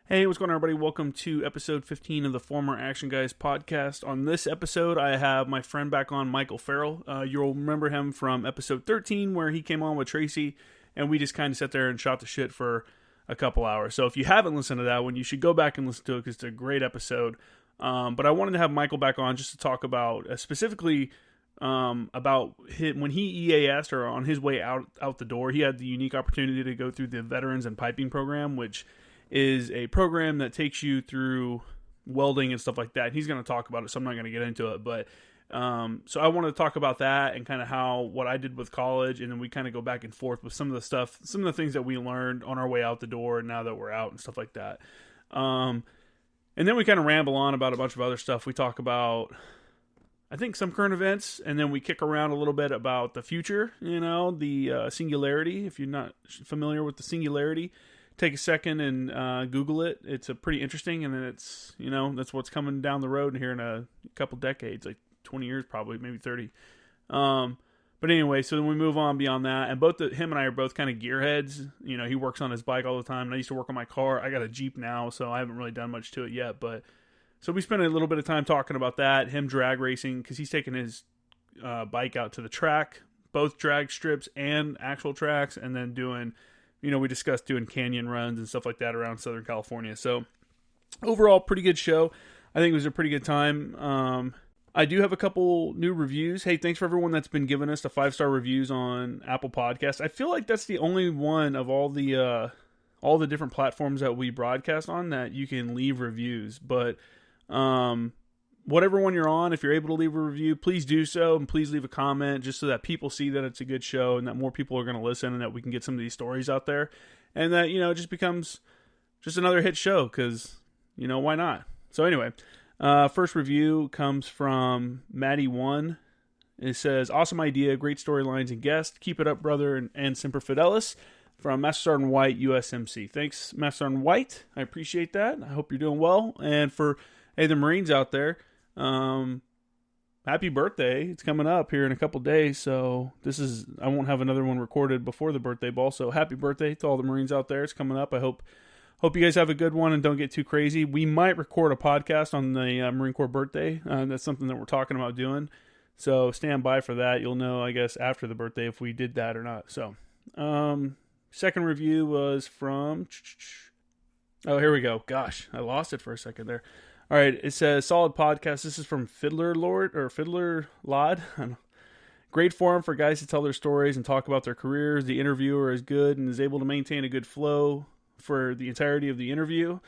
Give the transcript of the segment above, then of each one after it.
Hey, what's going on, everybody? Welcome to episode 15 of the Former Action Guys podcast. On this episode, I have my friend back on, Michael Farrell. You'll remember him from episode 13, where he came on with Tracy, and we just kind of sat there and shot the shit for a couple hours. So if you haven't listened to that one, you should go back and listen to it, because it's a great episode. But I wanted to have Michael back on just to talk about, specifically about when he EAS'd, or on his way out the door. He had the unique opportunity to go through the Veterans and Piping program, which is a program that takes you through welding and stuff like that. He's going to talk about it, so I'm not going to get into it. But so I wanted to talk about that and kind of what I did with college, and then we kind of go back and forth with some of the stuff, some of the things that we learned on our way out the door and now that we're out and stuff like that. And then we kind of ramble on about a bunch of other stuff. We talk about, I think, some current events, and then we kick around a little bit about the future, the singularity. If you're not familiar with the singularity, take a second and Google it. It's a pretty interesting, and then it's, that's what's coming down the road here in a couple decades, like 20 years probably, maybe 30. But anyway, so then we move on beyond that, and him and I are both kind of gearheads. He works on his bike all the time, and I used to work on my car. I got a Jeep now, so I haven't really done much to it yet, but so we spent a little bit of time talking about that, him drag racing, because he's taking his bike out to the track, both drag strips and actual tracks, and then doing, we discussed doing canyon runs and stuff like that around Southern California. So overall, pretty good show. I think it was a pretty good time. I do have a couple new reviews. Hey, thanks for everyone that's been giving us the 5-star reviews on Apple Podcasts. I feel like that's the only one of all the different platforms that we broadcast on that you can leave reviews. But whatever one you're on, if you're able to leave a review, please do so, and please leave a comment just so that people see that it's a good show and that more people are going to listen, and that we can get some of these stories out there, and that, it just becomes just another hit show, because, why not? So anyway, first review comes from Maddie1. It says, awesome idea, great storylines and guests. Keep it up, brother, and Semper Fidelis. From Master Sergeant White, USMC. Thanks, Master Sergeant White. I appreciate that. I hope you're doing well. And for the Marines out there, happy birthday. It's coming up here in a couple days, so I won't have another one recorded before the birthday ball, so happy birthday to all the Marines out there. It's coming up. I hope you guys have a good one and don't get too crazy. We might record a podcast on the Marine Corps birthday. That's something that we're talking about doing, so stand by for that. You'll know, I guess, after the birthday if we did that or not. So second review was from, oh, here we go. Gosh, I lost it for a second there. All right, it says, solid podcast. This is from Fiddler Lod. Great forum for guys to tell their stories and talk about their careers. The interviewer is good and is able to maintain a good flow for the entirety of the interview.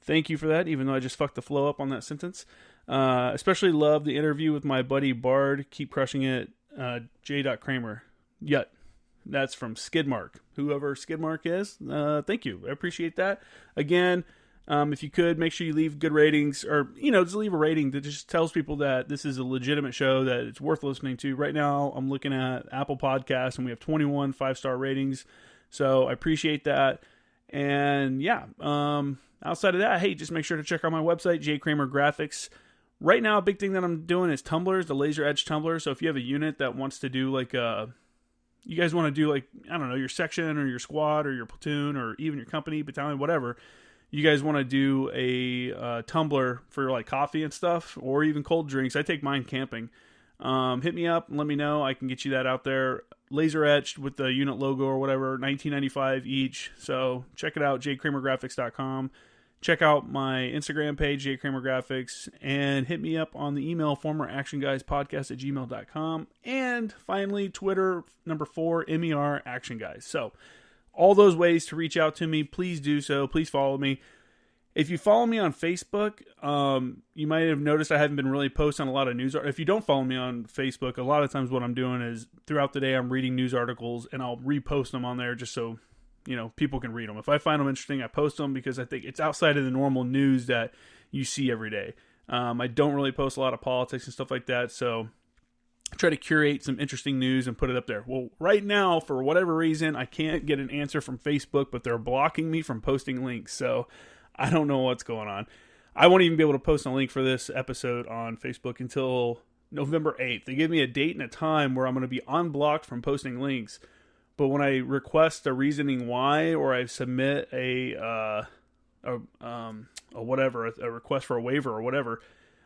Thank you for that, even though I just fucked the flow up on that sentence. Especially love the interview with my buddy Bard. Keep crushing it, J. Kramer. Yet. That's from Skidmark. Whoever Skidmark is, thank you. I appreciate that. Again, if you could, make sure you leave good ratings, or, just leave a rating that just tells people that this is a legitimate show, that it's worth listening to. Right now, I'm looking at Apple Podcasts, and we have 21 5-star ratings, so I appreciate that. And yeah, outside of that, hey, just make sure to check out my website, J. Kramer Graphics. Right now, a big thing that I'm doing is tumblers, the laser edge tumbler. So if you have a unit that wants to do you guys want to do your section or your squad or your platoon or even your company, battalion, whatever, you guys want to do a tumbler for coffee and stuff, or even cold drinks. I take mine camping. Hit me up and let me know. I can get you that out there. Laser etched with the unit logo or whatever, $19.95 each. So check it out, jkramergraphics.com. Check out my Instagram page, jkramergraphics, and hit me up on the email, formeractionguyspodcast@gmail.com. And finally, Twitter, 4, MER Action Guys. So all those ways to reach out to me, please do so. Please follow me. If you follow me on Facebook, you might have noticed I haven't been really posting a lot of news. If you don't follow me on Facebook, a lot of times what I'm doing is throughout the day I'm reading news articles, and I'll repost them on there just so people can read them. If I find them interesting, I post them, because I think it's outside of the normal news that you see every day. I don't really post a lot of politics and stuff like that, so I try to curate some interesting news and put it up there. Well, right now, for whatever reason, I can't get an answer from Facebook, but they're blocking me from posting links, so I don't know what's going on. I won't even be able to post a link for this episode on Facebook until November 8th. They give me a date and a time where I'm going to be unblocked from posting links. But when I request a reasoning why, or I submit a a request for a waiver or whatever,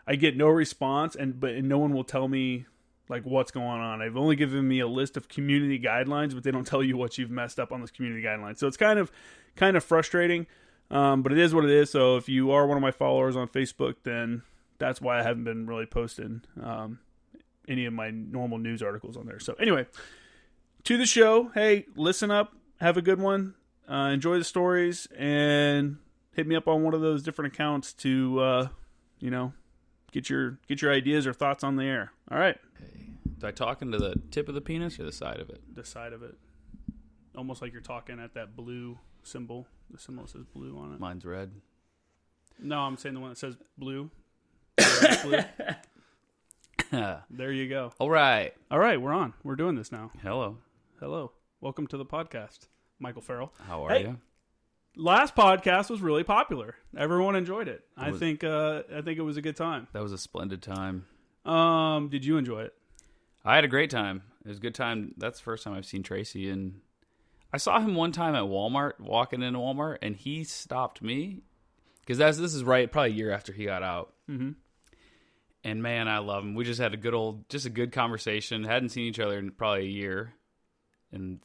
I get no response, but no one will tell me like what's going on. They've only given me a list of community guidelines, but they don't tell you what you've messed up on those community guidelines. So it's kind of frustrating, but it is what it is. So if you are one of my followers on Facebook, then that's why I haven't been really posting any of my normal news articles on there. So anyway, to the show. Hey, listen up, have a good one, enjoy the stories, and hit me up on one of those different accounts to get your ideas or thoughts on the air. All right. Hey, do I talk into the tip of the penis or the side of it? The side of it. Almost like you're talking at that blue symbol. The symbol that says blue on it. Mine's red. No, I'm saying the one that says blue. Blue. There you go. All right, we're on. We're doing this now. Hello. Welcome to the podcast, Michael Farrell. How are you? Last podcast was really popular. Everyone enjoyed it. I think it was a good time. That was a splendid time. Did you enjoy it? I had a great time. It was a good time. That's the first time I've seen Tracy, and I saw him one time at Walmart, walking into Walmart, and he stopped me because this is right probably a year after he got out. Mm-hmm. And man, I love him. We just had a good conversation. Hadn't seen each other in probably a year, and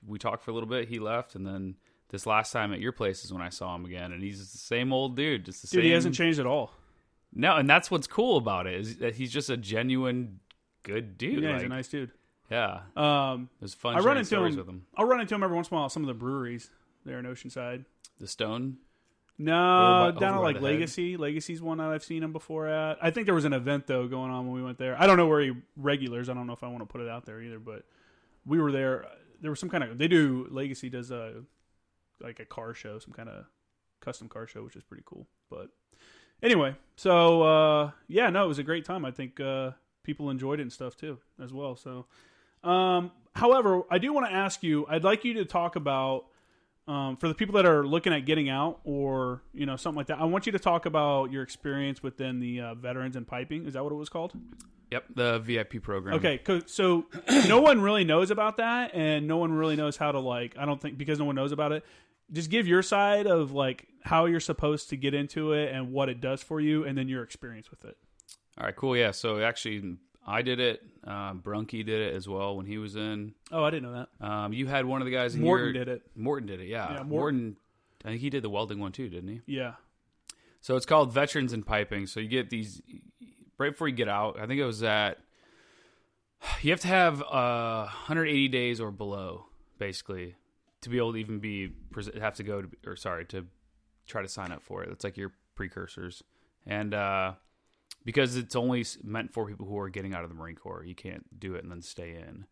we talked for a little bit. He left, and then this last time at your place is when I saw him again, and he's the same old dude. Just the same. He hasn't changed at all. No, and that's what's cool about it is that he's just a genuine good dude. Yeah, he's a nice dude. Yeah. It was fun. I run into stories with him. I'll run into him every once in a while at some of the breweries there in Oceanside. The Stone. No, down at like Legacy. Legacy's one that I've seen him before at. I think there was an event though going on when we went there. I don't know where he regulars. I don't know if I want to put it out there either, but we were there. There was some kind of Legacy does like a car show, some kind of custom car show, which is pretty cool. But anyway, so it was a great time. I think people enjoyed it and stuff too as well. So, however, I do want to ask you. I'd like you to talk about. For the people that are looking at getting out or, something like that, I want you to talk about your experience within the Veterans in Piping. Is that what it was called? Yep, the VIP program. Okay, so no one really knows about that, and no one really knows how to, I don't think, because no one knows about it, just give your side of, how you're supposed to get into it and what it does for you, and then your experience with it. All right, cool, yeah. So, actually, I did it. Brunky did it as well when he was in. Oh, I didn't know that. You had one of the guys in Morton did it. Morton did it, yeah. Morton, I think he did the welding one too, didn't he? Yeah. So it's called Veterans in Piping. So you get these, right before you get out, I think it was you have to have 180 days or below, basically, to be able to even to try to sign up for it. It's like your precursors. And, because it's only meant for people who are getting out of the Marine Corps. You can't do it and then stay in.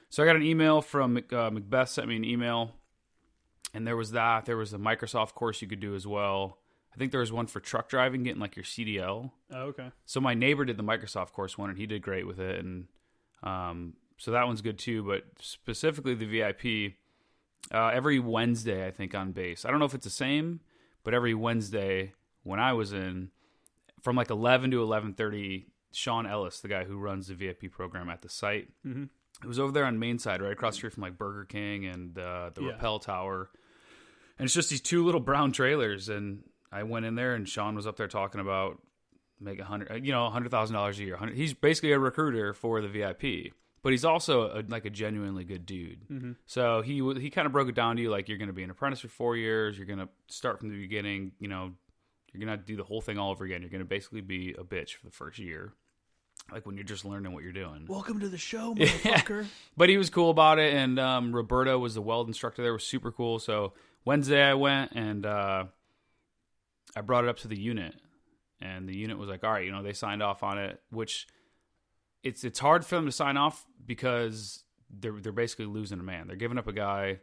So I got an email from Macbeth, sent me an email, and there was that. There was a Microsoft course you could do as well. I think there was one for truck driving, getting your CDL. Oh, okay. So my neighbor did the Microsoft course one, and he did great with it. And so that one's good too. But specifically the VIP, every Wednesday, I think, on base. I don't know if it's the same, but every Wednesday when I was in, from 11 to 11:30, Sean Ellis, the guy who runs the VIP program at the site, it was over there on Main Side, right across the street from Burger King and the Rappel Tower. And it's just these two little brown trailers. And I went in there, and Sean was up there talking about making $100,000 a year. He's basically a recruiter for the VIP, but he's also a genuinely good dude. Mm-hmm. So he kind of broke it down to you you're going to be an apprentice for 4 years. You're going to start from the beginning. You're going to do the whole thing all over again. You're going to basically be a bitch for the first year, when you're just learning what you're doing. Welcome to the show, motherfucker. But he was cool about it, and Roberta was the weld instructor there. It was super cool. So Wednesday I went, and I brought it up to the unit, and the unit was like, all right, they signed off on it, which it's hard for them to sign off because they're basically losing a man. They're giving up a guy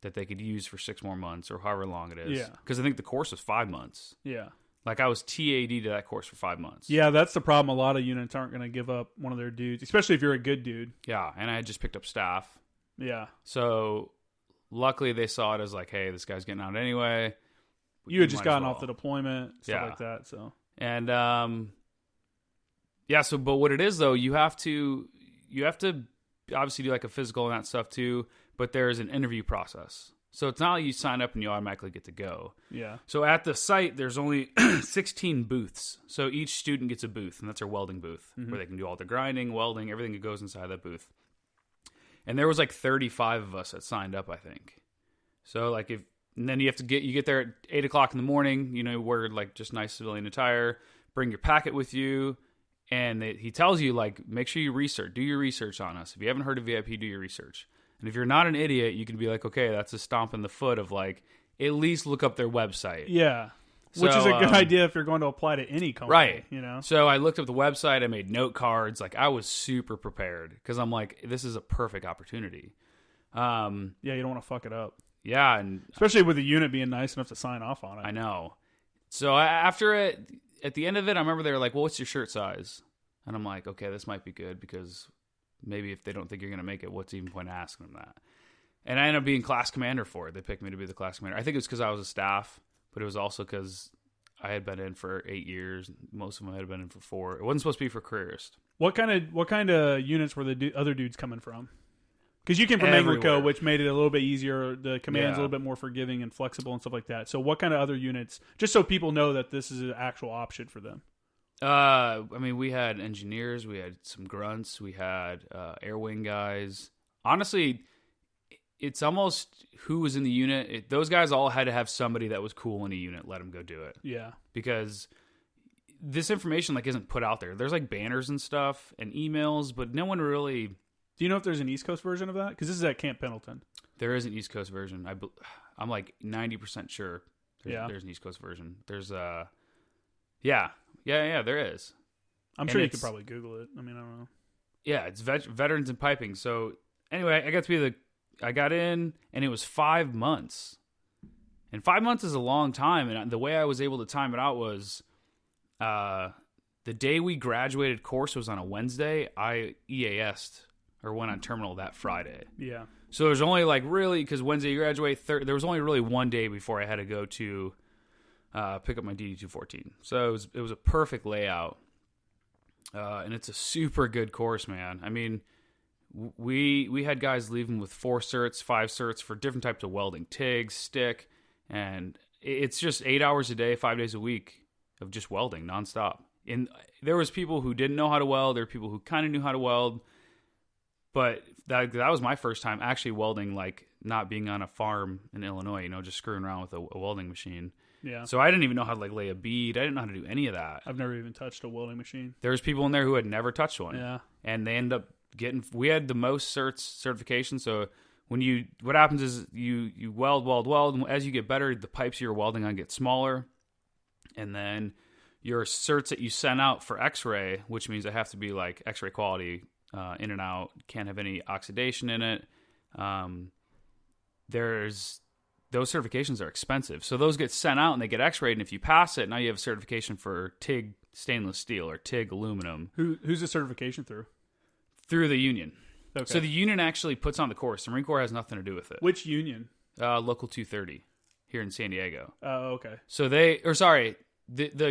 that they could use for 6 more months or however long it is. Yeah. Because I think the course was 5 months. Yeah. I was TAD to that course for 5 months. Yeah, that's the problem. A lot of units aren't going to give up one of their dudes, especially if you're a good dude. Yeah, and I had just picked up staff. Yeah. So luckily they saw it as hey, this guy's getting out anyway. You had just gotten off the deployment, stuff like that. So. And but what it is though, you have to obviously do a physical and that stuff too, but there's an interview process. So it's not like you sign up and you automatically get to go. Yeah. So at the site, there's only 16 booths. So each student gets a booth, and that's their welding booth, where they can do all the grinding, welding, everything that goes inside that booth. And there was like 35 of us that signed up, I think. So like and then you get there at 8 o'clock in the morning, wear like just nice civilian attire, bring your packet with you. And he tells you, like, make sure you do your research on us. If you haven't heard of VIP, do your research. And if you're not an idiot, you can be like, okay, that's a stomp in the foot of, like, at least look up their website. Yeah. Which is a good idea if you're going to apply to any company. Right. So I looked up the website. I made note cards. Like, I was super prepared because I'm like, this is a perfect opportunity. Yeah, you don't want to fuck it up. Yeah. And especially with the unit being nice enough to sign off on it. I know. So after it... At the end of it, I remember they were like, well, what's your shirt size? And I'm like, okay, this might be good because maybe if they don't think you're going to make it, what's even point of asking them that? And I ended up being class commander for it. They picked me to be the class commander. I think it was because I was a staff, but it was also because I had been in for 8 years. Most of them had been in for 4. It wasn't supposed to be for careerists. What kind of units were the other dudes coming from? Because you came from Everywhere. Anglico, which made it a little bit easier. The command's a little bit more forgiving and flexible and stuff like that. So what kind of other units, just so people know that this is an actual option for them? I mean, we had engineers, we had some grunts, we had air wing guys. Honestly, it's almost who was in the unit. Those guys all had to have somebody that was cool in a unit, let them go do it. Yeah. Because this information like isn't put out there. There's like banners and stuff and emails, but no one really... Do you know if there's an East Coast version of that? Because this is at Camp Pendleton. There is an East Coast version. I'm like 90% sure there's an East Coast version. There's yeah, there is. I'm sure you could probably Google it. I mean, I don't know. Yeah, it's veterans in piping. So anyway, I got in, and it was 5 months. And 5 months is a long time. And the way I was able to time it out was the day we graduated course was on a Wednesday. I EAS'd or went on terminal that Friday. Yeah. So there's only like really, because Wednesday you graduate, there was only really one day before I had to go to pick up my DD-214. So it was a perfect layout. And it's a super good course, man. I mean, we had guys leaving with 4 certs, 5 certs for different types of welding, TIG, stick, and it's just 8 hours a day, 5 days a week of just welding nonstop. And there was people who didn't know how to weld. There were people who kind of knew how to weld. But that was my first time actually welding, like not being on a farm in Illinois, just screwing around with a welding machine. Yeah. So I didn't even know how to like lay a bead. I didn't know how to do any of that. I've never even touched a welding machine. There was people in there who had never touched one. Yeah. And they end up we had the most certification. So what happens is you weld, and as you get better, the pipes you're welding on get smaller. And then your certs that you send out for x-ray, which means they have to be like x-ray quality, in and out, can't have any oxidation in it. Those certifications are expensive. So those get sent out and they get x-rayed, and if you pass it, now you have a certification for TIG stainless steel or TIG aluminum. Who's the certification through? Through the union. Okay. So the union actually puts on the course. The Marine Corps has nothing to do with it. Which union? Local 230 here in San Diego. Oh, okay. So the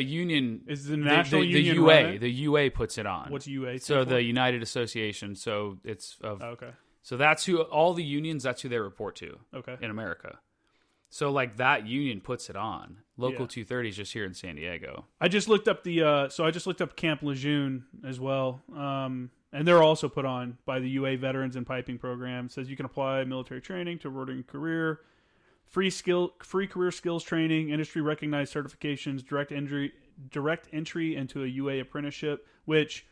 union is the national the union. UA. The UA puts it on. What's UA? So the United Association. So it's of. Okay. So that's who all the unions. That's who they report to. Okay. In America. So like that union puts it on. Local 230 is just here in San Diego. I just looked up Camp Lejeune as well. And they're also put on by the UA Veterans and Piping Program. It says you can apply military training to a rotary career. Free career skills training, industry recognized certifications, direct entry into a UA apprenticeship, which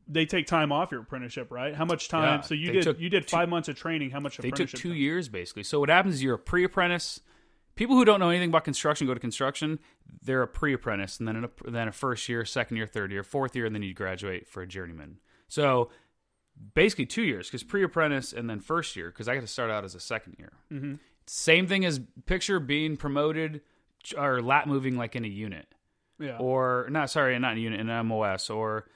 they take time off your apprenticeship, right? How much time? Yeah, so you did 5 months of training. How much? They apprenticeship took 2 time? years basically. So what happens is you're a pre-apprentice. People who don't know anything about construction go to construction. They're a pre-apprentice, and then a first year, second year, third year, fourth year, and then you graduate for a journeyman. So basically 2 years, because pre-apprentice and then first year, because I got to start out as a second year. Mm-hmm. Same thing as picture being promoted or lat moving like in a unit. Yeah. Or, not in a unit, in an MOS. Or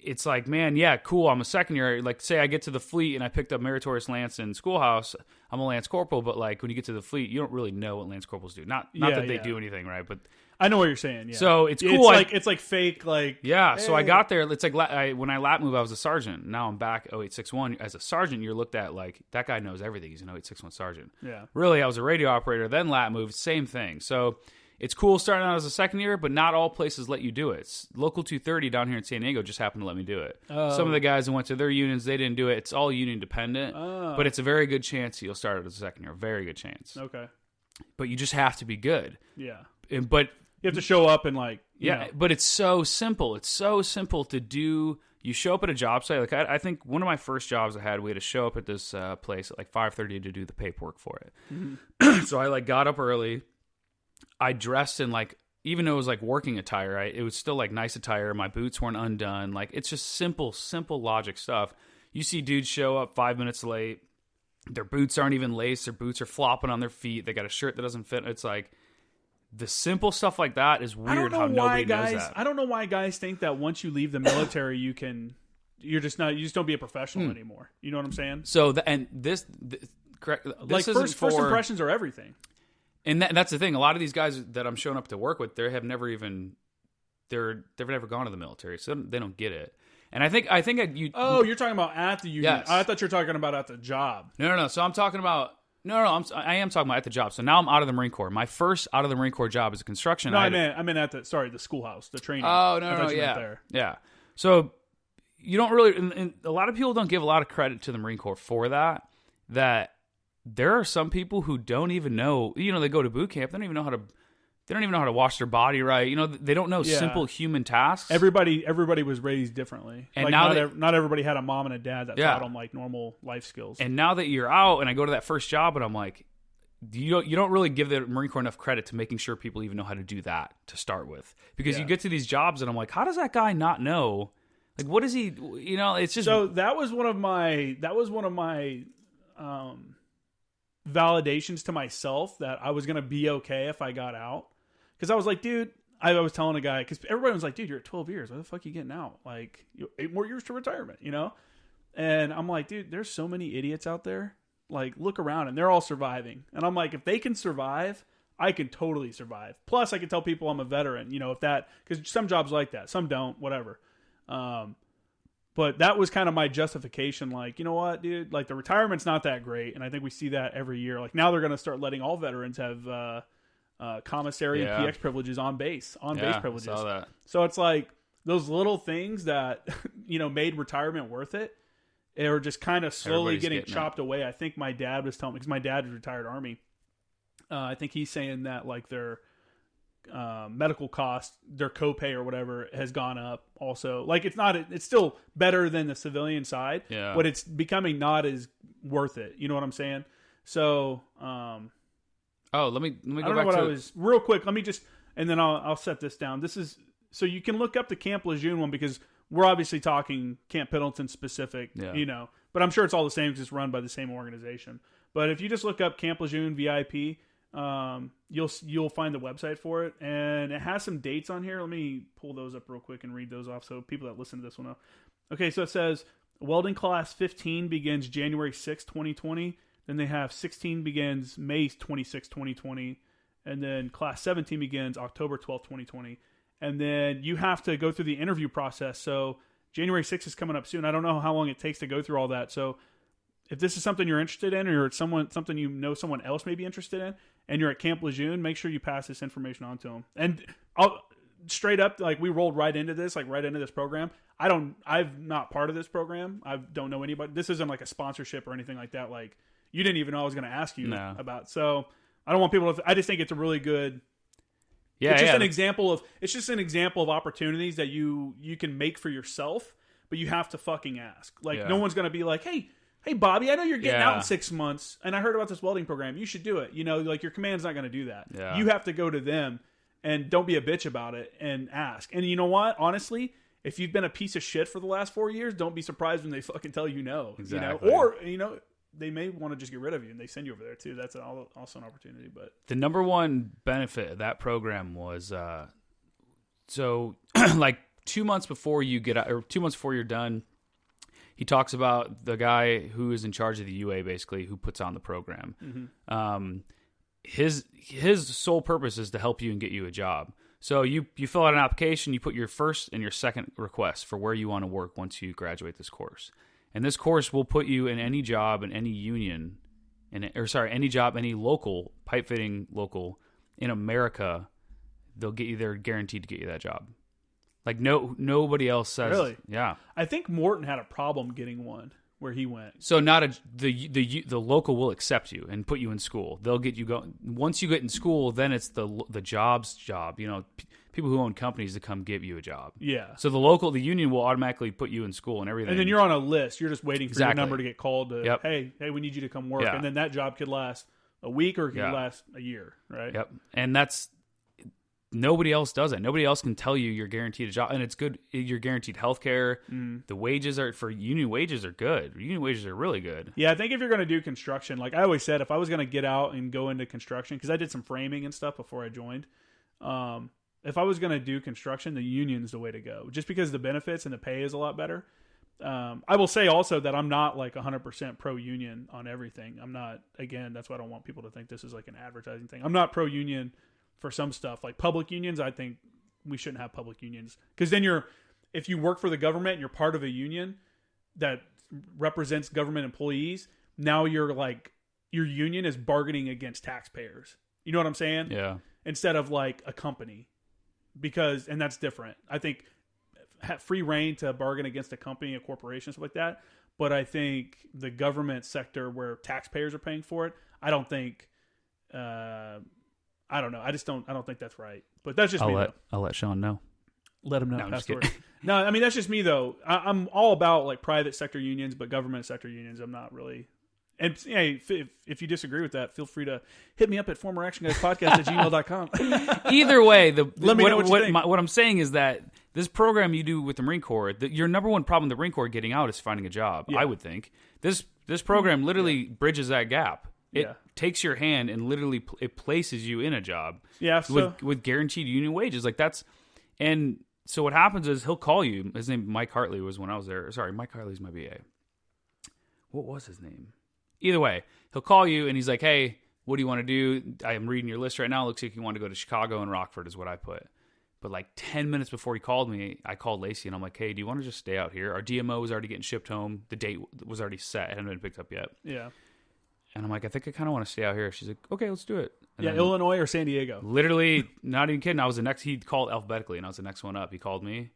it's like, man, yeah, cool. I'm a second year. Like, say I get to the fleet and I picked up Meritorious Lance in Schoolhouse. I'm a Lance Corporal, but like when you get to the fleet, you don't really know what Lance Corporals do. Not that they do anything, right? But I know what you're saying. Yeah. So it's cool. It's like fake. Like yeah. Hey. So I got there. It's like when I lap move, I was a sergeant. Now I'm back 0861 as a sergeant. You're looked at like that guy knows everything. He's an 0861 sergeant. Yeah. Really, I was a radio operator. Then lap move, same thing. So. It's cool starting out as a second year, but not all places let you do it. Local 230 down here in San Diego just happened to let me do it. Oh. Some of the guys that went to their unions, they didn't do it. It's all union dependent, but it's a very good chance you'll start as a second year. Very good chance. Okay. But you just have to be good. Yeah. But you have to show up and like, you know. But it's so simple. It's so simple to do. You show up at a job site. Like I think one of my first jobs I had, we had to show up at this place at like 5:30 to do the paperwork for it. Mm-hmm. So I like got up early. I dressed in like, even though it was like working attire, it was still like nice attire. My boots weren't undone. Like it's just simple logic stuff. You see dudes show up 5 minutes late. Their boots aren't even laced. Their boots are flopping on their feet. They got a shirt that doesn't fit. It's like the simple stuff like that is weird how nobody knows that. I don't know why guys think that once you leave the military, you just don't be a professional anymore. You know what I'm saying? So, correct. Like first impressions are everything. And that's the thing. A lot of these guys that I'm showing up to work with, they've never gone to the military, so they don't get it. And I think you're talking about at the union. Yes. I thought you were talking about at the job. No. So I'm talking about I am talking about at the job. So now I'm out of the Marine Corps. My first out of the Marine Corps job is a construction. No, I meant at the schoolhouse, the training. Oh no, yeah. So you don't really, and a lot of people don't give a lot of credit to the Marine Corps for that. That there are some people who don't even know. You know, they go to boot camp. They don't even know how to wash their body right. You know, they don't know simple human tasks. Everybody was raised differently. And like now not everybody had a mom and a dad that taught them like normal life skills. And now that you're out, and I go to that first job, and I'm like, you don't really give the Marine Corps enough credit to making sure people even know how to do that to start with. Because you get to these jobs, and I'm like, how does that guy not know? Like, what is he? You know, it's just so that was one of my validations to myself that I was gonna be okay if I got out. Because I was like, dude, I was telling a guy, because everybody was like, dude, you're at 12 years. Why the fuck are you getting out? Like, 8 more years to retirement, you know? And I'm like, dude, there's so many idiots out there. Like, look around, and they're all surviving. And I'm like, if they can survive, I can totally survive. Plus, I can tell people I'm a veteran, you know, because some jobs like that. Some don't, whatever. But that was kind of my justification. Like, you know what, dude? Like, the retirement's not that great. And I think we see that every year. Like, now they're going to start letting all veterans have commissary and PX privileges on base privileges. I saw that. So it's like those little things that, you know, made retirement worth it. They were just kind of slowly getting chopped away. I think my dad was telling me, because my dad is retired Army. I think he's saying that like their medical cost, their copay or whatever has gone up also. Like it's still better than the civilian side, but it's becoming not as worth it. You know what I'm saying? So, let me go back to... I don't know what I was... Real quick, let me just... And then I'll set this down. This is... So you can look up the Camp Lejeune one, because we're obviously talking Camp Pendleton specific, you know. But I'm sure it's all the same because it's run by the same organization. But if you just look up Camp Lejeune VIP, you'll find the website for it. And it has some dates on here. Let me pull those up real quick and read those off so people that listen to this will know. Okay, so it says Welding Class 15 begins January 6, 2020. Then they have 16 begins May 26, 2020. And then Class 17 begins October 12, 2020. And then you have to go through the interview process. So January 6th is coming up soon. I don't know how long it takes to go through all that. So if this is something you're interested in, or it's something you know someone else may be interested in, and you're at Camp Lejeune, make sure you pass this information on to them. And I'll straight up, like, we rolled right into this program. I'm not part of this program. I don't know anybody. This isn't like a sponsorship or anything like that. Like, you didn't even know I was going to ask you about. So I don't want people to. I just think it's a really good. It's just an example of opportunities that you can make for yourself, but you have to fucking ask. Like, no one's going to be like, hey, Bobby, I know you're getting out in 6 months, and I heard about this welding program. You should do it. You know, like, your command's not going to do that. Yeah. You have to go to them, and don't be a bitch about it, and ask. And you know what? Honestly, if you've been a piece of shit for the last 4 years, don't be surprised when they fucking tell you no. Exactly. You know? Or, you know, they may want to just get rid of you, and they send you over there too. That's also an opportunity. But the number one benefit of that program was, so like 2 months before you get out, or 2 months before you're done, he talks about the guy who is in charge of the UA, basically, who puts on the program. His sole purpose is to help you and get you a job. So you fill out an application, you put your first and your second request for where you want to work once you graduate this course. And this course will put you in any job in any union, any job, any local, pipe fitting local in America. They're guaranteed to get you that job. Like nobody else says. Really? Yeah. I think Morton had a problem getting one where he went. So the local will accept you and put you in school. They'll get you going. Once you get in school, then it's the job's job. People who own companies to come give you a job. Yeah. So the union will automatically put you in school and everything. And then you're on a list. You're just waiting for your number to get called to, hey, we need you to come work. Yeah. And then that job could last a week or it could last a year, right? Yep. And nobody else does it. Nobody else can tell you you're guaranteed a job. And it's good. You're guaranteed health care. The wages union wages are good. Union wages are really good. Yeah, I think if you're going to do construction, like I always said, if I was going to get out and go into construction, because I did some framing and stuff before I joined, if I was going to do construction, the union's the way to go. Just because the benefits and the pay is a lot better. I will say also that I'm not like 100% pro-union on everything. I'm not, again, that's why I don't want people to think this is like an advertising thing. I'm not pro-union for some stuff. Like public unions, I think we shouldn't have public unions. Because then if you work for the government and you're part of a union that represents government employees, now your union is bargaining against taxpayers. You know what I'm saying? Yeah. Instead of like a company. And that's different. I think have free reign to bargain against a company, a corporation, stuff like that. But I think the government sector where taxpayers are paying for it, I don't think, I don't know. I don't think that's right. But that's just I'll let Sean know. Let him know. No, I'm just kidding. kidding. No, I mean, that's just me though. I'm all about like private sector unions, but government sector unions, I'm not really. And hey, if you disagree with that, feel free to hit me up at formeractionguyspodcast@gmail.com. Either way, let me know what you think. What I'm saying is that this program you do with the Marine Corps, your number one problem with the Marine Corps getting out is finding a job. Yeah. I would think this program literally bridges that gap. It takes your hand and literally it places you in a job. Yeah, so, with guaranteed union wages. Like that's, and so what happens is he'll call you. His name Mike Hartley was when I was there. Sorry, Mike Hartley's my BA. What was his name? Either way, he'll call you and he's like, "Hey, what do you want to do? I am reading your list right now. It looks like you want to go to Chicago and Rockford is what I put." But like 10 minutes before he called me, I called Lacey and I'm like, "Hey, do you want to just stay out here?" Our DMO was already getting shipped home. The date was already set. It hadn't been picked up yet. Yeah. And I'm like, "I think I kind of want to stay out here." She's like, "Okay, let's do it." And yeah, Illinois or San Diego? Literally, not even kidding. I was the next. He called alphabetically, and I was the next one up. He called me,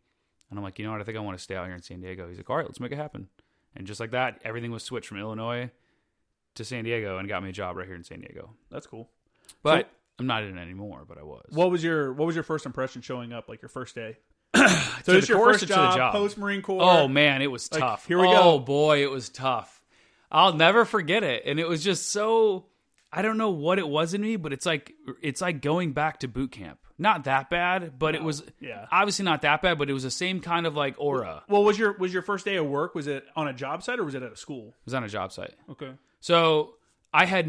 and I'm like, "You know what? I think I want to stay out here in San Diego." He's like, "All right, let's make it happen." And just like that, everything was switched from Illinois to San Diego, and got me a job right here in San Diego. That's cool. But I'm not in it anymore. But I was. What was your first impression showing up? Like your first day? So it's your course first or to the job, post Marine Corps. Oh man, it was tough. Here we go. Oh boy, it was tough. I'll never forget it. And it was just so, I don't know what it was in me, but it's like going back to boot camp. Not that bad, but it was obviously not that bad, but it was the same kind of like aura. Well, was your first day of work, was it on a job site or was it at a school? It was on a job site. Okay. So I had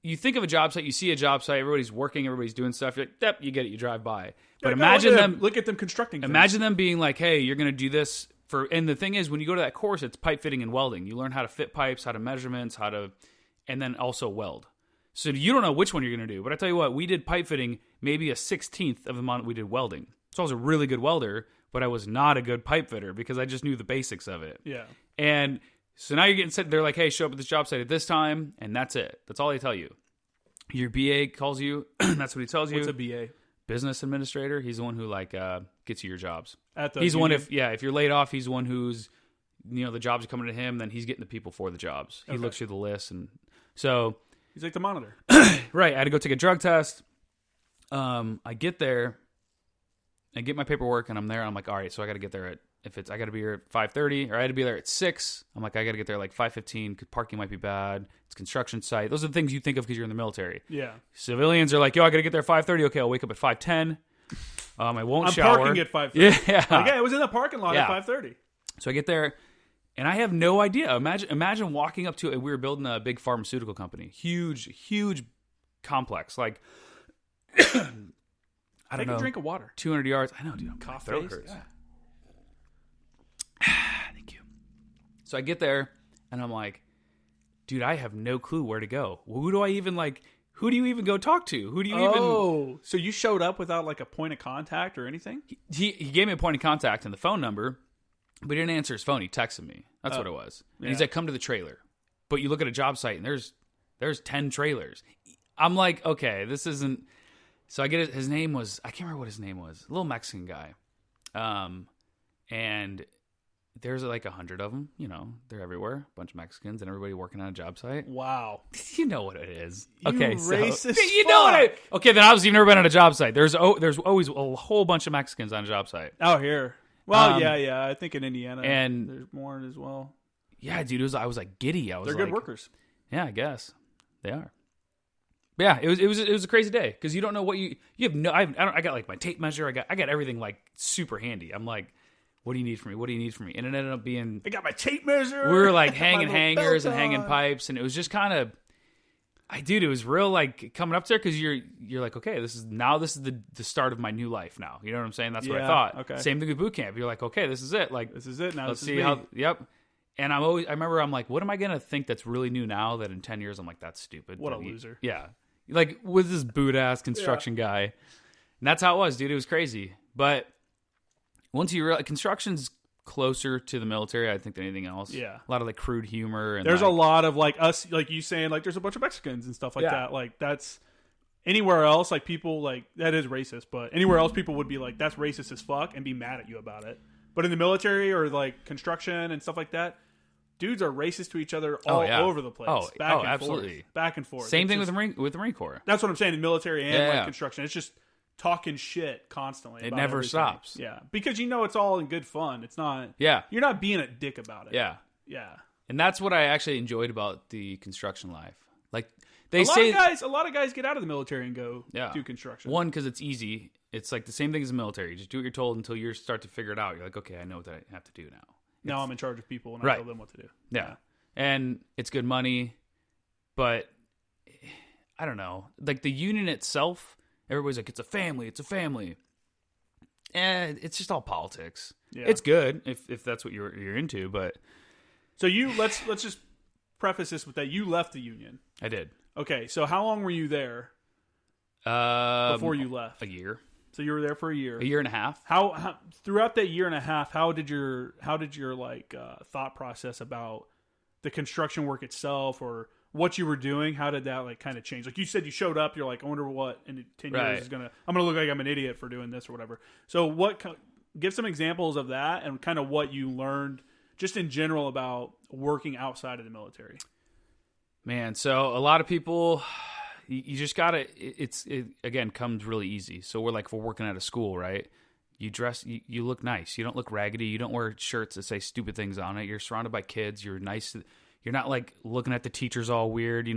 you think of a job site, you see a job site, everybody's working, everybody's doing stuff. You're like, yep, you get it, you drive by. But imagine look at them constructing things. Imagine them being like, hey, you're going to do this and the thing is, when you go to that course, it's pipe fitting and welding. You learn how to fit pipes, how to measurements, and then also weld. So you don't know which one you're going to do. But I tell you what, we did pipe fitting maybe a 16th of the amount we did welding. So I was a really good welder, but I was not a good pipe fitter because I just knew the basics of it. Yeah. And so now you're getting set. They're like, hey, show up at this job site at this time, and that's it. That's all they tell you. Your BA calls you. That's what he tells you. What's a BA? Business administrator. He's the one who gets you your jobs. He's the one if you're laid off, he's the one who's the jobs are coming to him. Then he's getting the people for the jobs. He looks through the list, and so he's like the monitor. Right. I had to go take a drug test. I get there, I get my paperwork, and I'm there. I'm like, all right, so I got to get there I got to be here at 5:30, or I had to be there at 6. I'm like, I got to get there like 5:15 because parking might be bad. It's a construction site. Those are the things you think of because you're in the military. Yeah. Civilians are like, yo, I got to get there at 5:30. Okay, I'll wake up at 5:10. I won't shower. I'm parking at 5:30. Yeah. Like, it was in the parking lot at 5:30. So I get there, and I have no idea. Imagine walking up to it. We were building a big pharmaceutical company. Huge complex. Like, I don't know. Take a drink of water. 200 yards. I know, dude. Cough My throat face. hurts. Yeah. So I get there, and I'm like, dude, I have no clue where to go. Who do you even go talk to? Who do you even... Oh, so you showed up without like a point of contact or anything? He gave me a point of contact and the phone number, but he didn't answer his phone. He texted me. That's what it was. And he's like, come to the trailer. But you look at a job site, and there's 10 trailers. I'm like, okay, this isn't... So I get his name was... I can't remember what his name was. A little Mexican guy. And there's like 100 of them. You know, they're everywhere. A bunch of Mexicans and everybody working on a job site. Wow. You know what it is. You okay, racist so... You know what Okay, then obviously you've never been on a job site. There's always a whole bunch of Mexicans on a job site. Out here. Well, yeah. I think in Indiana and there's more as well. Yeah, dude, I was like giddy. They're good workers. Yeah, I guess they are. But yeah, it was a crazy day because you don't know what you have. No, I got like my tape measure. I got everything like super handy. I'm like, what do you need from me? What do you need from me? And it ended up being I got my tape measure. We were like hanging hangers and hanging pipes, and it was just kind of. It was real like coming up there because you're like, okay, this is the start of my new life now. You know what I'm saying? That's what I thought. Okay. Same thing with boot camp. You're like, okay, this is it. Like this is it now. Let's see how. Yep. And I remember I'm like, what am I gonna think that's really new now that in 10 years I'm like, that's stupid. What a loser. Yeah. Like with this boot ass construction guy. And that's how it was, dude. It was crazy. But once you realize construction's closer to the military, I think, than anything else. Yeah. A lot of like crude humor and there's a lot of like us, like you saying, like there's a bunch of Mexicans and stuff like that. Like that's anywhere else, like people like that is racist, but anywhere else people would be like, that's racist as fuck and be mad at you about it. But in the military or like construction and stuff like that, dudes are racist to each other all over the place. Back and absolutely. Forth. Back and forth. Same thing with the Marine Corps. That's what I'm saying in military and like construction. It's just talking shit constantly. It never stops. Yeah. Because it's all in good fun. It's not. Yeah. You're not being a dick about it. Yeah. Yeah. And that's what I actually enjoyed about the construction life. Like a lot of guys get out of the military and go do construction. One, because it's easy. It's like the same thing as the military. You just do what you're told until you start to figure it out. You're like, okay, I know what I have to do now. Now I'm in charge of people and I tell them what to do. Yeah. And it's good money, but I don't know. Like the union itself, everybody's like, it's a family. And it's just all politics. Yeah. It's good if that's what you're into, but so let's just preface this with that. You left the union. I did. Okay, so how long were you there before you left? A year. So you were there for a year. A year and a half. How throughout that year and a half, how did your like thought process about the construction work itself or what you were doing, how did that like kind of change? Like you said, you showed up, you're like, I wonder what in 10 years I'm gonna look like I'm an idiot for doing this or whatever. So give some examples of that and kind of what you learned just in general about working outside of the military. Man, so a lot of people, you just gotta. It again comes really easy. So we're working at a school, right? You dress, you look nice. You don't look raggedy. You don't wear shirts that say stupid things on it. You're surrounded by kids. You're nice. You're not like looking at the teachers all weird.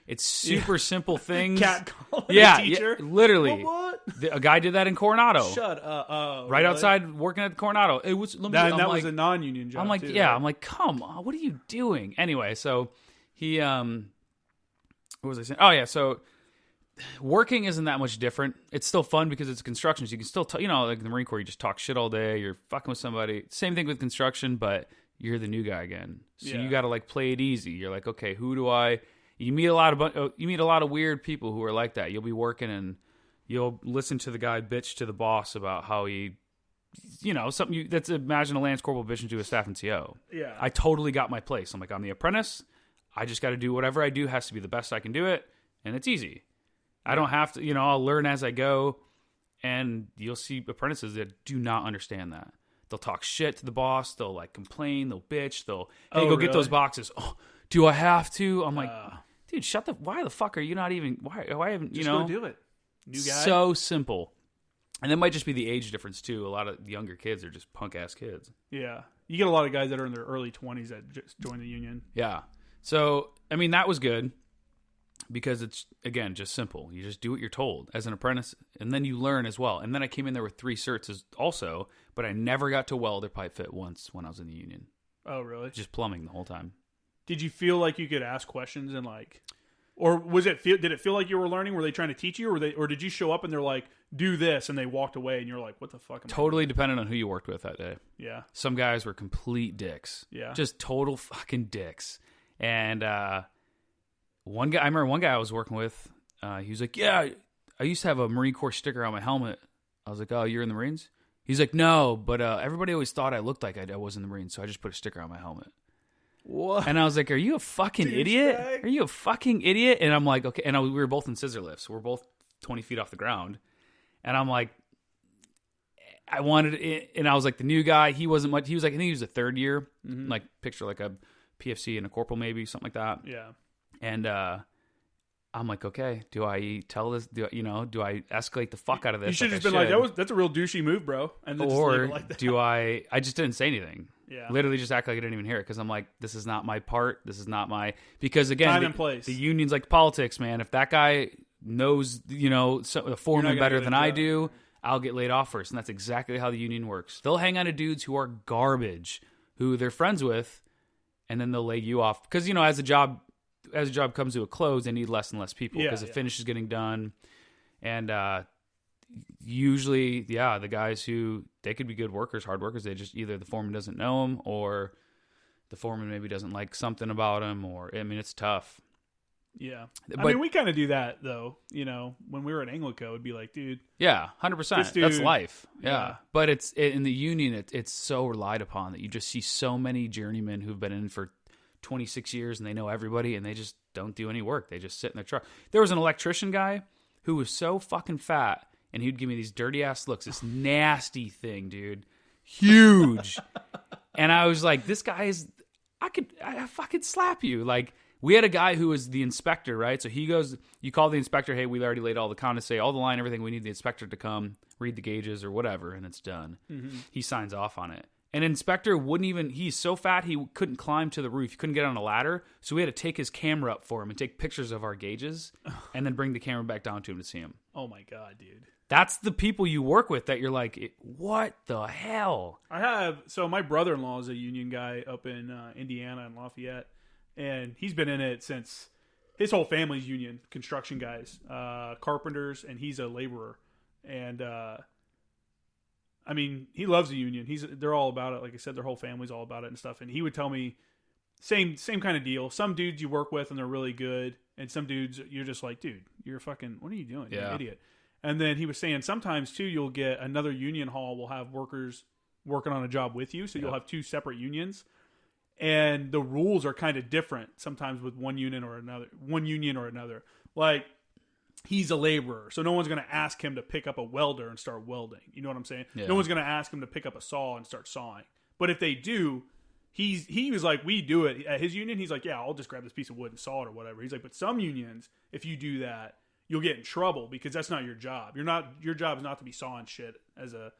It's super simple things. Catcalling a teacher. Yeah, literally. What? A guy did that in Coronado. Shut up. Right really? Outside working at the Coronado. It was that was a non-union job. I'm like, too, yeah. right? I'm like, come on. What are you doing? Anyway, so he what was I saying? Oh yeah, so working isn't that much different. It's still fun because it's construction. So you can still, like in the Marine Corps, you just talk shit all day. You're fucking with somebody. Same thing with construction, but you're the new guy again. So you got to play it easy. You're like, okay, who do I? You meet a lot of weird people who are like that. You'll be working and you'll listen to the guy bitch to the boss about how he, something that's imagine a Lance Corporal bitching to a staff NCO. Yeah, I totally got my place. I'm like, I'm the apprentice. I just got to do whatever I do has to be the best I can do it, and it's easy. I don't have to, I'll learn as I go, and you'll see apprentices that do not understand that. They'll talk shit to the boss. They'll complain. They'll bitch. They'll, hey, go get those boxes. Oh, do I have to? I'm like, dude, why the fuck are you not even, why haven't, just go do it. New guy. So simple. And that might just be the age difference too. A lot of younger kids are just punk ass kids. Yeah. You get a lot of guys that are in their early 20s that just join the union. Yeah. So, I mean, that was good because it's, again, just simple. You just do what you're told as an apprentice, and then you learn as well. And then I came in there with 3 certs also, but I never got to weld or pipe fit once when I was in the union. Oh, really? Just plumbing the whole time. Did you feel like you could ask questions and Or did it feel like you were learning? Were they trying to teach you, or did you show up and they're like, do this, and they walked away and you're like, what the fuck? Totally dependent on who you worked with that day. Yeah. Some guys were complete dicks. Yeah. Just total fucking dicks. And I remember one guy I was working with, he was like, yeah, I used to have a Marine Corps sticker on my helmet. I was like, oh, you're in the Marines? He's like, no, but everybody always thought I looked like I was in the Marines, so I just put a sticker on my helmet. What? And I was like, are you a fucking idiot? Are you a fucking idiot? And I'm like, okay. And we were both in scissor lifts. We're both 20 feet off the ground. And I'm like, I wanted it. And I was like, the new guy, he wasn't much. He was like, I think he was a third year. Mm-hmm. Like, picture like a PFC and a corporal maybe, something like that. Yeah. And I'm like, okay, do I tell this? Do I escalate the fuck out of this? You should have just been like, that's a real douchey move, bro. And then or just leave it like that. do I just didn't say anything. Yeah. Literally just act like I didn't even hear it because I'm like, this is not my part. This is not my, because again, time and place. The union's like politics, man. If that guy knows, the foreman better than I do, I'll get laid off first. And that's exactly how the union works. They'll hang on to dudes who are garbage, who they're friends with, and then they'll lay you off. Because, as a job comes to a close, they need less and less people because the finish is getting done. And usually, the guys who, they could be good workers, hard workers, they just either the foreman doesn't know them or the foreman maybe doesn't like something about them, or, it's tough. Yeah. But we kind of do that, though. When we were at Anglico, it'd be like, dude. Yeah, 100%. Dude, that's life. Yeah. But in the union, it's so relied upon that you just see so many journeymen who've been in for 26 years and they know everybody and they just don't do any work. They just sit in their truck. There was an electrician guy who was so fucking fat and he'd give me these dirty ass looks, this nasty thing, dude. Huge. And I was like, this guy is, I fucking slap you. Like, we had a guy who was the inspector, right? So he goes, you call the inspector, hey, we already laid all the condensate, all the line, everything. We need the inspector to come, read the gauges or whatever, and it's done. Mm-hmm. He signs off on it. An inspector wouldn't even, he's so fat he couldn't climb to the roof. He couldn't get on a ladder. So we had to take his camera up for him and take pictures of our gauges and then bring the camera back down to him to see him. Oh my God, dude. That's the people you work with that you're like, what the hell? So my brother-in-law is a union guy up in Indiana and Lafayette. And he's been in it since his whole family's union, construction guys, carpenters, and he's a laborer. And, he loves the union. They're all about it. Like I said, their whole family's all about it and stuff. And he would tell me, same kind of deal. Some dudes you work with and they're really good. And some dudes, you're just like, dude, you're fucking, what are you doing? You're an idiot. And then he was saying sometimes, too, you'll get another union hall will have workers working on a job with you. So you'll have two separate unions. And the rules are kind of different sometimes with one union or another. Like, he's a laborer, so no one's going to ask him to pick up a welder and start welding. You know what I'm saying? Yeah. No one's going to ask him to pick up a saw and start sawing. But if they do, he was like, we do it. At his union, he's like, yeah, I'll just grab this piece of wood and saw it or whatever. He's like, but some unions, if you do that, you'll get in trouble because that's not your job. Your job is not to be sawing shit as a,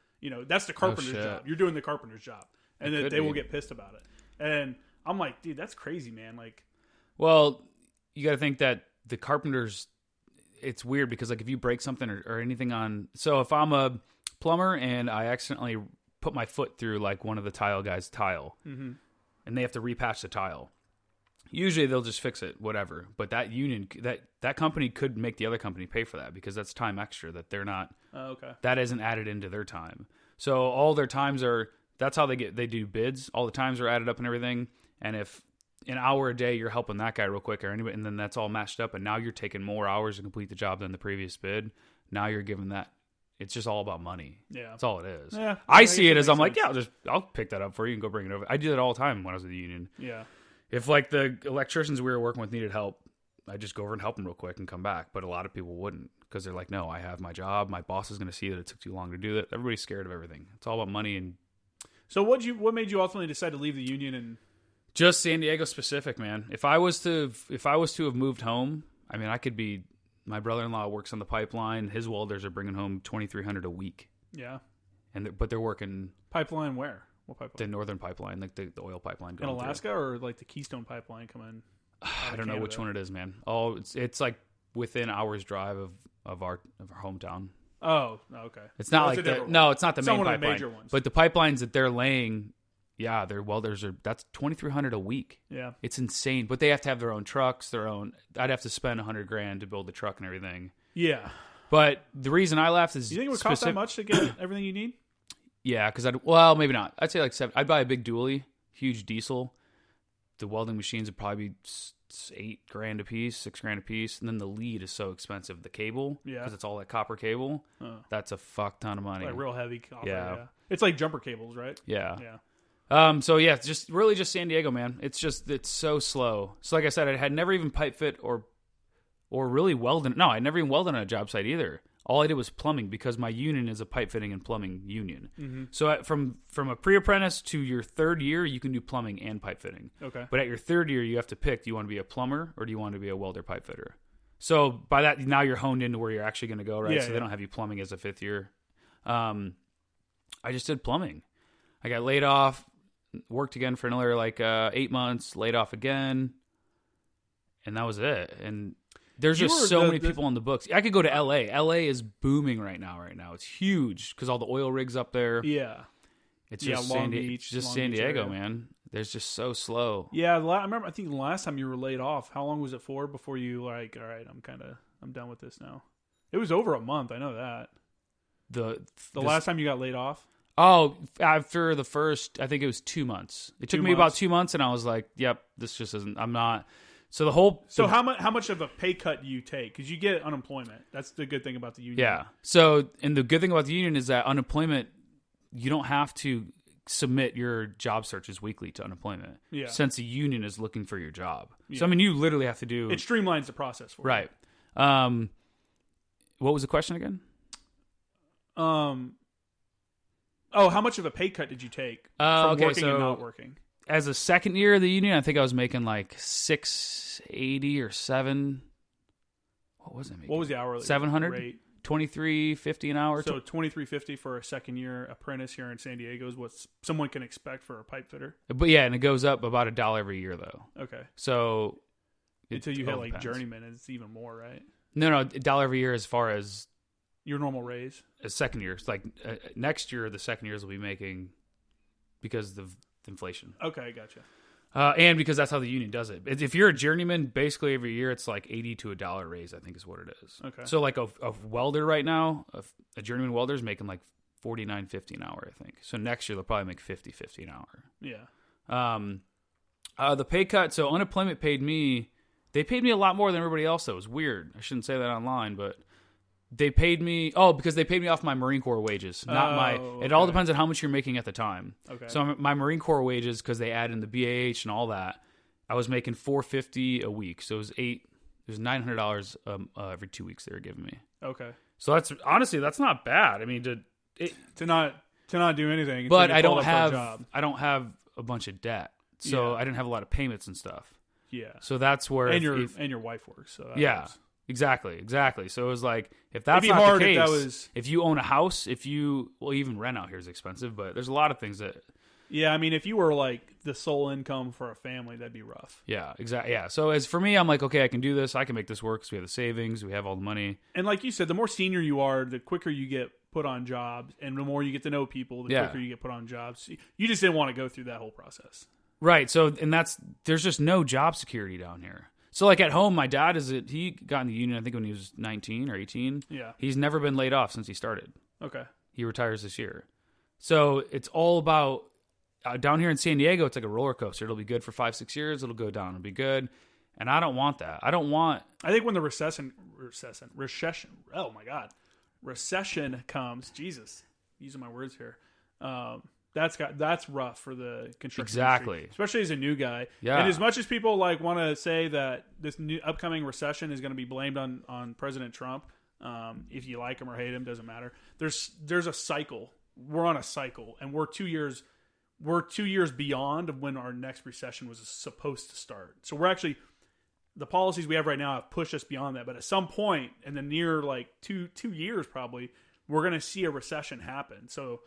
that's the carpenter's job. You're doing the carpenter's job. And they will get pissed about it. And I'm like, dude, that's crazy, man. Like, well, you got to think that the carpenters, it's weird because like if you break something or anything on, so if I'm a plumber and I accidentally put my foot through like one of the tile guys' tile, mm-hmm. and they have to repatch the tile, usually they'll just fix it, whatever. But that union, that company could make the other company pay for that because that's time extra that they're not. Oh, okay. That isn't added into their time. So all their times are. That's how they do bids. All the times are added up and everything. And if an hour a day you're helping that guy real quick or anybody, and then that's all matched up, and now you're taking more hours to complete the job than the previous bid. Now you're giving that. It's just all about money. Yeah, that's all it is. Yeah, I see it as I'm like, yeah, I'll pick that up for you and go bring it over. I do that all the time when I was at the union. Yeah. If like the electricians we were working with needed help, I just go over and help them real quick and come back. But a lot of people wouldn't because they're like, no, I have my job. My boss is going to see that it took too long to do that. Everybody's scared of everything. It's all about money and. So what made you ultimately decide to leave the union and just San Diego specific, man? If I was to have moved home, I could be. My brother-in-law works on the pipeline. His welders are bringing home $2,300 a week. Yeah, but they're working pipeline where? What pipeline? The Northern Pipeline, like the oil pipeline in Alaska, or like the Keystone Pipeline coming. I don't know which one it is, man. Oh, it's like within hours drive of our hometown. Oh, okay. It's not like that. No, it's not the main pipeline. Of the major ones. But the pipelines that they're laying Yeah, their welders that's $2,300 a week. Yeah. It's insane. But they have to have their own trucks, I'd have to spend $100,000 to build the truck and everything. Yeah. But the reason I left is, you think it would cost that much to get everything you need? Yeah, because maybe not. I'd say like $7. I'd buy a big dually, huge diesel. The welding machines would probably be $8,000 a piece, $6,000 a piece, and then the lead is so expensive. The cable, because it's all that copper cable. That's a fuck ton of money. Like real heavy copper. Yeah. It's like jumper cables, right? Yeah. Yeah. So yeah, just San Diego, man. It's so slow. So like I said, I had never even pipe fit or really welded. No, I never even welded on a job site either. All I did was plumbing because my union is a pipe fitting and plumbing union. Mm-hmm. So from a pre-apprentice to your third year, you can do plumbing and pipe fitting. Okay. But at your third year, you have to pick: do you want to be a plumber or do you want to be a welder pipe fitter? So by that, now you're honed into where you're actually going to go, right? Yeah, so they don't have you plumbing as a fifth year. I just did plumbing. I got laid off, worked again for another 8 months, laid off again, and that was it. And there's just so many people on the books. I could go to LA. LA is booming right now. It's huge because all the oil rigs up there. Yeah. It's just San Diego, man. There's just so slow. Yeah, I think the last time you were laid off, how long was it for before you all right, I'm done with this now? It was over a month. I know that. The last time you got laid off? Oh, after the first, I think it was 2 months. It took me about 2 months, and I was like, "Yep, this just isn't. I'm not." So how much of a pay cut do you take? Because you get unemployment. That's the good thing about the union. Yeah. So, and the good thing about the union is that unemployment, you don't have to submit your job searches weekly to unemployment. Yeah. Since the union is looking for your job. Yeah. So I mean, you literally have to do. It streamlines the process for you. Right. What was the question again? How much of a pay cut did you take from working and not working? As a second year of the union, I think I was making like $680 or $7. What was I making? What was the hourly 700 rate? $23.50 an hour. So $23.50 for a second year apprentice here in San Diego is what someone can expect for a pipe fitter. But yeah, and it goes up about $1 every year though. Okay. So until you hit like journeyman, it's even more, right? No, $1 every year as far as your normal raise. A second year. It's like next year, the second years will be making because of inflation. Okay, gotcha. And because that's how the union does it. If you're a journeyman, basically every year it's like $80 to $1 raise, I think is what it is. Okay. So like a welder right now, a journeyman welder is making like $49.50 an hour, I think. So next year they'll probably make $50.50 an hour. Yeah. The pay cut, so unemployment paid me a lot more than everybody else though. It was weird. I shouldn't say that online, but they paid me because they paid me off my Marine Corps wages, not it all depends on how much you're making at the time. Okay. So my Marine Corps wages, because they add in the BAH and all that, I was making $450 a week. So it was $900 every 2 weeks they were giving me. Okay. So that's not bad. I mean to not do anything. But I don't have a bunch of debt. So I didn't have a lot of payments and stuff. Yeah. So that's where your wife works. So helps. Exactly. So it was like, if that's not the case, if you own a house, even rent out here is expensive, but there's a lot of things that. Yeah, I mean, if you were like the sole income for a family, that'd be rough. Yeah, exactly. Yeah. So as for me, I'm like, okay, I can do this. I can make this work because we have the savings, we have all the money. And like you said, the more senior you are, the quicker you get put on jobs, and the more you get to know people, the quicker you get put on jobs. You just didn't want to go through that whole process. Right. So, there's just no job security down here. So, like at home, my dad he got in the union, I think when he was 19 or 18. Yeah. He's never been laid off since he started. Okay. He retires this year. So, it's all about, down here in San Diego, it's like a roller coaster. It'll be good for 5-6 years. It'll go down. It'll be good. And I don't want that. I think when the recession, oh my God, recession comes, Jesus, using my words here, that's rough for the construction industry, especially as a new guy. Yeah. And as much as people want to say that this new upcoming recession is going to be blamed on President Trump, if you like him or hate him, doesn't matter. There's a cycle. We're on a cycle, and we're 2 years beyond of when our next recession was supposed to start. So we're actually, the policies we have right now have pushed us beyond that. But at some point in the near two years probably, we're going to see a recession happen. So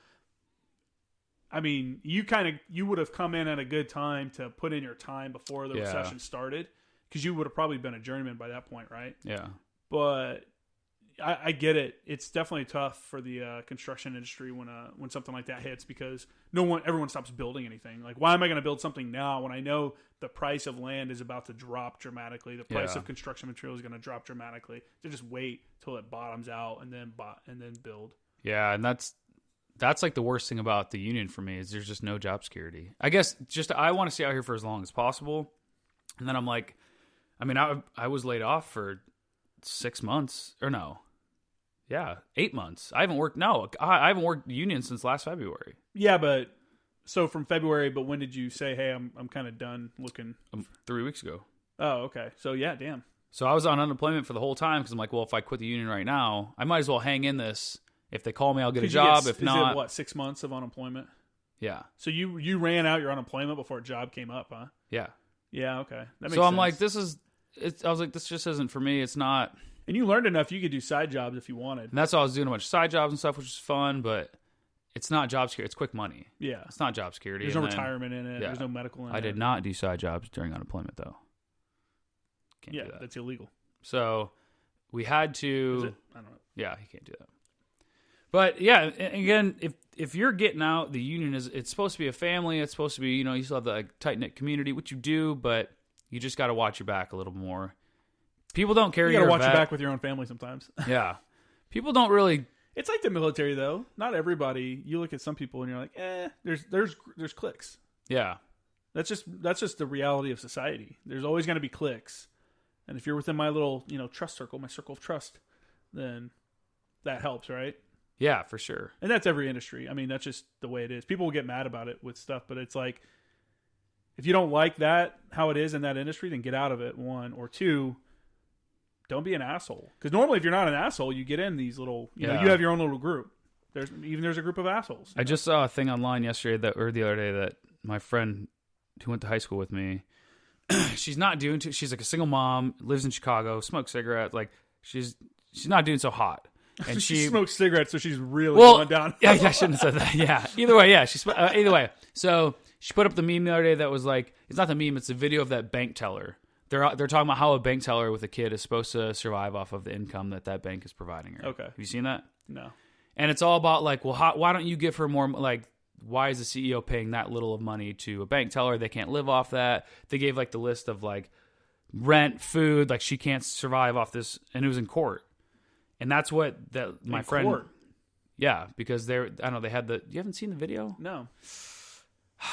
I mean, you would have come in at a good time to put in your time before the recession started, because you would have probably been a journeyman by that point, right? Yeah. But I get it. It's definitely tough for the construction industry when something like that hits, because everyone stops building anything. Like, why am I going to build something now when I know the price of land is about to drop dramatically? The price of construction material is going to drop dramatically. To just wait till it bottoms out and then build. Yeah, and that's like the worst thing about the union for me, is there's just no job security. I guess I want to stay out here for as long as possible. And then I'm like, I mean, I was laid off for 6 months, or no. Yeah, 8 months. I haven't worked union since last February. Yeah, but so from February, but when did you say, hey, I'm kind of done looking? 3 weeks ago. Oh, okay. So yeah, damn. So I was on unemployment for the whole time, because I'm like, well, if I quit the union right now, I might as well hang in this. If they call me, I'll get a job. If not, is it what, 6 months of unemployment? Yeah. So you ran out your unemployment before a job came up, huh? Yeah. Yeah. Okay. That makes so I'm sense. like, I was like, this just isn't for me. It's not. And you learned enough. You could do side jobs if you wanted. And that's all I was doing, a bunch of side jobs and stuff, which was fun, but it's not job security. It's quick money. Yeah. It's not job security. There's no retirement in it. Yeah. There's no medical in it. I did not do side jobs during unemployment, though. Can't do that. That's illegal. So we had to. Is it? I don't know. Yeah, you can't do that. But yeah, again, if you're getting out, the union it's supposed to be a family. It's supposed to be, you still have the tight-knit community, which you do, but you just got to watch your back a little more. People don't carry your You got to watch your back with your own family sometimes. Yeah. People don't really. It's like the military, though. Not everybody. You look at some people and you're like, there's cliques. Yeah. That's just the reality of society. There's always going to be cliques. And if you're within my little, trust circle, my circle of trust, then that helps, right? Yeah, for sure. And that's every industry. I mean, that's just the way it is. People will get mad about it with stuff, but it's like, if you don't like that, how it is in that industry, then get out of it, one. Or two, don't be an asshole. Because normally if you're not an asshole, you get in these little, you have your own little group. There's a group of assholes. I just saw a thing online yesterday or the other day that my friend who went to high school with me, she's not doing too, she's like a single mom, lives in Chicago, smokes cigarettes. Like she's not doing so hot. And she smokes cigarettes, so she's really going down. Yeah, I shouldn't have said that. Yeah. Either way, yeah. Either way. So she put up the meme the other day that was like, it's not the meme, it's a video of that bank teller. They're talking about how a bank teller with a kid is supposed to survive off of the income that bank is providing her. Okay. Have you seen that? No. And it's all about like, well, why don't you give her more? Like, why is the CEO paying that little of money to a bank teller? They can't live off that. They gave like the list of like rent, food, like she can't survive off this, and it was in court. And that's what my friend. Court. Yeah, because I don't know, they had you haven't seen the video? No.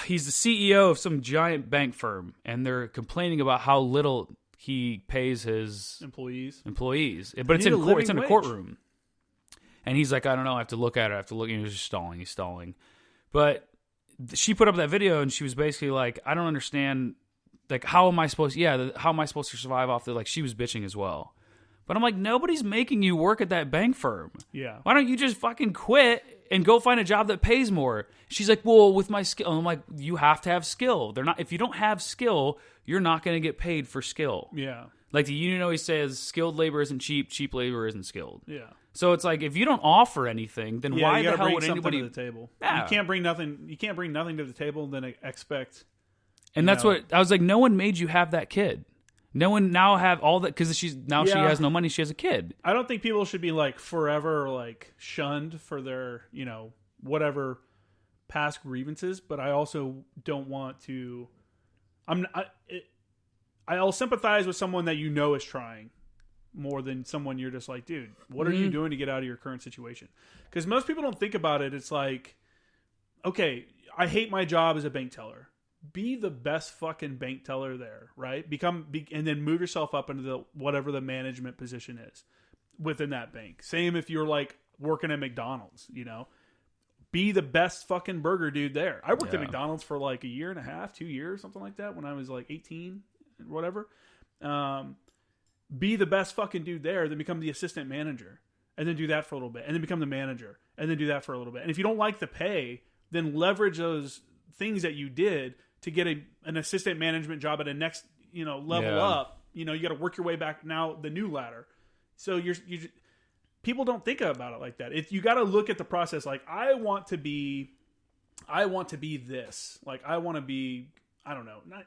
He's the CEO of some giant bank firm, and they're complaining about how little he pays his employees. But it's in court. It's in a courtroom. And he's like, I don't know. I have to look at it. He's just stalling. He's stalling. But she put up that video, and she was basically like, I don't understand. Like, how am I supposed to survive off the, like, she was bitching as well. But I'm like, nobody's making you work at that bank firm. Yeah. Why don't you just fucking quit and go find a job that pays more? She's like, well, with my skill. I'm like, you have to have skill. If you don't have skill, you're not going to get paid for skill. Yeah. Like the union always says, skilled labor isn't cheap, cheap labor isn't skilled. Yeah. So it's like, if you don't offer anything, then why the hell would anybody to the table? Yeah. You can't bring nothing to the table, then expect. And that's what I was like. No one made you have that kid. No one now have all that because she has no money. She has a kid. I don't think people should be like forever like shunned for their whatever past grievances. But I also don't want to. I'll sympathize with someone that is trying more than someone you're just like, dude, what are you doing to get out of your current situation? Because most people don't think about it. It's like, okay, I hate my job as a bank teller. Be the best fucking bank teller there, right? And then move yourself up into whatever the management position is within that bank. Same if you're like working at McDonald's, be the best fucking burger dude there. I worked at McDonald's for like a year and a half, 2 years, something like that, when I was like 18, whatever. Be the best fucking dude there, then become the assistant manager, and then do that for a little bit, and then become the manager, and then do that for a little bit. And if you don't like the pay, then leverage those things that you did to get an assistant management job at a next level up. You got to work your way back now the new ladder. So people don't think about it like that. You got to look at the process like, I want to be this. Like, I want to be, I don't know, not.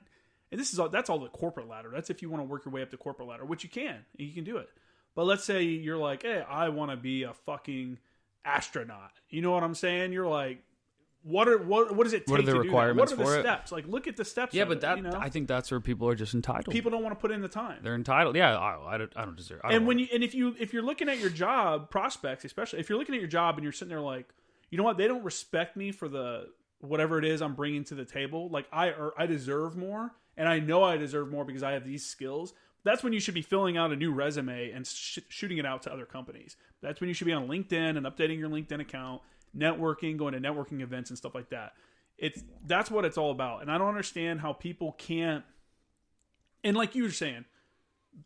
And that's all the corporate ladder. That's if you want to work your way up the corporate ladder, which you can do it. But let's say you're like, hey, I want to be a fucking astronaut. You know what I'm saying? You're like, what does it take What are the to requirements do that? What are the for it? steps? Like, look at the steps. Yeah, of but it, that you know? I think that's where people are just entitled. People don't want to put in the time. They're entitled. Yeah, I don't deserve. If you're looking at your job prospects, especially if you're looking at your job and you're sitting there like, you know what, they don't respect me for the whatever it is I'm bringing to the table. Like I deserve more, and I know I deserve more because I have these skills. That's when you should be filling out a new resume and shooting it out to other companies. That's when you should be on LinkedIn and updating your LinkedIn account, networking, going to networking events and stuff like that. That's what it's all about. And I don't understand how people can't, and like you were saying,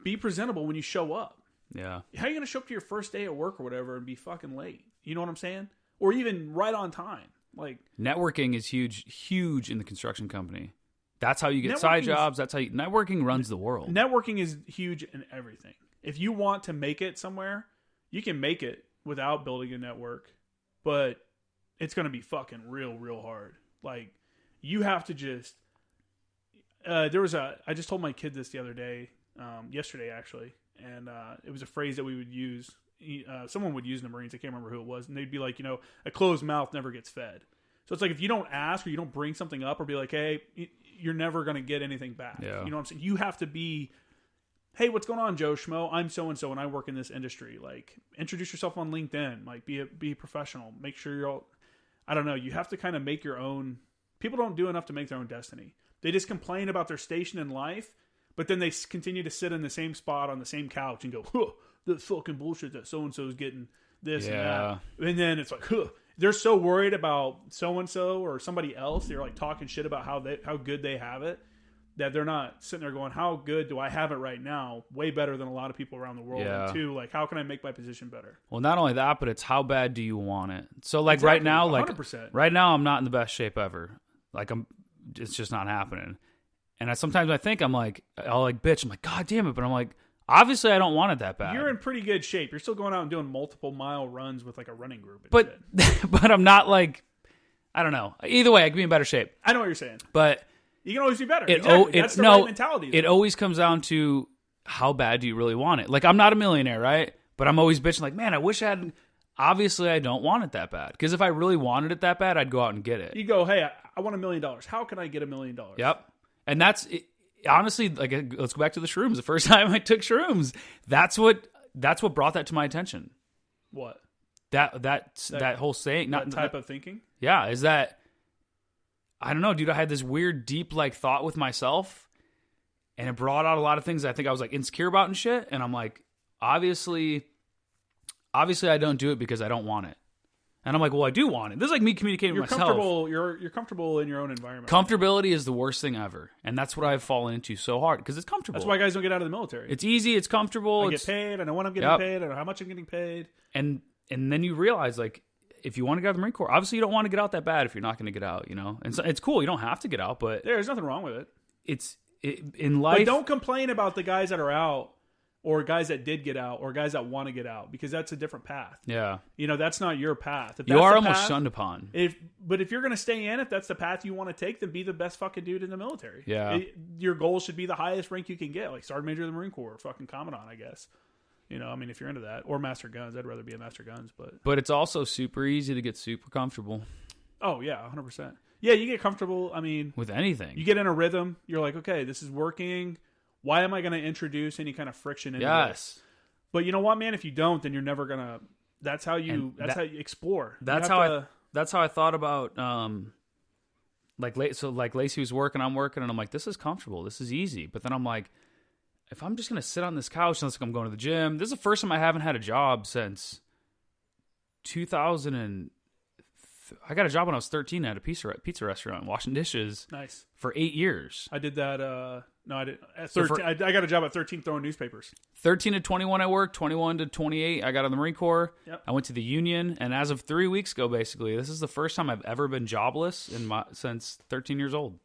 be presentable when you show up. Yeah. How are you going to show up to your first day at work or whatever and be fucking late? You know what I'm saying? Or even right on time. Like, networking is huge in the construction company. That's how you get side jobs. That's how networking runs the world. Networking is huge in everything. If you want to make it somewhere, you can make it without building a network, but it's going to be fucking real hard. Like, you have to just, I just told my kid this the other day, yesterday actually, and it was a phrase that we would use. Someone would use in the Marines. I can't remember who it was. And they'd be like, a closed mouth never gets fed. So it's like, if you don't ask or you don't bring something up or be like, hey, you're never going to get anything back. Yeah. You know what I'm saying? You have to be, hey, what's going on, Joe Schmo? I'm so-and-so and I work in this industry. Like, introduce yourself on LinkedIn. Like, be professional. Make sure you're all, I don't know. You have to kind of make your own. People don't do enough to make their own destiny. They just complain about their station in life, but then they continue to sit in the same spot on the same couch and go, huh, the fucking bullshit that so-and-so is getting this and that. And then it's like, huh. They're so worried about so-and-so or somebody else. They're like talking shit about how good they have it, that they're not sitting there going, how good do I have it right now? Way better than a lot of people around the world. Yeah. And two, like, how can I make my position better? Well, not only that, but it's how bad do you want it? So, like, Exactly, right now, 100%. Right now, I'm not in the best shape ever. Like, it's just not happening. And sometimes I think I'm like, I'll like bitch. I'm like, God damn it. But I'm like, obviously I don't want it that bad. You're in pretty good shape. You're still going out and doing multiple mile runs with like a running group. And but shit. But I'm not like, I don't know. Either way, I can be in better shape. I know what you're saying. But you can always be better. Exactly. That's the right mentality. It always comes down to how bad do you really want it? Like, I'm not a millionaire, right? But I'm always bitching like, man, I wish I had. Obviously, I don't want it that bad. Because if I really wanted it that bad, I'd go out and get it. You go, hey, I want $1 million. How can I get $1 million? Yep. And that's it. Honestly, like, let's go back to the shrooms. The first time I took shrooms, that's what brought that to my attention. What? That whole saying, that type of thinking. Yeah, is that I don't know, dude. I had this weird, deep like thought with myself, and it brought out a lot of things I think I was like insecure about and shit. And I'm like, obviously, I don't do it because I don't want it. And I'm like, well, I do want it. This is like me communicating with myself. You're comfortable in your own environment. Comfortability is the worst thing ever. And that's what I've fallen into so hard because it's comfortable. That's why guys don't get out of the military. It's easy. It's comfortable. I get paid. I know when I'm getting paid. I know how much I'm getting paid. And then you realize, like, if you want to get out of the Marine Corps, obviously you don't want to get out that bad if you're not going to get out, you know? And so it's cool. You don't have to get out, but there's nothing wrong with it. In life. But don't complain about the guys that are out or guys that did get out or guys that want to get out because that's a different path. Yeah. You know, that's not your path. If you are almost shunned upon. But if you're going to stay in, if that's the path you want to take, then be the best fucking dude in the military. Yeah. Your goal should be the highest rank you can get, like Sergeant Major of the Marine Corps or fucking Commandant, I guess. You know, I mean, if you're into that. Or Master Guns. I'd rather be a Master Guns. But it's also super easy to get super comfortable. Oh, yeah, 100%. Yeah, you get comfortable, I mean. With anything. You get in a rhythm. You're like, okay, this is working. Why am I going to introduce any kind of friction into this? But you know what, man? If you don't, then you're never going to. That's how you explore. That's how I thought about, like Lacey was working, I'm working, and I'm like, this is comfortable. This is easy. But then I'm like, if I'm just going to sit on this couch, unless I'm going to the gym, this is the first time I haven't had a job since 2000 I got a job when I was 13 at a pizza restaurant, washing dishes. Nice. For 8 years. I did that. No, I didn't. At 13, I got a job at 13 throwing newspapers. 13 to 21 I worked. 21 to 28 I got in the Marine Corps. Yep. I went to the Union, and as of 3 weeks ago, basically, this is the first time I've ever been jobless since 13 years old.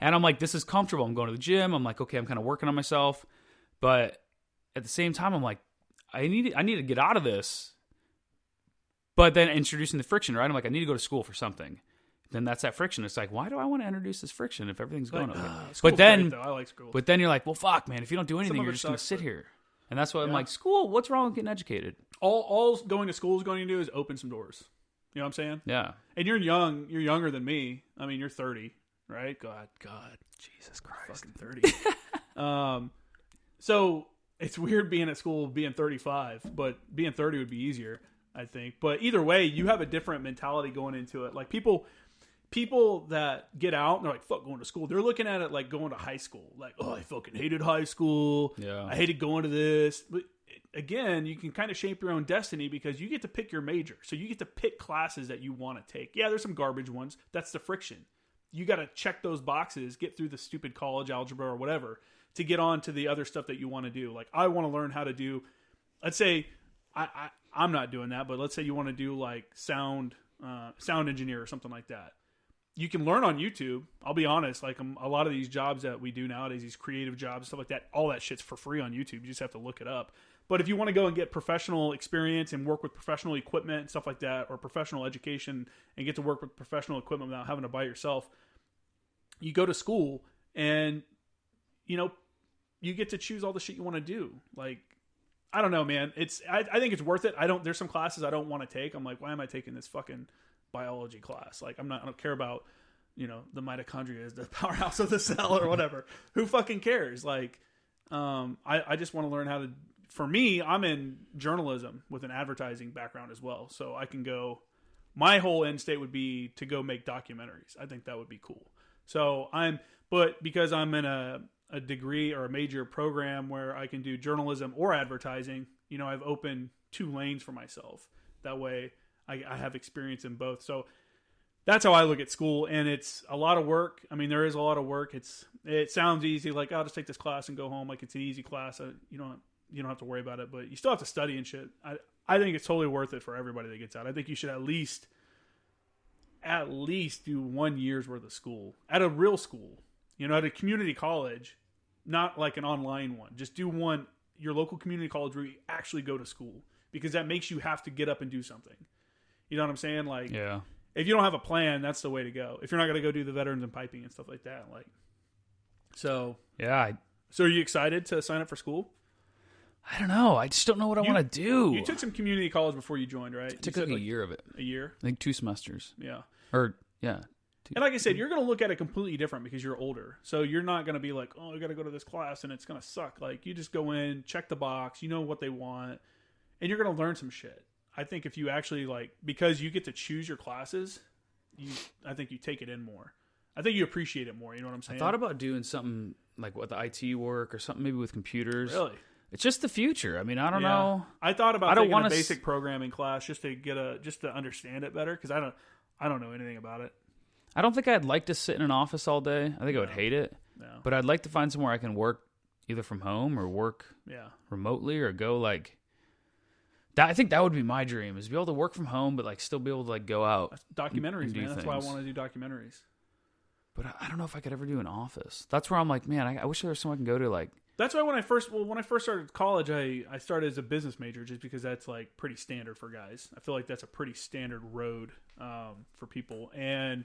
And I'm like, this is comfortable. I'm going to the gym. I'm like, okay, I'm kind of working on myself. But at the same time, I'm like, I need to get out of this. But then introducing the friction, right? I'm like, I need to go to school for something. Then that's that friction. It's like, why do I want to introduce this friction if everything's going okay? I like school. But then you're like, well, fuck, man. If you don't do anything, you're just going to sit here. And that's why I'm like, school, what's wrong with getting educated? All going to school is going to do is open some doors. You know what I'm saying? Yeah. And you're young. You're younger than me. I mean, you're 30, right? God. Jesus Christ. Fucking 30. So it's weird being at school being 35, but being 30 would be easier, I think. But either way, you have a different mentality going into it. Like people that get out and they're like, fuck going to school. They're looking at it like going to high school. Like, oh, I fucking hated high school. Yeah. I hated going to this. But again, you can kind of shape your own destiny because you get to pick your major. So you get to pick classes that you want to take. Yeah, there's some garbage ones. That's the friction. You got to check those boxes, get through the stupid college algebra or whatever to get on to the other stuff that you want to do. Like, I want to learn how to do, let's say, I'm not doing that, but let's say you want to do like sound engineer or something like that. You can learn on YouTube. I'll be honest, like a lot of these jobs that we do nowadays, these creative jobs, stuff like that, all that shit's for free on YouTube. You just have to look it up. But if you want to go and get professional experience and work with professional equipment and stuff like that, or professional education and get to work with professional equipment without having to buy yourself, you go to school and, you know, you get to choose all the shit you want to do. Like, I don't know, man. I think it's worth it. There's some classes I don't want to take. I'm like, why am I taking this fucking biology class? Like, I don't care about, you know, the mitochondria is the powerhouse of the cell or whatever. Who fucking cares? Like, I just want to learn how to, for me, I'm in journalism with an advertising background as well. So I can go, my whole end state would be to go make documentaries. I think that would be cool. So but because I'm in a degree or a major program where I can do journalism or advertising, you know, I've opened 2 lanes for myself. That way I have experience in both. So that's how I look at school, and it's a lot of work. I mean, there is a lot of work. It sounds easy, like, I'll just take this class and go home. Like, it's an easy class. You don't have to worry about it, but you still have to study and shit. I think it's totally worth it for everybody that gets out. I think you should at least do 1 year's worth of school at a real school, you know, at a community college, not like an online one. Just do your local community college where you actually go to school, because that makes you have to get up and do something. You know what I'm saying? Like, yeah. If you don't have a plan, that's the way to go. If you're not going to go do the veterans and piping and stuff like that, like, so yeah. So are you excited to sign up for school? I don't know. I just don't know what I want to do. You took some community college before you joined, right? I took like a year of it. A year? I think 2 semesters. Yeah. Yeah. 2. And like I said, you're going to look at it completely different because you're older. So you're not going to be like, oh, I got to go to this class and it's going to suck. Like, you just go in, check the box, you know what they want, and you're going to learn some shit. I think if you actually, like, because you get to choose your classes, I think you take it in more. I think you appreciate it more. You know what I'm saying? I thought about doing something like what the IT work or something maybe with computers. Really? It's just the future. I mean, I don't know. I thought about taking a basic programming class just to understand it better, because I don't know anything about it. I don't think I'd like to sit in an office all day. I think I would hate it. No. But I'd like to find somewhere I can work either from home or work remotely, or go like that. I think that would be my dream, is be able to work from home but like still be able to like go out. Documentaries, man. That's why I want to do documentaries. But I don't know if I could ever do an office. That's where I'm like, man, I wish there was somewhere I can go to. Like, that's why when I first started college, I started as a business major, just because that's like pretty standard for guys. I feel like that's a pretty standard road for people, and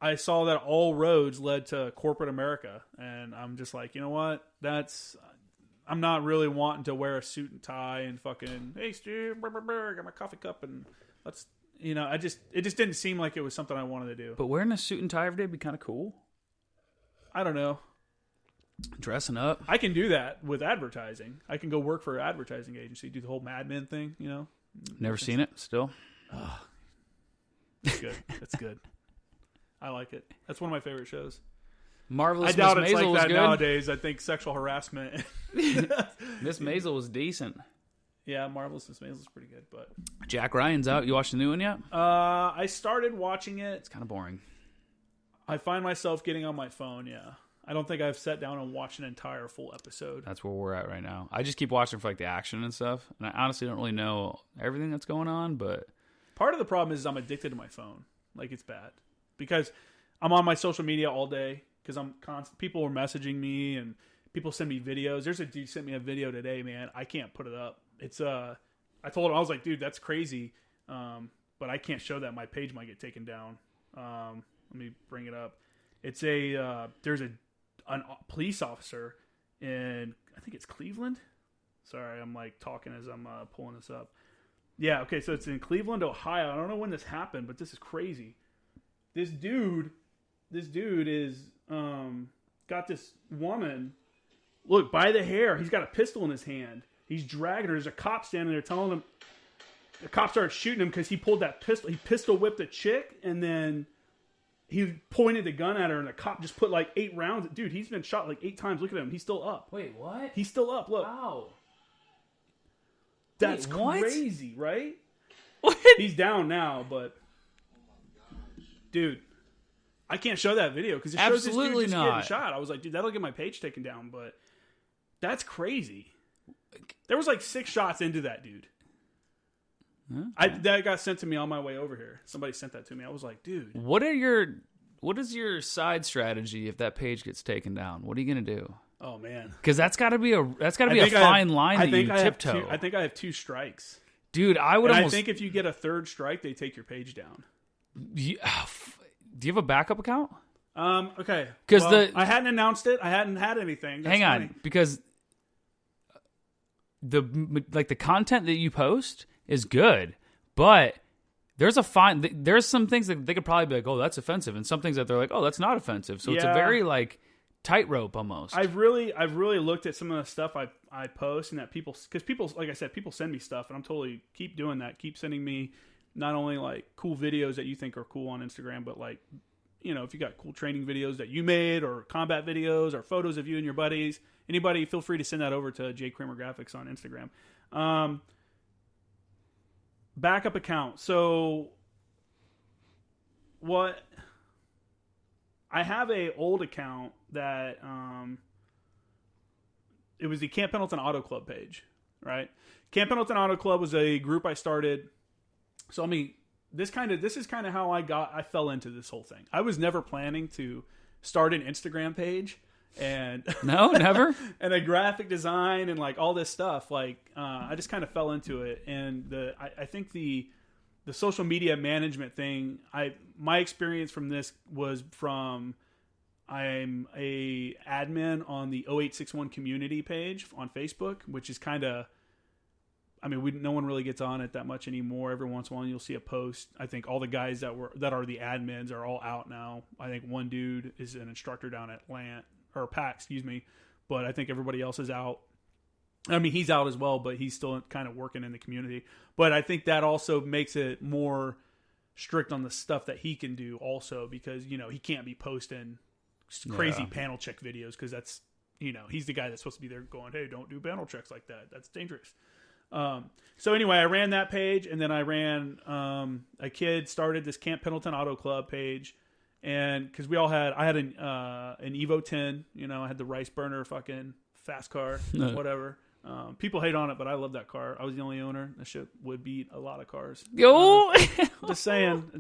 I saw that all roads led to corporate America, and I'm just like, you know what? I'm not really wanting to wear a suit and tie and fucking, hey Steve, got my coffee cup, and let's, you know, it just didn't seem like it was something I wanted to do. But wearing a suit and tie every day would be kind of cool. I don't know. Dressing up. I can do that with advertising. I can go work for an advertising agency, do the whole Mad Men thing, you know. Never seen it, still. Oh, that's good. That's good. I like it. That's one of my favorite shows. Marvelous. I doubt Miss it's Maisel like was that good. nowadays. I think sexual harassment. Miss Maisel was decent. Yeah, Marvelous Miss Maisel is pretty good. But Jack Ryan's out. You watched the new one yet? I started watching it. It's kind of boring. I find myself getting on my phone. Yeah, I don't think I've sat down and watched an entire full episode. That's where we're at right now. I just keep watching for like the action and stuff, and I honestly don't really know everything that's going on. But part of the problem is I'm addicted to my phone. Like, it's bad because I'm on my social media all day. Because people are messaging me and people send me videos. There's a dude sent me a video today, man. I can't put it up. It's I told him, I was like, dude, that's crazy. But I can't show that. My page might get taken down. Let me bring it up. It's there's a police officer in, I think it's Cleveland. Sorry, I'm like talking as I'm pulling this up. Yeah, okay, so it's in Cleveland, Ohio. I don't know when this happened, but this is crazy. This dude is got this woman, look, by the hair. He's got a pistol in his hand. He's dragging her. There's a cop standing there telling him. The cop started shooting him because he pulled that pistol. He pistol whipped a chick, and then he pointed the gun at her, and the cop just put like 8 rounds. Dude, he's been shot like 8 times. Look at him. He's still up. Wait, what? He's still up. Look. Wow. That's Wait, crazy, right? What? He's down now, but dude, I can't show that video because it shows this dude just getting shot. I was like, dude, that'll get my page taken down, but that's crazy. There was like 6 shots into that dude. Okay. That got sent to me on my way over here. Somebody sent that to me. I was like, dude, what is your side strategy if that page gets taken down? What are you gonna do? Oh man, because that's got to be a fine line that you tiptoe. I think I have 2 strikes, dude. I think if you get a 3rd strike, they take your page down. Do you have a backup account? Okay, because I hadn't announced it. I hadn't had anything. That's hang on, funny. because the content that you post is good, but there's some things that they could probably be like, oh, that's offensive, and some things that they're like, oh, that's not offensive. So it's a very like tightrope almost. I've really looked at some of the stuff I post, and that people, like I said, people send me stuff, and I'm totally keep doing that. Keep sending me not only like cool videos that you think are cool on Instagram, but like, you know, if you got cool training videos that you made, or combat videos, or photos of you and your buddies, anybody, feel free to send that over to J Kramer Graphics on Instagram. Backup account. So what? I have a old account that it was the Camp Pendleton Auto Club page, right? Camp Pendleton Auto Club was a group I started. So I mean, this is kind of how I fell into this whole thing. I was never planning to start an Instagram page and no, never, and a graphic design and like all this stuff. Like I just kind of fell into it, and I think the social media management thing. My experience from this was from I'm a admin on the 0861 community page on Facebook, which is kind of. I mean, no one really gets on it that much anymore. Every once in a while, you'll see a post. I think all the guys that are the admins are all out now. I think one dude is an instructor down at PAC, excuse me. But I think everybody else is out. I mean, he's out as well, but he's still kind of working in the community. But I think that also makes it more strict on the stuff that he can do also, because, you know, he can't be posting crazy panel check videos, because that's, you know, he's the guy that's supposed to be there going, hey, don't do panel checks like that. That's dangerous. So anyway, I ran that page, and then I ran, a kid started this Camp Pendleton Auto Club page, and cause I had an Evo 10, you know, I had the rice burner fucking fast car, whatever. People hate on it, but I love that car. I was the only owner. That shit would beat a lot of cars. Yo, just saying.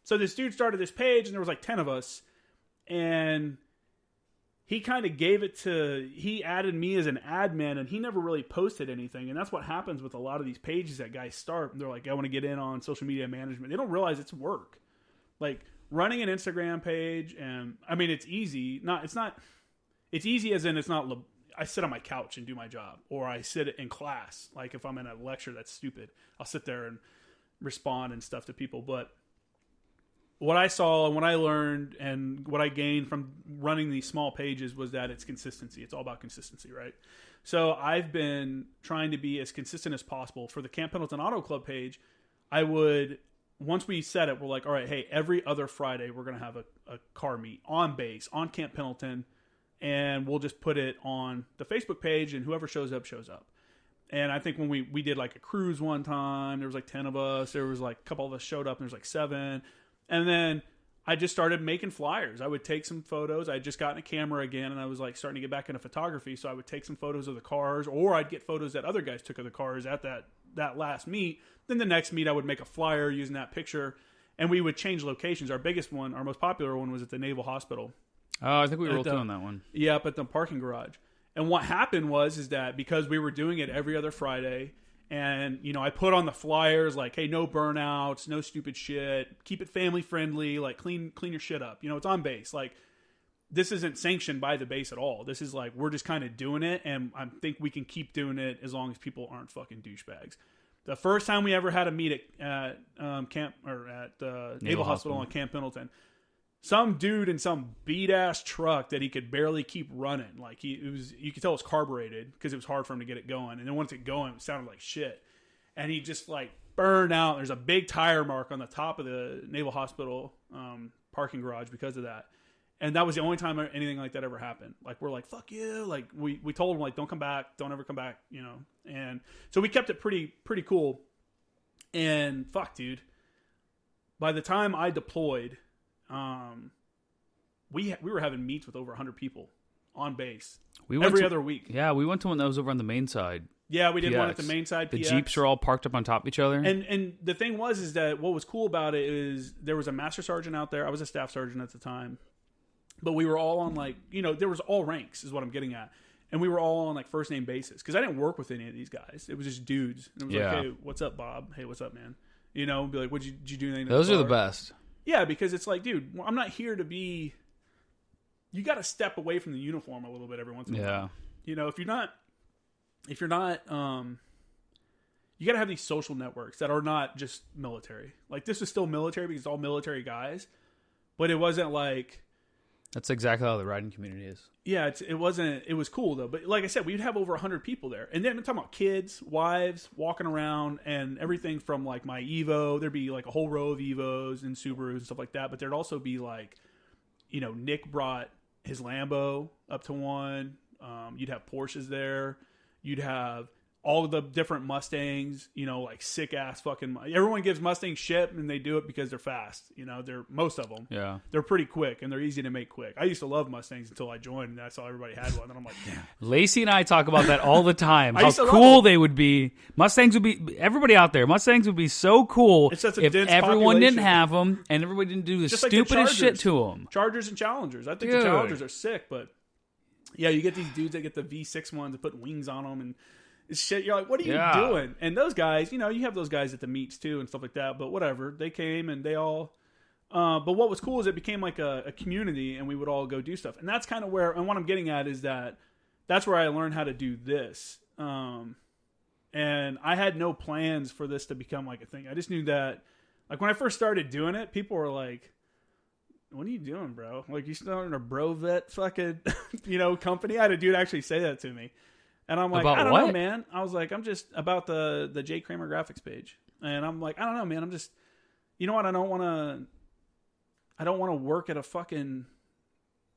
So this dude started this page, and there was like 10 of us, and he kind of he added me as an admin, and he never really posted anything. And that's what happens with a lot of these pages that guys start. They're like, I want to get in on social media management. They don't realize it's work. Like running an Instagram page, and I mean, it's easy. It's easy as in it's not, I sit on my couch and do my job, or I sit in class. Like if I'm in a lecture that's stupid, I'll sit there and respond and stuff to people. But what I saw and what I learned and what I gained from running these small pages was that it's consistency. It's all about consistency, right? So I've been trying to be as consistent as possible. For the Camp Pendleton Auto Club page, I would, once we set it, we're like, all right, hey, every other Friday we're going to have a car meet on base, on Camp Pendleton, and we'll just put it on the Facebook page, and whoever shows up, shows up. And I think when we did like a cruise one time, there was like 10 of us. There was like a couple of us showed up, and there was like 7. And then I just started making flyers. I would take some photos. I had just gotten a camera again, and I was like starting to get back into photography. So I would take some photos of the cars, or I'd get photos that other guys took of the cars at that last meet. Then the next meet, I would make a flyer using that picture, and we would change locations. Our biggest one, our most popular one, was at the Naval Hospital. Oh, I think we rolled through on that one. Yeah, up at the parking garage. And what happened is that because we were doing it every other Friday, and, you know, I put on the flyers like, hey, no burnouts, no stupid shit, keep it family friendly, like clean your shit up. You know, it's on base. Like, this isn't sanctioned by the base at all. This is like, we're just kind of doing it, and I think we can keep doing it as long as people aren't fucking douchebags. The first time we ever had a meet at camp, or at Naval Hospital on Camp Pendleton, some dude in some beat ass truck that he could barely keep running. Like you could tell it was carbureted because it was hard for him to get it going. And then once it going, it sounded like shit. And he just like burned out. There's a big tire mark on the top of the Naval Hospital parking garage because of that. And that was the only time anything like that ever happened. Like, we're like, fuck you. Like, we told him, like, don't come back. Don't ever come back, you know. And so we kept it pretty cool. And fuck, dude. By the time I deployed, we were having meets with over 100 people on base every other week. Yeah, we went to one that was over on the main side. Yeah, we did one at the main side. The Jeeps were all parked up on top of each other. And the thing is that what was cool about it is there was a master sergeant out there. I was a staff sergeant at the time. But we were all on, like, you know, there was all ranks is what I'm getting at. And we were all on, like, first name basis. Because I didn't work with any of these guys. It was just dudes. And it was like, hey, what's up, Bob? Hey, what's up, man? You know, be like, did you do anything? Those are the best. Yeah, because it's like, dude, I'm not here to be... You got to step away from the uniform a little bit every once in a while. You know, if you're not... You got to have these social networks that are not just military. Like, this is still military because it's all military guys. But it wasn't like... That's exactly how the riding community is. Yeah, it was cool, though. But like I said, we'd have over 100 people there. And then I'm talking about kids, wives, walking around, and everything from, like, my Evo. There'd be, like, a whole row of Evos and Subarus and stuff like that. But there'd also be, like, you know, Nick brought his Lambo up to one. You'd have Porsches there. You'd have all of the different Mustangs, you know, like sick-ass fucking... Everyone gives Mustangs shit, and they do it because they're fast. You know, most of them. Yeah. They're pretty quick, and they're easy to make quick. I used to love Mustangs until I joined, and I saw everybody had one, and I'm like, damn. Lacey and I talk about that all the time. How cool they would be. Mustangs would be... Everybody out there, Mustangs would be so cool if everyone didn't have them, and everybody didn't do the just stupidest like shit to them. Chargers and Challengers. I think the Challengers are sick, but... Yeah, you get these dudes that get the V6 ones and put wings on them, and... shit, you're like, what are you doing? And those guys, you know, you have those guys at the meets too and stuff like that, but whatever, they came and they all but what was cool is it became like a community, and we would all go do stuff. And that's kind of where, and what I'm getting at is that's where I learned how to do this, and I had no plans for this to become like a thing. I just knew that, like, when I first started doing it, people were like, what are you doing, bro? Like, you starting a bro vet fucking you know, company? I had a dude actually say that to me. And I'm like, about I don't what? know, man. I was like, I'm just about the Jay Kramer graphics page. And I'm like, I don't know, man. I'm just, you know what? I don't want to work at a fucking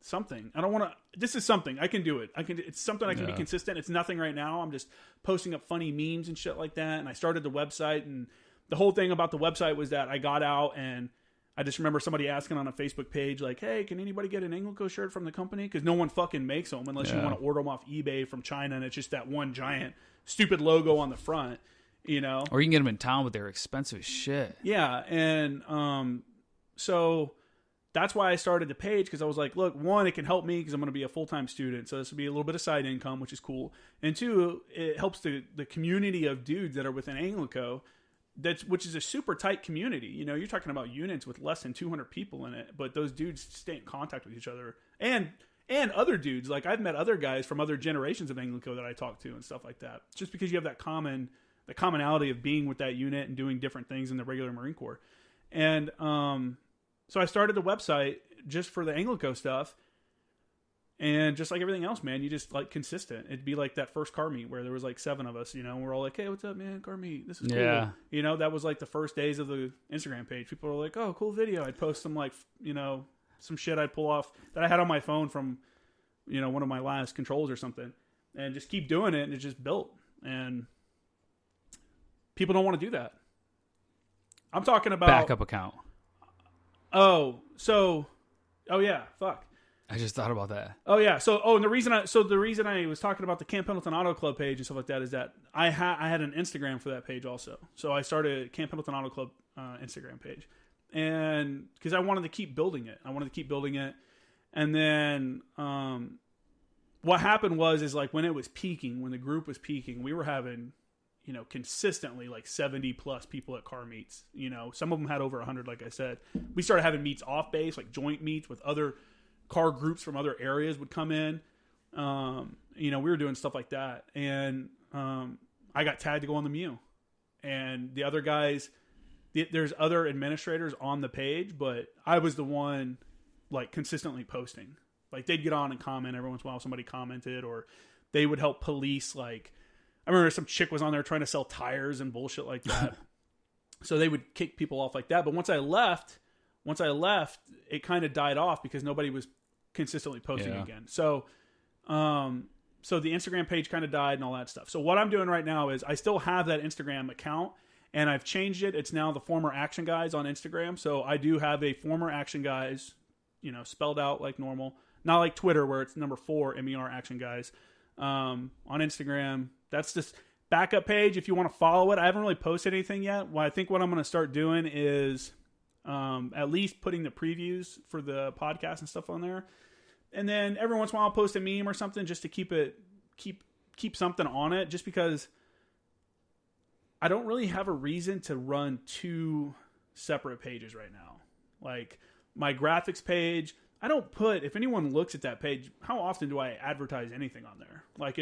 something. I don't want to, this is something. I can do it. It's something I can be consistent. It's nothing right now. I'm just posting up funny memes and shit like that. And I started the website, and the whole thing about the website was that I got out, and I just remember somebody asking on a Facebook page, like, hey, can anybody get an Anglico shirt from the company? Because no one fucking makes them unless you want to order them off eBay from China, and it's just that one giant stupid logo on the front, you know? Or you can get them in town, but they're expensive as shit. Yeah, and so that's why I started the page, because I was like, look, one, it can help me because I'm going to be a full-time student, so this will be a little bit of side income, which is cool. And two, it helps the community of dudes that are within Anglico, which is a super tight community. You know, you're talking about units with less than 200 people in it, but those dudes stay in contact with each other, and other dudes. Like, I've met other guys from other generations of Anglico that I talk to and stuff like that, just because you have that commonality of being with that unit and doing different things in the regular Marine Corps. And so I started the website just for the Anglico stuff. And just like everything else, man, you just, like, consistent. It'd be like that first car meet where there was like 7 of us, you know, and we're all like, hey, what's up, man? Car meet. This is cool. Yeah. You know, that was like the first days of the Instagram page. People were like, oh, cool video. I'd post some, like, you know, some shit I'd pull off that I had on my phone from, you know, one of my last controls or something, and just keep doing it. And it just built. And people don't want to do that. I'm talking about backup account. Oh, yeah, fuck. I just thought about that. Oh yeah. And the reason I was talking about the Camp Pendleton Auto Club page and stuff like that is that I had an Instagram for that page also. So I started Camp Pendleton Auto Club Instagram page, and because I wanted to keep building it. And then what happened is like when it was peaking, when the group was peaking, we were having, you know, consistently like 70 plus people at car meets. You know, some of them had over 100. Like I said, we started having meets off base, like joint meets with other car groups from other areas would come in. We were doing stuff like that. And I got tagged to go on the Mew. And the other guys, there's other administrators on the page, but I was the one like consistently posting. Like they'd get on and comment every once in a while. Somebody commented, or they would help police. Like I remember some chick was on there trying to sell tires and bullshit like that. So they would kick people off like that. But once I left, it kind of died off because nobody was consistently posting again. So the Instagram page kind of died and all that stuff. So what I'm doing right now is I still have that Instagram account and I've changed it. It's now the Former Action Guys on Instagram. So I do have a Former Action Guys, spelled out like normal, not like Twitter where it's number 4 MER Action Guys. On Instagram, that's just backup page. If you want to follow it, I haven't really posted anything yet. Well, I think what I'm going to start doing is at least putting the previews for the podcast and stuff on there. And then every once in a while I'll post a meme or something just to keep something on it, just because I don't really have a reason to run 2 separate pages right now. Like my graphics page, I don't put, if anyone looks at that page, how often do I advertise anything on there? Like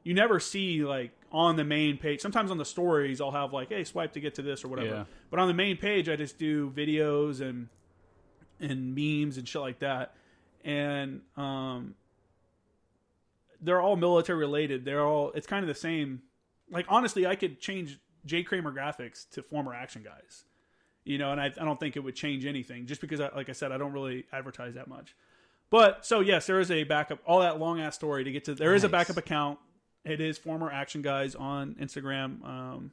you never see like on the main page. Sometimes on the stories I'll have like, hey, swipe to get to this or whatever. Yeah. But on the main page I just do videos and memes and shit like that. And they're all military related. It's kind of the same. Like honestly, I could change J. Kramer Graphics to Former Action Guys. And I don't think it would change anything just because, like I said, I don't really advertise that much. But so yes, there is a backup. All that long ass story to get to. There is a backup account. It is Former Action Guys on Instagram.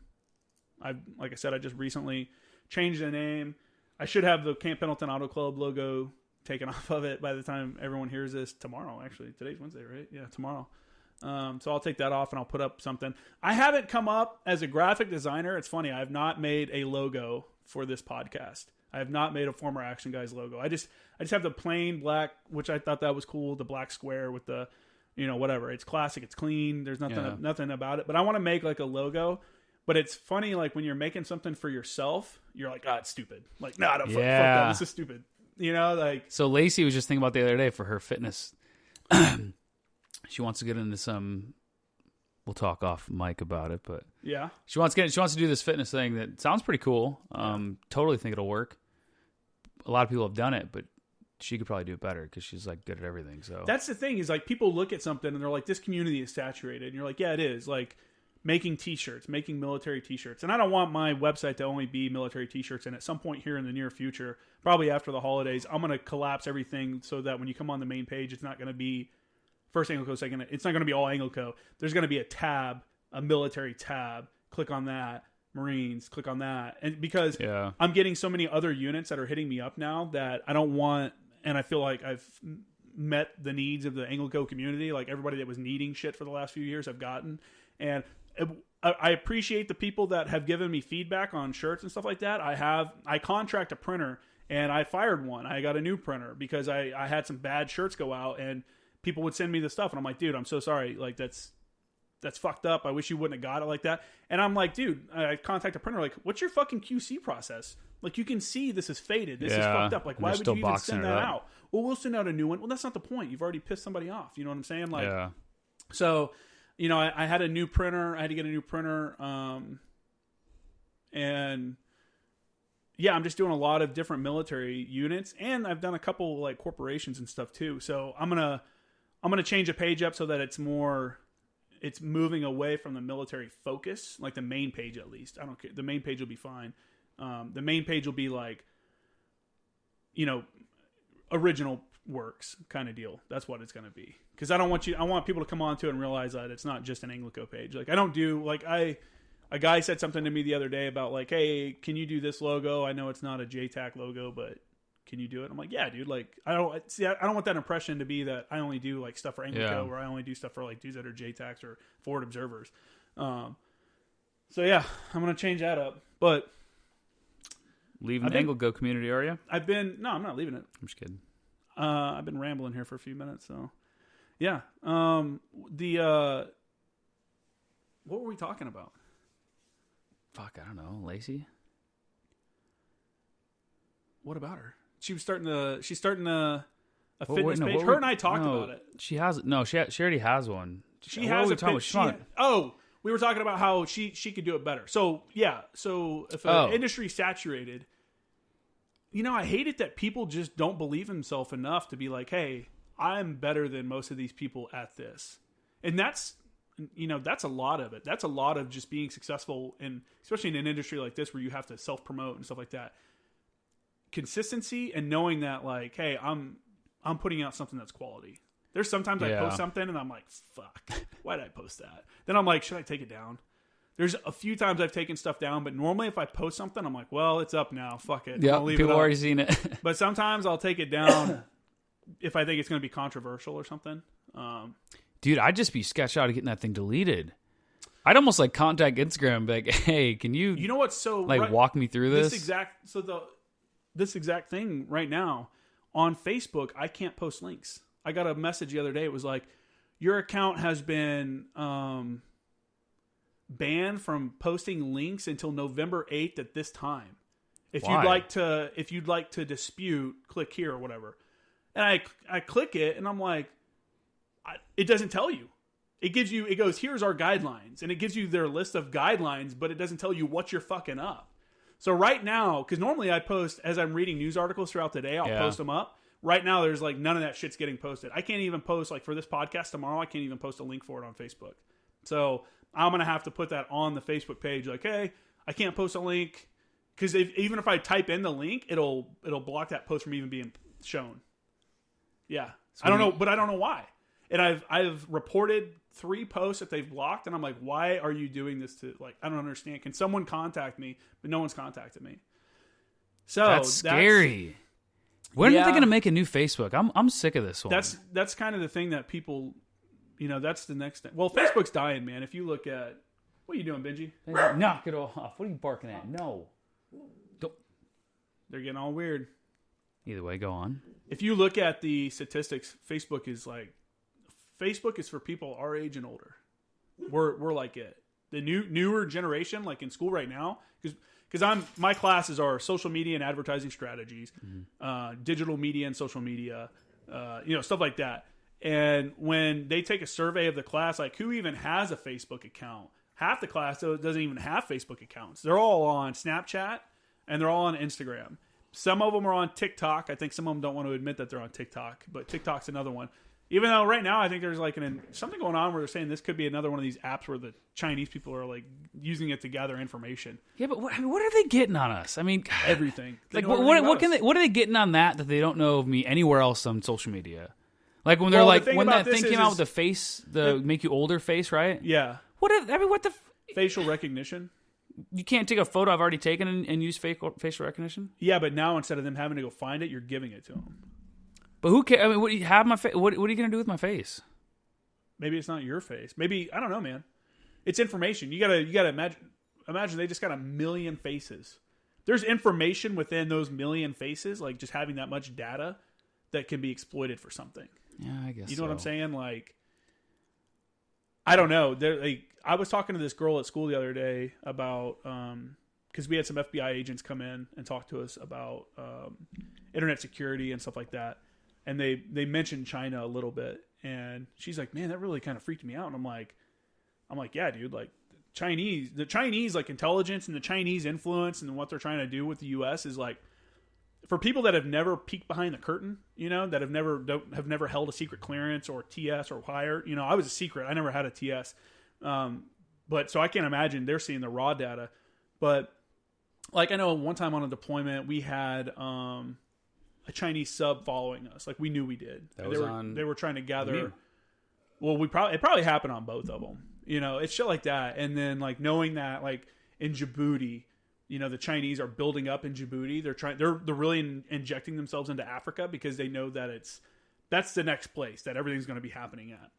Like I said, I just recently changed the name. I should have the Camp Pendleton Auto Club logo taken off of it by the time everyone hears this tomorrow. Actually, today's Wednesday, right? Yeah, tomorrow. So I'll take that off and I'll put up something. I haven't come up as a graphic designer. It's funny. I have not made a logo for this podcast. I have not made a Former Action Guys logo. I just have the plain black, which I thought that was cool. The black square with the, whatever. It's classic. It's clean. There's nothing about it. But I want to make like a logo. But it's funny, like when you're making something for yourself, you're like, it's stupid. Like, fuck that. This is stupid. So Lacey was just thinking about the other day for her fitness. She wants to get into some. We'll talk off mic about it, but yeah, she wants to do this fitness thing that sounds pretty cool. Totally think it'll work. A lot of people have done it, but she could probably do it better because she's like good at everything. So that's the thing is like people look at something and they're like, this community is saturated, and you're like, yeah, it is. Like making t-shirts, making military t-shirts. And I don't want my website to only be military t-shirts. And at some point here in the near future, probably after the holidays, I'm going to collapse everything so that when you come on the main page, it's not going to be first Anglo, second. It's not going to be all Anglo. There's going to be a tab, a military tab. Click on that. Marines, click on that. And because I'm getting so many other units that are hitting me up now that I don't want, and I feel like I've met the needs of the Anglo community. Like everybody that was needing shit for the last few years I've gotten. And I appreciate the people that have given me feedback on shirts and stuff like that. I contract a printer and I fired one. I got a new printer because I had some bad shirts go out and people would send me the stuff and I'm like, dude, I'm so sorry. Like that's fucked up. I wish you wouldn't have got it like that. And I'm like, dude, I contact a printer like, what's your fucking QC process? Like you can see this is faded. This is fucked up. Like why would you even send that out? Well, we'll send out a new one. Well, that's not the point. You've already pissed somebody off. You know what I'm saying? Like, so I had a new printer. I had to get a new printer. And yeah, I'm just doing a lot of different military units, and I've done a couple like corporations and stuff too. So I'm gonna change a page up so that it's moving away from the military focus, like the main page at least. I don't care. The main page will be fine. The main page will be like, original works kind of deal. That's what it's going to be. Because I want people to come onto it and realize that it's not just an Anglico page. Like I don't do like a guy said something to me the other day about like, hey, can you do this logo? I know it's not a JTAC logo, but can you do it? I'm like, yeah, dude. Like I don't want that impression to be that I only do like stuff for Anglico or I only do stuff for like dudes that are JTACs or forward observers. So yeah, I'm gonna change that up. But leaving the Anglico community, are you? No, I'm not leaving it. I'm just kidding. I've been rambling here for a few minutes, so yeah. What were we talking about? Fuck, I don't know. Lacey? What about her? She's starting a a fitness page. Her and I talked about it. She already has one. She has a page. We were talking about how she could do it better. So yeah, if an industry saturated, I hate it that people just don't believe themselves enough to be like, hey, I'm better than most of these people at this. And that's a lot of it. That's a lot of just being successful, and especially in an industry like this where you have to self-promote and stuff like that. Consistency and knowing that, like, hey, I'm putting out something that's quality. There's sometimes I post something and I'm like, fuck, why did I post that? Then I'm like, should I take it down? There's a few times I've taken stuff down, but normally if I post something, I'm like, well, it's up now. Fuck it. Yeah, people have already seen it. But sometimes I'll take it down if I think it's going to be controversial or something. Dude, I'd just be sketched out of getting that thing deleted. I'd almost like contact Instagram and be like, hey, can you know what's so walk me through this? This exact thing right now on Facebook, I can't post links. I got a message the other day. It was like, your account has been banned from posting links until November 8th at this time. If you'd like to dispute, click here or whatever. And I click it and I'm like, it doesn't tell you. It goes, here's our guidelines. And it gives you their list of guidelines, but it doesn't tell you what you're fucking up. So right now, because normally I post, as I'm reading news articles throughout the day, I'll post them up. Right now, there's like none of that shit's getting posted. I can't even post, like for this podcast tomorrow, I can't even post a link for it on Facebook. So I'm going to have to put that on the Facebook page. Like, hey, I can't post a link. Because even if I type in the link, it'll block that post from even being shown. Yeah. I don't know, but I don't know why. And I've reported 3 posts that they've blocked, and I'm like, why are you doing this to, like, I don't understand. Can someone contact me? But no one's contacted me. So that's scary. When are they going to make a new Facebook? I'm sick of this one. That's kind of the thing that people, that's the next thing. Well, Facebook's dying, man. If you look at, what are you doing, Benji? Knock it off. What are you barking at? No. Don't. They're getting all weird. Either way, go on. If you look at the statistics, Facebook is for people our age and older. We're like it. The newer generation, like in school right now, because my classes are social media and advertising strategies, digital media and social media, stuff like that. And when they take a survey of the class, like who even has a Facebook account? Half the class doesn't even have Facebook accounts. They're all on Snapchat and they're all on Instagram. Some of them are on TikTok. I think some of them don't want to admit that they're on TikTok, but TikTok's another one. Even though right now I think there's like something going on where they're saying this could be another one of these apps where the Chinese people are like using it to gather information. Yeah, but what are they getting on us? I mean, God. Everything. Like what are they getting on that they don't know of me anywhere else on social media? Like when they're like when that thing came out with the face, the make you older face, right? Yeah. What the facial recognition? You can't take a photo I've already taken and use facial recognition? Yeah, but now instead of them having to go find it, you're giving it to them. But who cares? I mean, what are you going to do with my face? Maybe it's not your face. Maybe, I don't know, man. It's information. You gotta imagine they just got 1 million faces. There's information within those 1 million faces, like just having that much data that can be exploited for something. Yeah, I guess. You know what I'm saying? Like, I don't know. I was talking to this girl at school the other day about because we had some FBI agents come in and talk to us about internet security and stuff like that. And they mentioned China a little bit, and she's like, "Man, that really kind of freaked me out." And I'm like, "Yeah, dude. Like, the Chinese like intelligence and the Chinese influence and what they're trying to do with the U.S. is like, for people that have never peeked behind the curtain, that have never held a secret clearance or TS or higher. I was a secret. I never had a TS, but so I can't imagine they're seeing the raw data. But like I know one time on a deployment we had a Chinese sub following us. Like we knew we did. They were trying to gather. Well, it probably happened on both of them. It's shit like that. And then like knowing that like in Djibouti, the Chinese are building up in Djibouti. They're really injecting themselves into Africa because they know that that's the next place that everything's going to be happening at.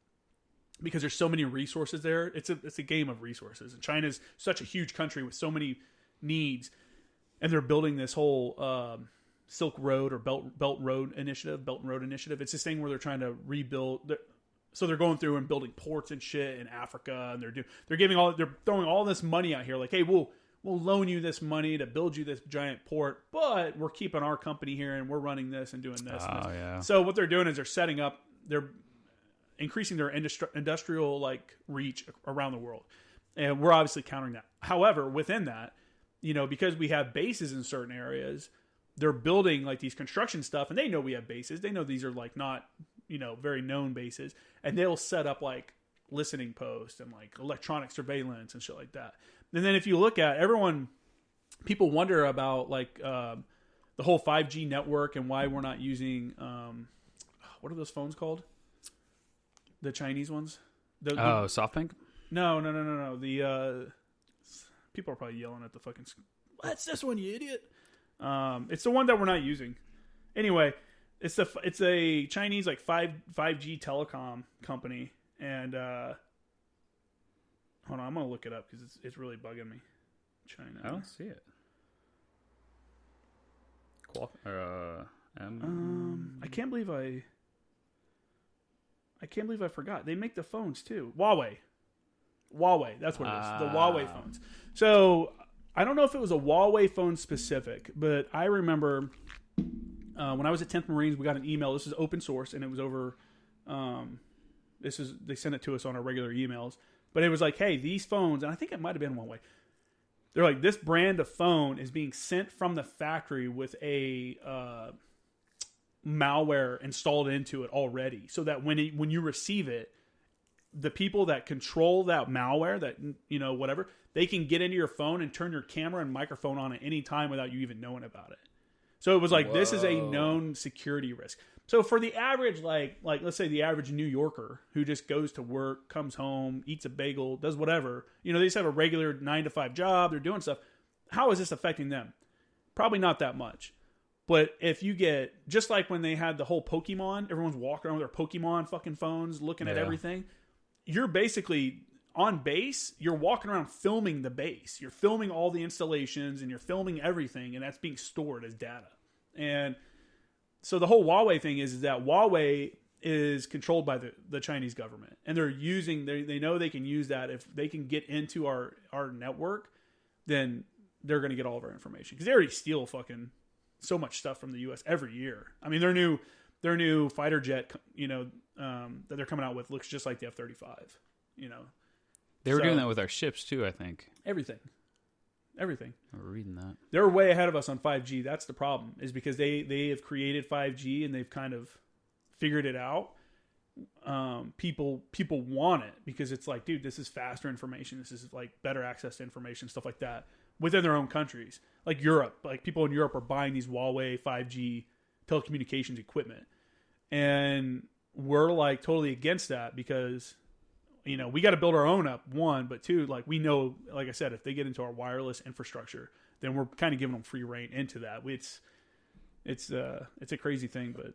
Because there's so many resources there. It's a game of resources. And China's such a huge country with so many needs, and they're building this whole Silk Road or Belt and Road Initiative. It's this thing where they're trying to rebuild. So they're going through and building ports and shit in Africa, and they're throwing all this money out here. Like, hey, we'll we'll loan you this money to build you this giant port, but we're keeping our company here and we're running this and doing this. Oh, and this. yeah. So what they're doing is they're increasing their industrial like reach around the world. And we're obviously countering that. However, within that, because we have bases in certain areas, they're building like these construction stuff, and they know we have bases. They know these are like not, very known bases, and they'll set up like listening posts and like electronic surveillance and shit like that. And then if you look at people wonder about like the whole 5G network and why we're not using what are those phones called? The Chinese ones? SoftBank? No. The people are probably yelling at the fucking. What's this one, you idiot? It's the one that we're not using. Anyway, it's a Chinese like 5G telecom company, and hold on, I'm gonna look it up because it's really bugging me. China. I don't see it. I can't believe I forgot. They make the phones too. Huawei. That's what it is. The Huawei phones. So I don't know if it was a Huawei phone specific, but I remember when I was at 10th Marines, we got an email. This is open source, and it was over. They sent it to us on our regular emails, but it was like, hey, these phones, and I think it might have been Huawei. They're like, this brand of phone is being sent from the factory with a malware installed into it already, so that when you receive it, the people that control that malware, that whatever, they can get into your phone and turn your camera and microphone on at any time without you even knowing about it. So it was like, this is a known security risk. So for the average, like let's say the average New Yorker who just goes to work, comes home, eats a bagel, does whatever, they just have a regular 9-to-5 job, they're doing stuff. How is this affecting them? Probably not that much. But if you get, just like when they had the whole Pokemon, everyone's walking around with their Pokemon fucking phones, looking at everything. You're basically on base, you're walking around filming the base. You're filming all the installations and you're filming everything, and that's being stored as data. And so the whole Huawei thing is that Huawei is controlled by the Chinese government, and they're using, they know they can use that. If they can get into our network, then they're going to get all of our information, because they already steal fucking so much stuff from the U.S. every year. I mean, their new fighter jet, that they're coming out with looks just like the F-35. They were doing that with our ships too, I think. Everything. I was reading that. They're way ahead of us on 5G. That's the problem, is because they have created 5G and they've kind of figured it out. People want it because it's like, dude, this is faster information. This is like better access to information, stuff like that within their own countries. Like Europe, like people in Europe are buying these Huawei 5G telecommunications equipment. And we're like totally against that because, we got to build our own up, one, but two, like we know, like I said, if they get into our wireless infrastructure, then we're kind of giving them free reign into that. It's a crazy thing, but.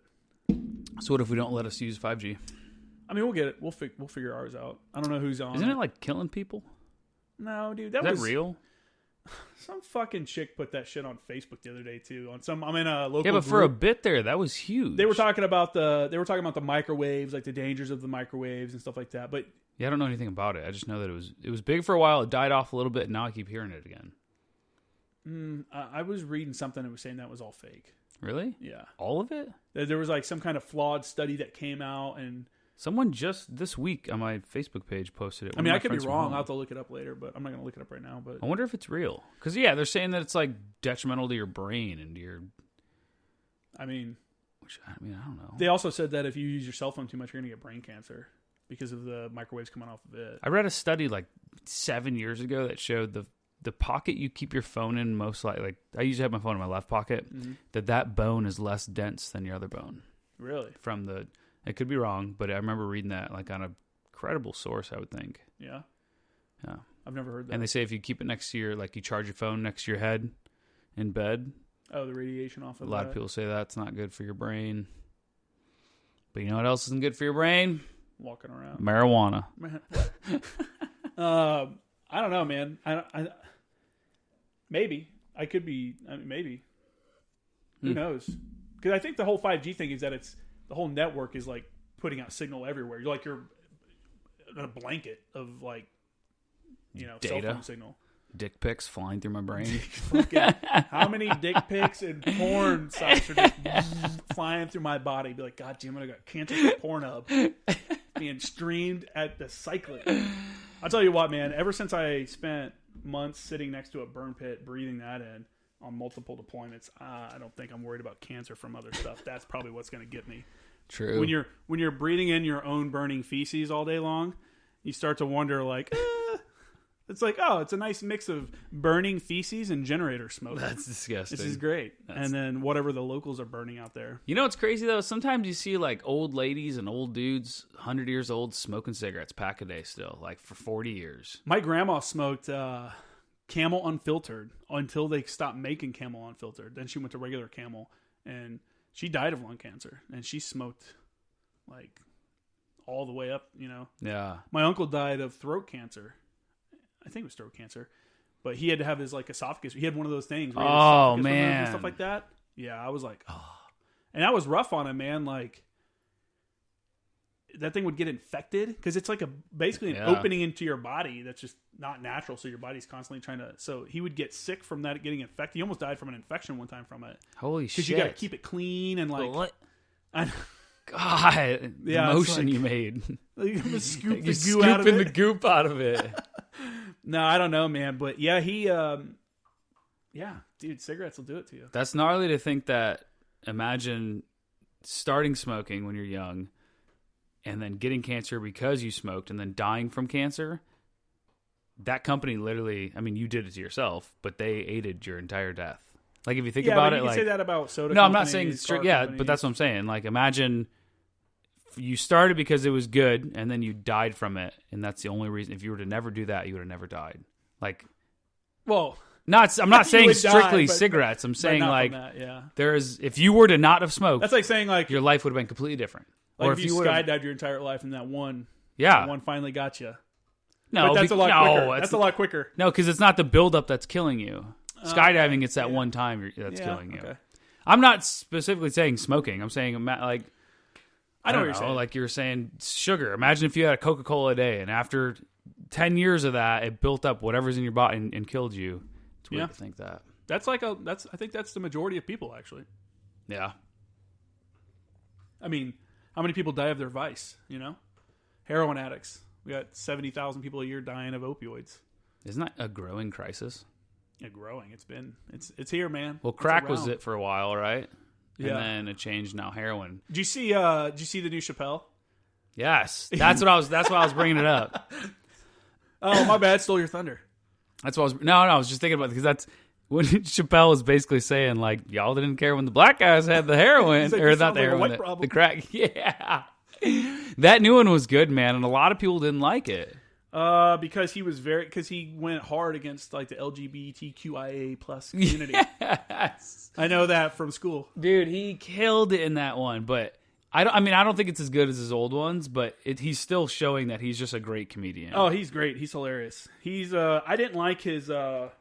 So what if we don't let us use 5G? I mean, we'll get it. We'll figure ours out. I don't know who's on. Isn't it like killing people? No, dude, Is that real? Some fucking chick put that shit on Facebook the other day too. I'm in a local. Yeah, but group. for a bit there, that was huge. They were talking about the microwaves, like the dangers of the microwaves and stuff like that. But yeah, I don't know anything about it. I just know that it was big for a while. It died off a little bit, and now I keep hearing it again. I was reading something that was saying that was all fake. Really? Yeah. All of it? There was like some kind of flawed study that came out, and someone just this week on my Facebook page posted it. I mean, I could be wrong. I'll have to look it up later, but I'm not going to look it up right now. But I wonder if it's real. Because, yeah, they're saying that it's like detrimental to your brain and to your... I don't know. They also said that if you use your cell phone too much, you're going to get brain cancer because of the microwaves coming off of it. I read a study like 7 years ago that showed the pocket you keep your phone in, most like I usually have my phone in my left pocket, that bone is less dense than your other bone. Really? It could be wrong, but I remember reading that like on a credible source, I would think. Yeah. Yeah. I've never heard that. And they say if you keep it next to you charge your phone next to your head in bed. Oh, the radiation off of a lot of people say that's not good for your brain. But you know what else isn't good for your brain? Walking around. Marijuana. I don't know, man. Maybe. I could be, maybe. Who knows? Because I think the whole 5G thing is that the whole network is like putting out signal everywhere. You're in a blanket of like, data. cell phone signal. Dick pics flying through my brain. How many dick pics and porn sites are just flying through my body? Be like, God damn it, I got cancer for Pornhub being streamed at the cycling. I'll tell you what, man. Ever since I spent months sitting next to a burn pit, breathing that in on multiple deployments, I don't think I'm worried about cancer from other stuff. That's probably what's going to get me. True. When you're breathing in your own burning feces all day long, you start to wonder, like, it's like, oh, it's a nice mix of burning feces and generator smoke. That's disgusting. This is great. And then whatever the locals are burning out there. You know what's crazy, though? Sometimes you see, like, old ladies and old dudes, 100 years old, smoking cigarettes, pack a day still, like, for 40 years. My grandma smoked Camel Unfiltered until they stopped making Camel Unfiltered. Then she went to regular Camel, and she died of lung cancer. And she smoked, like, all the way up, you know? Yeah. My uncle died of throat cancer. I think it was throat cancer, but he had to have his like esophagus. He had one of those things. Where Oh man, and stuff like that. Yeah, I was like, oh, and that was rough on him, man. Like that thing would get infected because it's like basically an opening into your body that's just not natural. So your body's constantly trying to. So he would get sick from that getting infected. He almost died from an infection one time from it. Holy shit! Because you got to keep it clean and like. What? God, the motion like, you made. Like, scoop the goo out of it. The goop out of it. No, I don't know, man. But yeah, dude, cigarettes will do it to you. That's gnarly to think that. Imagine starting smoking when you're young and then getting cancer because you smoked and then dying from cancer. That company literally, I mean, you did it to yourself, but they aided your entire death. Like, if you think about it, you like. say that about soda No, I'm not companies, saying, but that's what I'm saying. Like, imagine you started because it was good and then you died from it, and that's the only reason. If you were to never do that, you would have never died. Like, well, I'm not saying strictly cigarettes. I'm saying like if you were to not have smoked, that's like saying like your life would have been completely different. Like or if you skydived your entire life and that one finally got you. No, but that's a lot quicker. That's a lot quicker. No, because it's not the buildup that's killing you. Skydiving, it's that one time that's killing you. Okay. I'm not specifically saying smoking. I'm saying like. I know what you're saying. Like you were saying, sugar. Imagine if you had a Coca-Cola a day, and after 10 years of that, it built up whatever's in your body and killed you. It's weird to think that. I think that's the majority of people, actually. Yeah. I mean, how many people die of their vice, you know? Heroin addicts. We got 70,000 people a year dying of opioids. Isn't that a growing crisis? Yeah, growing. It's here, man. Well, crack was it for a while, right? Yeah. And then it changed now heroin. Did you see the new Chappelle? Yes. That's why I was bringing it up. Oh, my bad. Stole your thunder. That's what I was just thinking about, because that's when Chappelle was basically saying, like, y'all didn't care when the black guys had the heroin, like, or not the heroin, the crack. Yeah. That new one was good, man, and a lot of people didn't like it. Because he went hard against like the LGBTQIA plus community. Yes. I know that from school. Dude, he killed it in that one, but I don't think it's as good as his old ones, but he's still showing that he's just a great comedian. Oh, he's great. He's hilarious. I didn't like the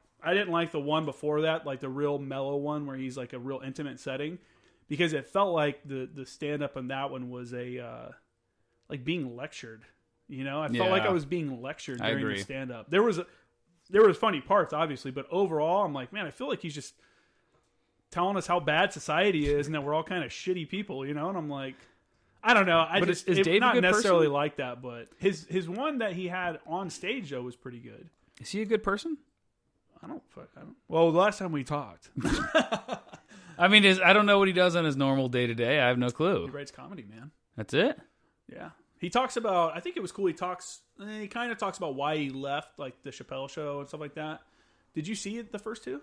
one before that, like the real mellow one where he's like a real intimate setting, because it felt like the stand up in that one was like being lectured. You know, I felt like I was being lectured during the stand up. There was funny parts, obviously, but overall, I'm like, man, I feel like he's just telling us how bad society is and that we're all kind of shitty people, you know? And I'm like, I don't know. Is Dave not necessarily person? Like that, but his one that he had on stage though was pretty good. Is he a good person? I don't. Well, the last time we talked, I mean, I don't know what he does on his normal day to day. I have no clue. He writes comedy, man. That's it? Yeah. He talks about, I think it was cool. He kind of talks about why he left, like the Chappelle Show and stuff like that. Did you see it, the first two?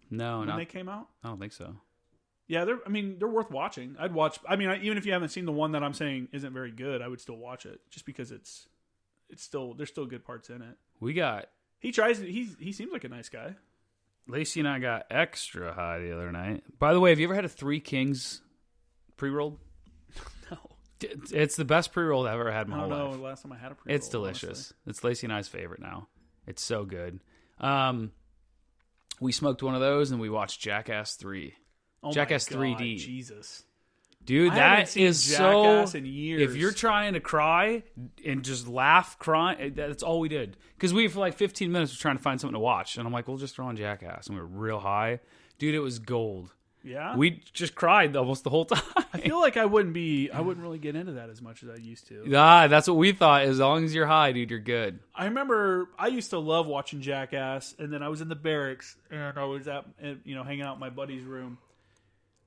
No, when they came out? I don't think so. Yeah, they're worth watching. I'd watch. I mean, even if you haven't seen the one that I'm saying isn't very good, I would still watch it just because there's still good parts in it. He seems like a nice guy. Lacey and I got extra high the other night. By the way, have you ever had a Three Kings pre-rolled? No. It's the best pre-roll I've ever had in my whole life. I don't know the last time I had a pre-roll. It's delicious. Honestly. It's Lacey and I's favorite now. It's so good. We smoked one of those and we watched Jackass 3. Oh Jackass my God, 3D. Jesus. Dude, I haven't that seen is Jackass so. in years. If you're trying to cry and just laugh, crying, that's all we did. Because we, for like 15 minutes, were trying to find something to watch. And I'm like, we'll just throw on Jackass. And we were real high. Dude, it was gold. Yeah? We just cried almost the whole time. I feel like I wouldn't really get into that as much as I used to. That's what we thought. As long as you're high, dude, you're good. I remember I used to love watching Jackass, and then I was in the barracks, and I was hanging out in my buddy's room,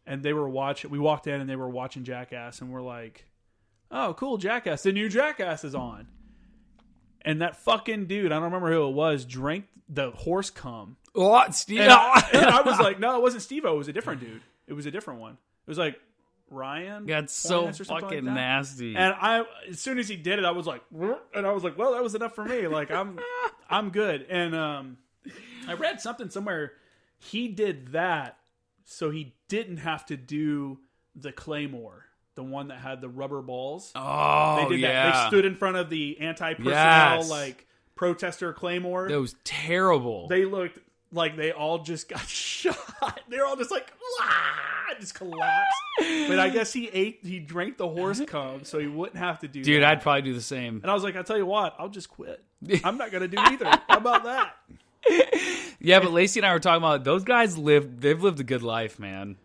and they were watching. We walked in, and they were watching Jackass, and we're like, "Oh, cool, Jackass! The new Jackass is on." And that fucking dude, I don't remember who it was, drank the horse cum. What, Steve? And I was like, "No, it wasn't Steve-O. It was a different dude. It was a different one. It was like Ryan." That's so Pointis or something fucking like that. nasty. And as soon as he did it, I was like, and I was like, well, that was enough for me. Like I'm good. And I read something somewhere. He did that so he didn't have to do the Claymore, the one that had the rubber balls. Oh, they did yeah. that. They stood in front of the anti-personnel Yes. like protester Claymore. That was terrible. They looked like they all just got shot. They're all just like, "Wah!" Just collapsed. But I guess he drank the horse cum so he wouldn't have to do that. Dude, I'd probably do the same. And I was like, I'll tell you what, I'll just quit. I'm not going to do either. How about that? Yeah, but Lacey and I were talking about those guys they've lived a good life, man.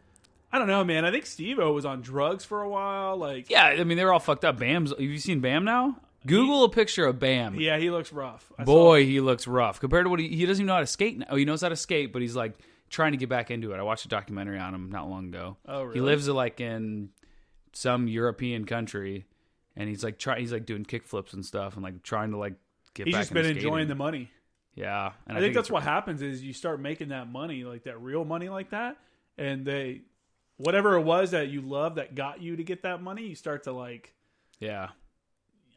I don't know, man. I think Steve-O was on drugs for a while. Like, Yeah, I mean, they were all fucked up. Bam's. Have you seen Bam now? Google a picture of Bam. yeah, he looks rough. Boy, he looks rough. Compared to what he doesn't even know how to skate now. Oh, he knows how to skate, but he's like trying to get back into it. I watched a documentary on him not long ago. Oh, really? He lives like in some European country, and he's like doing kickflips and stuff, and like trying to like get He's back just into been skating. enjoying the money. Yeah, and I think that's what happens is you start making that money, like that real money like that, and whatever it was that you love that got you to get that money, you start to like. Yeah.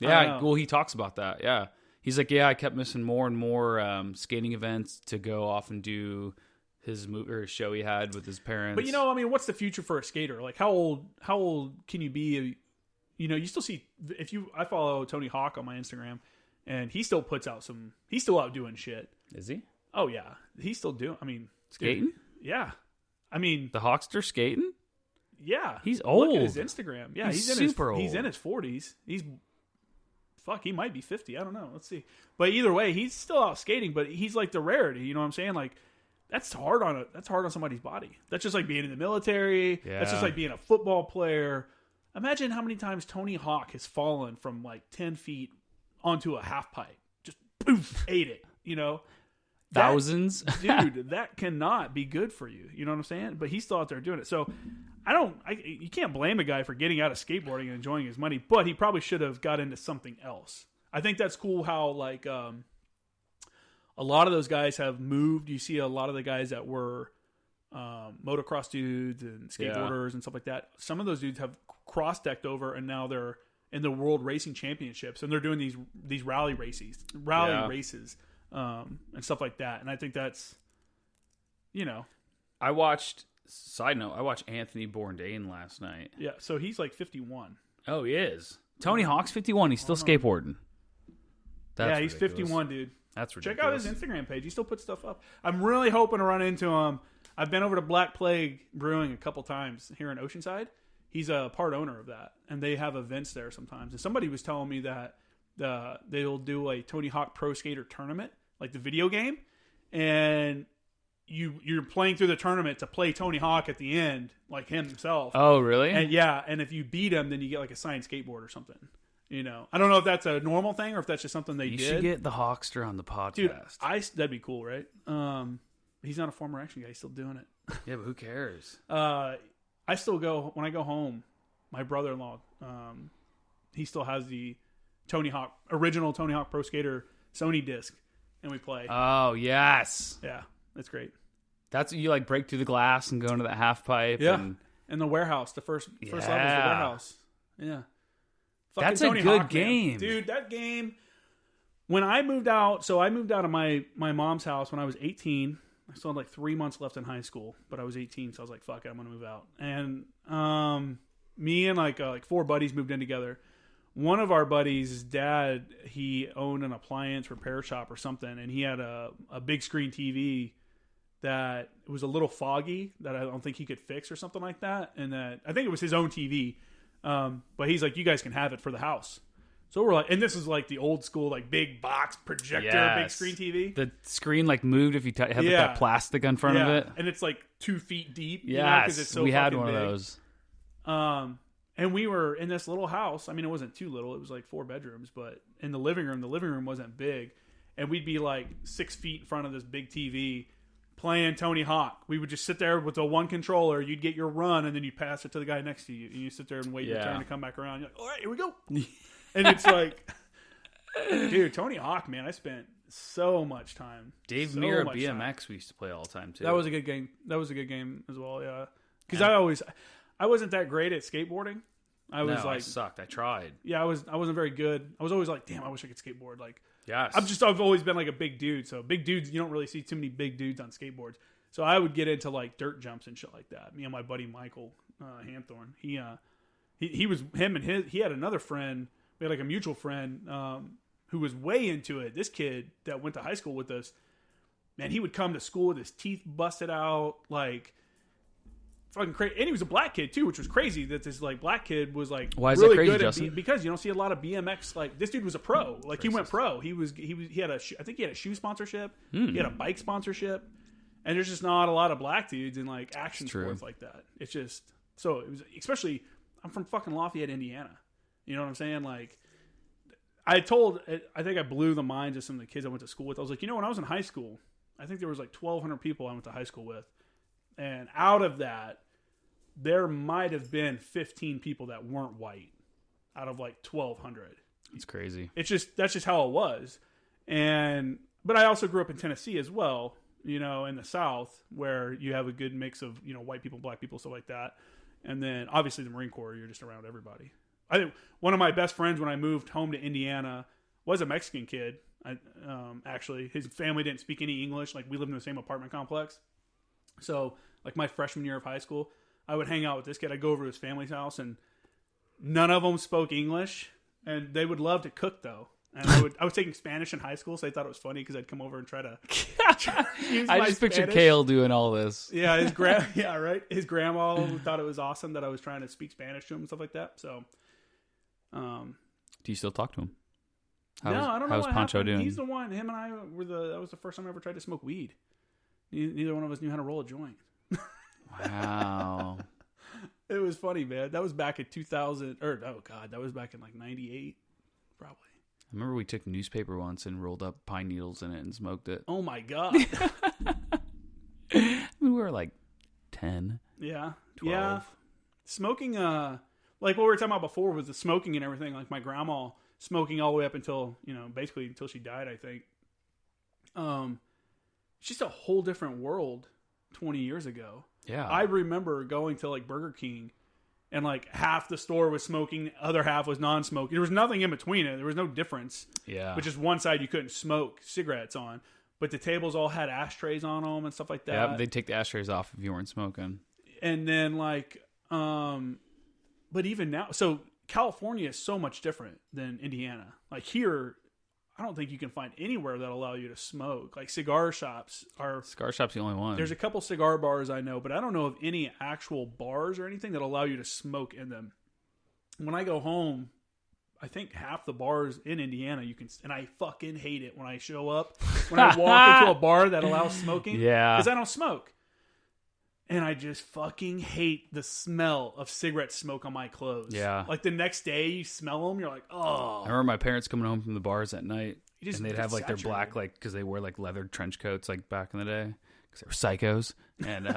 I Yeah, don't know. well, he talks about that. Yeah. He's like, I kept missing more and more skating events to go off and do his movie or show he had with his parents. But I mean, what's the future for a skater? Like, how old can you be? You still see I follow Tony Hawk on my Instagram, and he still puts out he's still out doing shit. Is he? Oh yeah, he's still doing. I mean, Skating? dude, yeah, I mean, The Hawkster skating? yeah. He's Look at old. his Instagram. Yeah, He's in super He's old. in his 40s. He might be 50. I don't know. Let's see. But either way, he's still out skating. But he's like the rarity. You know what I'm saying? Like that's hard on somebody's body. That's just like being in the military. Yeah. That's just like being a football player. Imagine how many times Tony Hawk has fallen from like 10 feet onto a half pipe. Just poof, ate it. Thousands? Dude, that cannot be good for you. You know what I'm saying? But he's still out there doing it. So you can't blame a guy for getting out of skateboarding and enjoying his money, but he probably should have got into something else. I think that's cool how like a lot of those guys have moved. You see a lot of the guys that were motocross dudes and skateboarders and stuff like that. Some of those dudes have cross-decked over and now they're in the World Racing Championships and they're doing these rally races and stuff like that. And I think that's, Side note, I watched Anthony Bourdain last night. yeah. So he's like 51. Oh, he is. Tony Hawk's 51. He's still skateboarding. That's He's ridiculous. 51, dude. That's ridiculous. Check out his Instagram page. He still puts stuff up. I'm really hoping to run into him. I've been over to Black Plague Brewing a couple times here in Oceanside. He's a part owner of that, and they have events there sometimes. And somebody was telling me that they'll do a Tony Hawk Pro Skater tournament, like the video game, and you're playing through the tournament to play Tony Hawk at the end, like himself. Oh, really? And and if you beat him, then you get like a signed skateboard or something. I don't know if that's a normal thing or if that's just something they you did. should get the Hawkster on the podcast. Dude, that'd be cool, right? He's not a former action guy. He's still doing it. Yeah, but who cares? I still go when I go home. My brother-in-law, he still has the original Tony Hawk Pro Skater Sony disc, and we play. Oh, yes. Yeah, that's great. That's you like break through the glass and go into that half pipe. Yeah, and and the warehouse, the first level is the warehouse. Yeah, that's Tony a good Hawk, game, man. Dude. That game. When I moved out, so I moved out of my mom's house when I was 18. I still had like 3 months left in high school, but I was 18, so I was like, "Fuck it, I'm gonna move out." And me and like 4 buddies moved in together. One of our buddies' dad, he owned an appliance repair shop or something, and he had a big screen TV that it was a little foggy that I don't think he could fix or something like that. And that I think it was his own TV. But he's like, you guys can have it for the house. So we're like, and this is like the old school, like big box projector, big screen TV. The screen like moved if you had that plastic in front of it. And it's like 2 feet deep. Yeah, because it's so we had one big. of those. And we were in this little house. I mean, it wasn't too little. It was like 4 bedrooms, but in the living room wasn't big. And we'd be like 6 feet in front of this big TV playing Tony Hawk. We would just sit there with the one controller. You'd get your run, and then you'd pass it to the guy next to you. And you sit there and wait your turn to come back around. You're like, all right, here we go. And it's like, dude, Tony Hawk, man, I spent so much time. Dave Mirra BMX we used to play all the time, too. That was a good game. That was a good game as well, yeah. Because I wasn't that great at skateboarding. I sucked. I tried. Yeah, I wasn't very good. I was always like, damn, I wish I could skateboard. Like, yes. I've always been like a big dude. So big dudes, you don't really see too many big dudes on skateboards. So I would get into like dirt jumps and shit like that. Me and my buddy Michael Hanthorne. He had another friend. We had like a mutual friend who was way into it. This kid that went to high school with us, man, he would come to school with his teeth busted out, like fucking crazy. And he was a black kid too, which was crazy that this like black kid was like why is really that crazy, good Justin? Because you don't see a lot of BMX. Like this dude was a pro. Like he went pro. He had I think he had a shoe sponsorship. He had a bike sponsorship. And there's just not a lot of black dudes in like action sports like that. It's just so it was especially. I'm from fucking Lafayette, Indiana. You know what I'm saying? Like I think I blew the minds of some of the kids I went to school with. I was like, when I was in high school, I think there was like 1,200 people I went to high school with. And out of that, there might have been 15 people that weren't white out of like 1,200. It's crazy. That's just how it was. But I also grew up in Tennessee as well, in the South, where you have a good mix of, white people, black people, stuff like that. And then obviously the Marine Corps, you're just around everybody. I think one of my best friends when I moved home to Indiana was a Mexican kid. Actually, his family didn't speak any English. Like we lived in the same apartment complex. So like my freshman year of high school, I would hang out with this kid. I'd go over to his family's house and none of them spoke English, and they would love to cook though. And I was taking Spanish in high school, so they thought it was funny because I'd come over and try to use I my just picture Spanish. Kale doing all this. Yeah, right. His grandma thought it was awesome that I was trying to speak Spanish to him and stuff like that. So, do you still talk to him? I don't know. How's what Pancho happened. doing? He's the one. Him and I that was the first time I ever tried to smoke weed. Neither one of us knew how to roll a joint. Wow. It was funny, man. That was back in 2000, that was back in like 98, probably. I remember we took newspaper once and rolled up pine needles in it and smoked it. Oh my God. We were like 10. Yeah. 12. Yeah. Smoking, like what we were talking about before was the smoking and everything. Like my grandma smoking all the way up until, basically until she died, I think. It's just a whole different world 20 years ago. Yeah. I remember going to like Burger King and like half the store was smoking, the other half was non-smoking. There was nothing in between it. There was no difference. Yeah. But just one side you couldn't smoke cigarettes on. But the tables all had ashtrays on them and stuff like that. Yeah, they'd take the ashtrays off if you weren't smoking. And then like, but even now, so California is so much different than Indiana. Like here, I don't think you can find anywhere that allow you to smoke. Like cigar shops are... Cigar shop's the only one. There's a couple cigar bars I know, but I don't know of any actual bars or anything that allow you to smoke in them. When I go home, I think half the bars in Indiana you can... And I fucking hate it when I show up. When I walk into a bar that allows smoking. Yeah. Because I don't smoke. And I just fucking hate the smell of cigarette smoke on my clothes. Yeah. Like the next day you smell them, you're like, oh. I remember my parents coming home from the bars at night, and they'd have like their black, like, because they wore like leather trench coats like back in the day, because they were psychos. And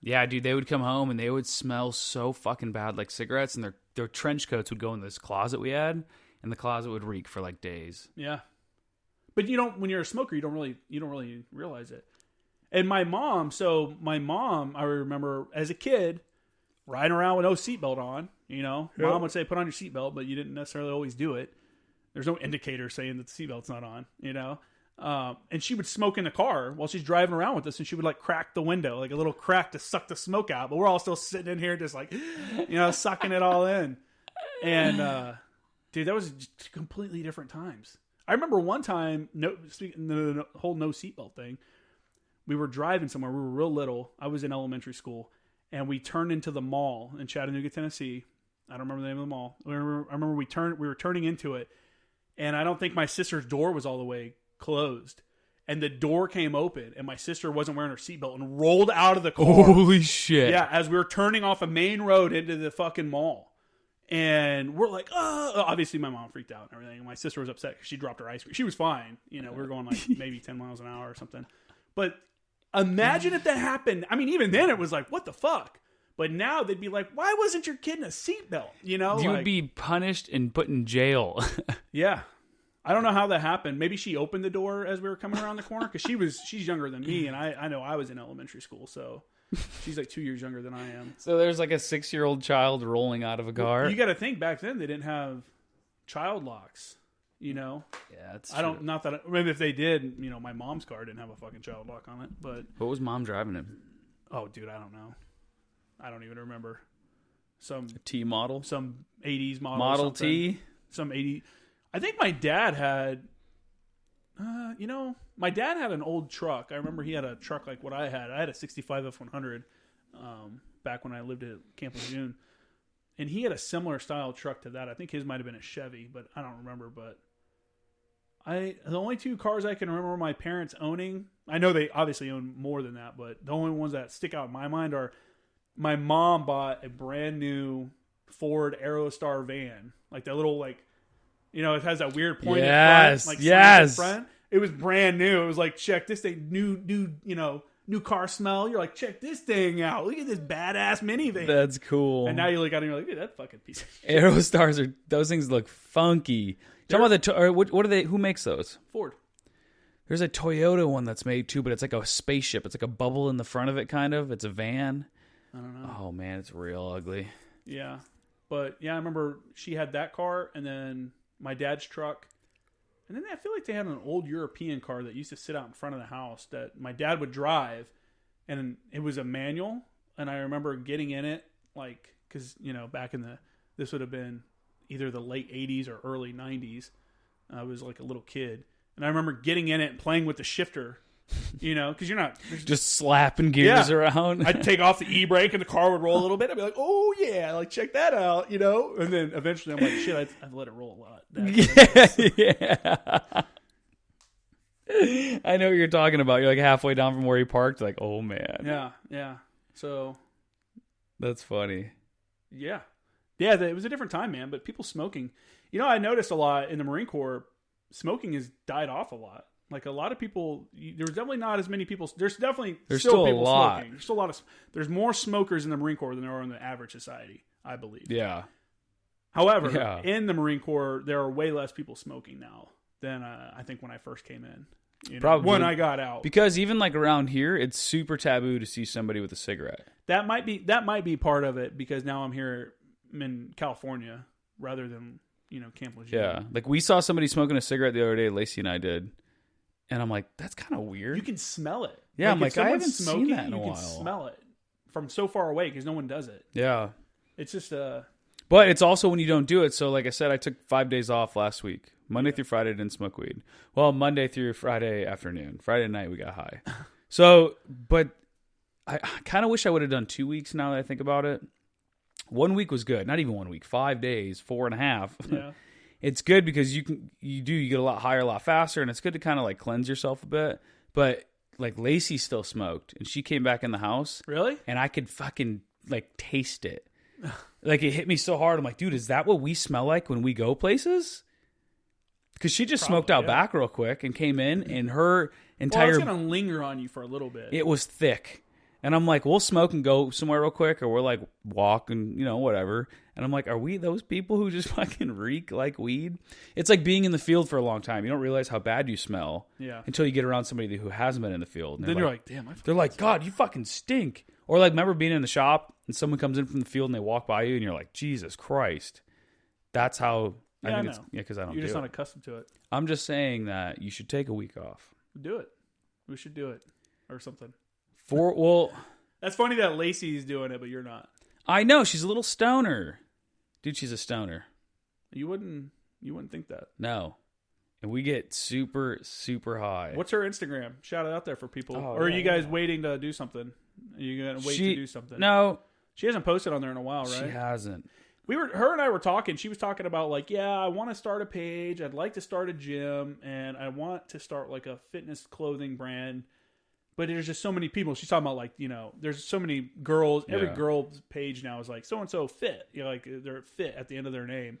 yeah, dude, they would come home and they would smell so fucking bad, like cigarettes, and their trench coats would go in this closet we had, and the closet would reek for like days. Yeah. But you don't, when you're a smoker, you don't really realize it. And my mom, I remember as a kid riding around with no seatbelt on, Yep. Mom would say, put on your seatbelt, but you didn't necessarily always do it. There's no indicator saying that the seatbelt's not on, and she would smoke in the car while she's driving around with us, and she would like crack the window, like a little crack to suck the smoke out. But we're all still sitting in here just like, sucking it all in. And, dude, that was just completely different times. I remember one time, the whole no seatbelt thing. we were driving somewhere. We were real little. I was in elementary school, and we turned into the mall in Chattanooga, Tennessee. I don't remember the name of the mall. I remember we were turning into it, and I don't think my sister's door was all the way closed. And the door came open, and my sister wasn't wearing her seatbelt and rolled out of the car. Holy shit. Yeah, as we were turning off a main road into the fucking mall. And we're like, oh. Obviously, my mom freaked out and everything. My sister was upset because she dropped her ice cream. She was fine. You know, we were going like maybe 10 miles an hour or something. But imagine if that happened. I mean, even then, it was like, what the fuck? But now they'd be like, why wasn't your kid in a seatbelt? You know? You would be punished and put in jail. Yeah. I don't know how that happened. Maybe she opened the door as we were coming around the corner because she's younger than me, and I know I was in elementary school, so she's like 2 years younger than I am. So there's like a 6-year-old child rolling out of a car. You got to think back then they didn't have child locks, you know. Yeah, that's true. Maybe if they did, you know, my mom's car didn't have a fucking child lock on it, but what was mom driving him? Oh, dude, I don't know. I don't even remember. A T model, some 80s model, Model T, some 80. I think my dad had, my dad had an old truck. I remember he had a truck like what I had. I had a 65 F100 back when I lived at Camp Lejeune. And he had a similar style truck to that. I think his might have been a Chevy, but I don't remember. But the only two cars I can remember my parents owning, I know they obviously own more than that, but the only ones that stick out in my mind are my mom bought a brand new Ford Aerostar van. Like that little like, you know, it has that weird pointed front, like yes. front. It was brand new. It was like, check this thing, new car smell. You're like, check this thing out. Look at this badass minivan. That's cool. And now you look at it and you're like, dude, that fucking piece of shit. Aerostars those things look funky. Talking about what are they? Who makes those? Ford. There's a Toyota one that's made too, but it's like a spaceship. It's like a bubble in the front of it, kind of. It's a van. I don't know. Oh man, it's real ugly. Yeah, but yeah, I remember she had that car, and then my dad's truck. And then I feel like they had an old European car that used to sit out in front of the house that my dad would drive. And it was a manual. And I remember getting in it, like, because, you know, back in this would have been either the late 80s or early 90s. I was like a little kid. And I remember getting in it and playing with the shifter. You know, because you're not just slapping gears around. I'd take off the e-brake and the car would roll a little bit. I'd be like, "Oh yeah, like check that out," you know. And then eventually, I'm like, "Shit, I've let it roll a lot." Yeah. I know what you're talking about. You're like halfway down from where he parked. Like, oh man. Yeah. So that's funny. Yeah. It was a different time, man. But people smoking. You know, I noticed a lot in the Marine Corps. Smoking has died off a lot. Like a lot of people, there's definitely not as many people. There's still people smoking. There's still a lot. There's more smokers in the Marine Corps than there are in the average society, I believe. Yeah. However, in the Marine Corps, there are way less people smoking now than I think when I first came in. You know, probably when I got out. Because even like around here, it's super taboo to see somebody with a cigarette. That might be part of it because now I'm here in California rather than Camp Lejeune. Yeah, like we saw somebody smoking a cigarette the other day. Lacey and I did. And I'm like, that's kind of weird. You can smell it. Yeah, I'm like, I haven't seen that in a while. You can smell it from so far away because no one does it. Yeah. It's just But it's also when you don't do it. So like I said, I took 5 days off last week. Monday through Friday, I didn't smoke weed. Well, Monday through Friday afternoon. Friday night, we got high. So, but I kind of wish I would have done 2 weeks now that I think about it. 1 week was good. Not even 1 week. 5 days, 4.5. Yeah. It's good because you get a lot higher a lot faster, and it's good to kind of like cleanse yourself a bit. But like Lacey still smoked, and she came back in the house. Really? And I could fucking like taste it. Like it hit me so hard. I'm like, dude, is that what we smell like when we go places? Because she just smoked out back real quick and came in, and her entire... Well, it's going to linger on you for a little bit. It was thick. And I'm like, we'll smoke and go somewhere real quick, or we'll like walk and, whatever. And I'm like, are we those people who just fucking reek like weed? It's like being in the field for a long time. You don't realize how bad you smell until you get around somebody who hasn't been in the field. And then you're like, damn. They're like, God, you fucking stink. Or like, remember being in the shop and someone comes in from the field and they walk by you and you're like, Jesus Christ. That's how... Yeah, I know. Because I don't. You're just not accustomed to it. I'm just saying that you should take a week off. Do it. We should do it or something. That's funny that Lacey's doing it, but you're not. I know she's a little stoner, dude. She's a stoner. You wouldn't think that. No, and we get super, super high. What's her Instagram? Shout it out there for people. Or are you guys waiting to do something? Are you going to wait to do something? No. She hasn't posted on there in a while, right? She hasn't. Her and I were talking. She was talking about like, yeah, I want to start a page. I'd like to start a gym, and I want to start like a fitness clothing brand. But there's just so many people. She's talking about like, there's so many girls. Every girl's page now is like so and so fit. Like they're fit at the end of their name.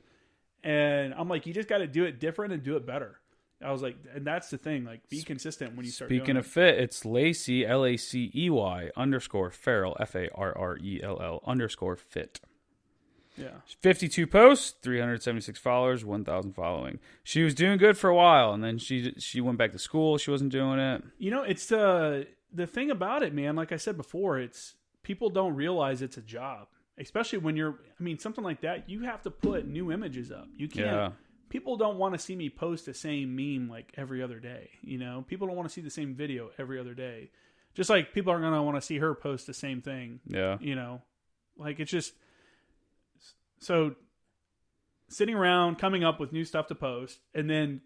And I'm like, you just got to do it different and do it better. I was like, and that's the thing. Like, be consistent when you start. Speaking of fit, it's Lacey LACEY _ Farrell FARRELL _ fit. Yeah. 52 posts, 376 followers, 1,000 following. She was doing good for a while, and then she went back to school. She wasn't doing it. It's the thing about it, man. Like I said before, it's people don't realize it's a job, especially when something like that. You have to put new images up. You can't. Yeah. People don't want to see me post the same meme like every other day. People don't want to see the same video every other day. Just like people are gonna want to see her post the same thing. Yeah. Like it's just. So, sitting around, coming up with new stuff to post, and then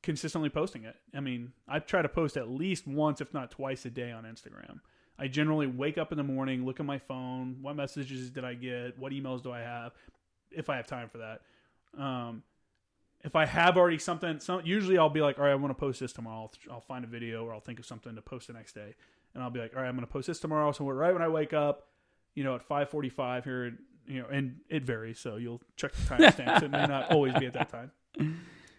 consistently posting it. I mean, I try to post at least once, if not twice a day on Instagram. I generally wake up in the morning, look at my phone, what messages did I get, what emails do I have, if I have time for that. If I have already usually I'll be like, all right, I want to post this tomorrow. I'll find a video or I'll think of something to post the next day. And I'll be like, all right, I'm going to post this tomorrow. So right when I wake up, at 5:45 here, and it varies, so you'll check the timestamps. It may not always be at that time.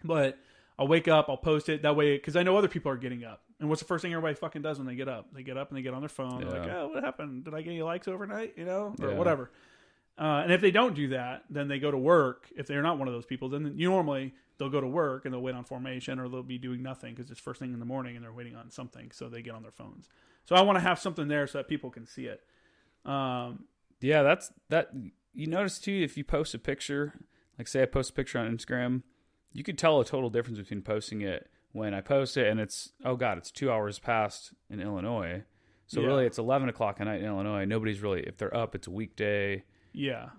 But I'll wake up, I'll post it that way, because I know other people are getting up. And what's the first thing everybody fucking does when they get up? They get up and they get on their phone. They're like, oh, what happened? Did I get any likes overnight? Or whatever. And if they don't do that, then they go to work. If they're not one of those people, then normally they'll go to work and they'll wait on formation, or they'll be doing nothing because it's first thing in the morning and they're waiting on something, so they get on their phones. So I want to have something there so that people can see it. Yeah, that's that. You notice too, if you post a picture, like say I post a picture on Instagram, you could tell a total difference between posting it when I post it and it's 2 hours past in Illinois. So really it's 11 o'clock at night in Illinois. Nobody's really, if they're up, it's a weekday. Yeah.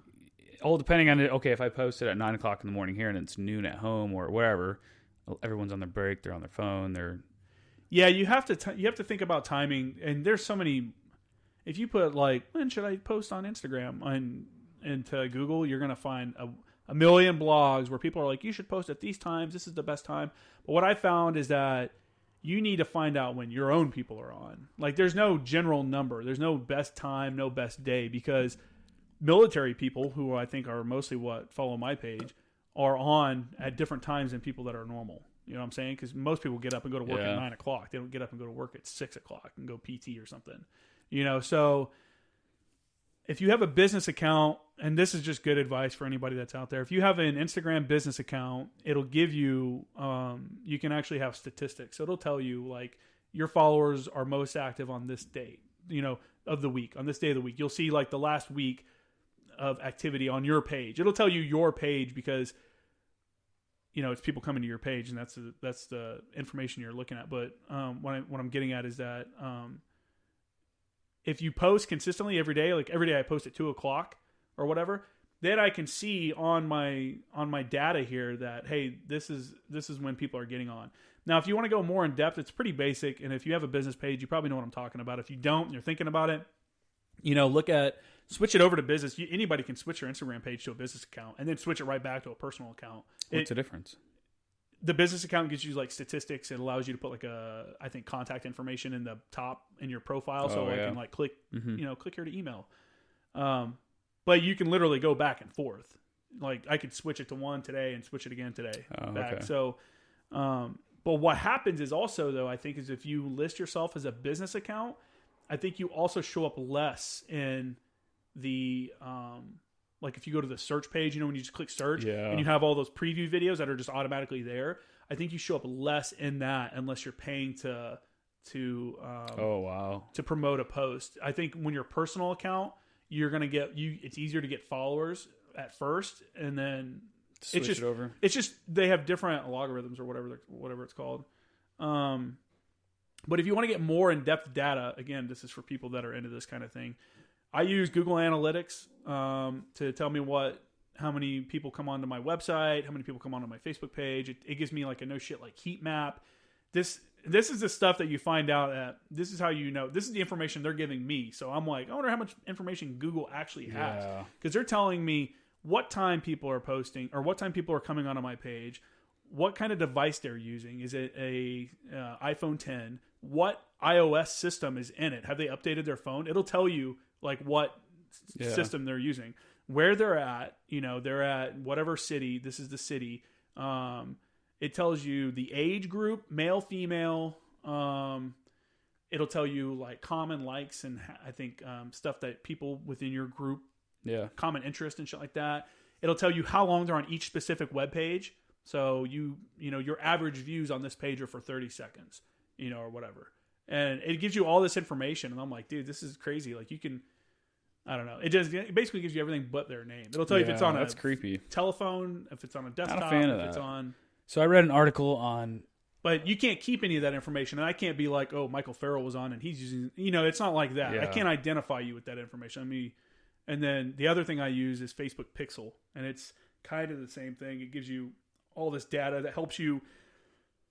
All depending on it. Okay, if I post it at 9 o'clock in the morning here and it's noon at home or wherever, everyone's on their break, they're on their phone, Yeah, you have to you have to think about timing, and there's so many. If you put like, when should I post on Instagram into Google, you're going to find a million blogs where people are like, you should post at these times. This is the best time. But what I found is that you need to find out when your own people are on. Like, there's no general number. There's no best time, no best day, because military people, who I think are mostly what follow my page, are on at different times than people that are normal. You know what I'm saying? Because most people get up and go to work at 9 o'clock. They don't get up and go to work at 6 o'clock and go PT or something. So if you have a business account, and this is just good advice for anybody that's out there, if you have an Instagram business account, it'll give you, you can actually have statistics. So it'll tell you like your followers are most active on this date, of the week, on this day of the week. You'll see like the last week of activity on your page. It'll tell you your page because, it's people coming to your page, and that's the information you're looking at. But what I'm getting at is that if you post consistently every day, like every day I post at 2 o'clock or whatever, then I can see on my data here that, hey, this is when people are getting on. Now, if you want to go more in depth, it's pretty basic. And if you have a business page, you probably know what I'm talking about. If you don't, and you're thinking about it, switch it over to business. Anybody can switch your Instagram page to a business account and then switch it right back to a personal account. What's the difference? The business account gives you like statistics. It allows you to put like contact information in the top in your profile. So I can like click, click here to email. But you can literally go back and forth. Like I could switch it to one today and switch it again today back. Okay. So, but what happens is also though, I think is if you list yourself as a business account, I think you also show up less in the, like if you go to the search page, when you just click search and you have all those preview videos that are just automatically there, I think you show up less in that unless you're paying to promote a post. I think when your personal account, you're going to it's easier to get followers at first, and then switch it over. It's just, they have different logarithms or whatever it's called. But if you want to get more in-depth data, again, this is for people that are into this kind of thing. I use Google Analytics to tell me what how many people come onto my website, how many people come onto my Facebook page. It gives me like a no shit like heat map. This is the stuff that you find out at. This is how you know. This is the information they're giving me. So I'm like, I wonder how much information Google actually has, because they're telling me what time people are posting or what time people are coming onto my page, what kind of device they're using. Is it a iPhone 10? What iOS system is in it? Have they updated their phone? It'll tell you like what system they're using, where they're at. They're at whatever city. This is the city. It tells you the age group, male, female. It'll tell you like common likes and I think stuff that people within your group, common interest and shit like that. It'll tell you how long they're on each specific web page. So your average views on this page are for 30 seconds, or whatever. And it gives you all this information. And I'm like, dude, this is crazy. Like you can, I don't know. It basically gives you everything but their name. It'll tell you if it's on that's creepy. Telephone, if it's on a desktop, Not a fan of if that. it's on. So I read an article on... But you can't keep any of that information. And I can't be like, oh, Michael Farrell was on and he's using... it's not like that. Yeah. I can't identify you with that information. And then the other thing I use is Facebook Pixel. And it's kind of the same thing. It gives you all this data that helps you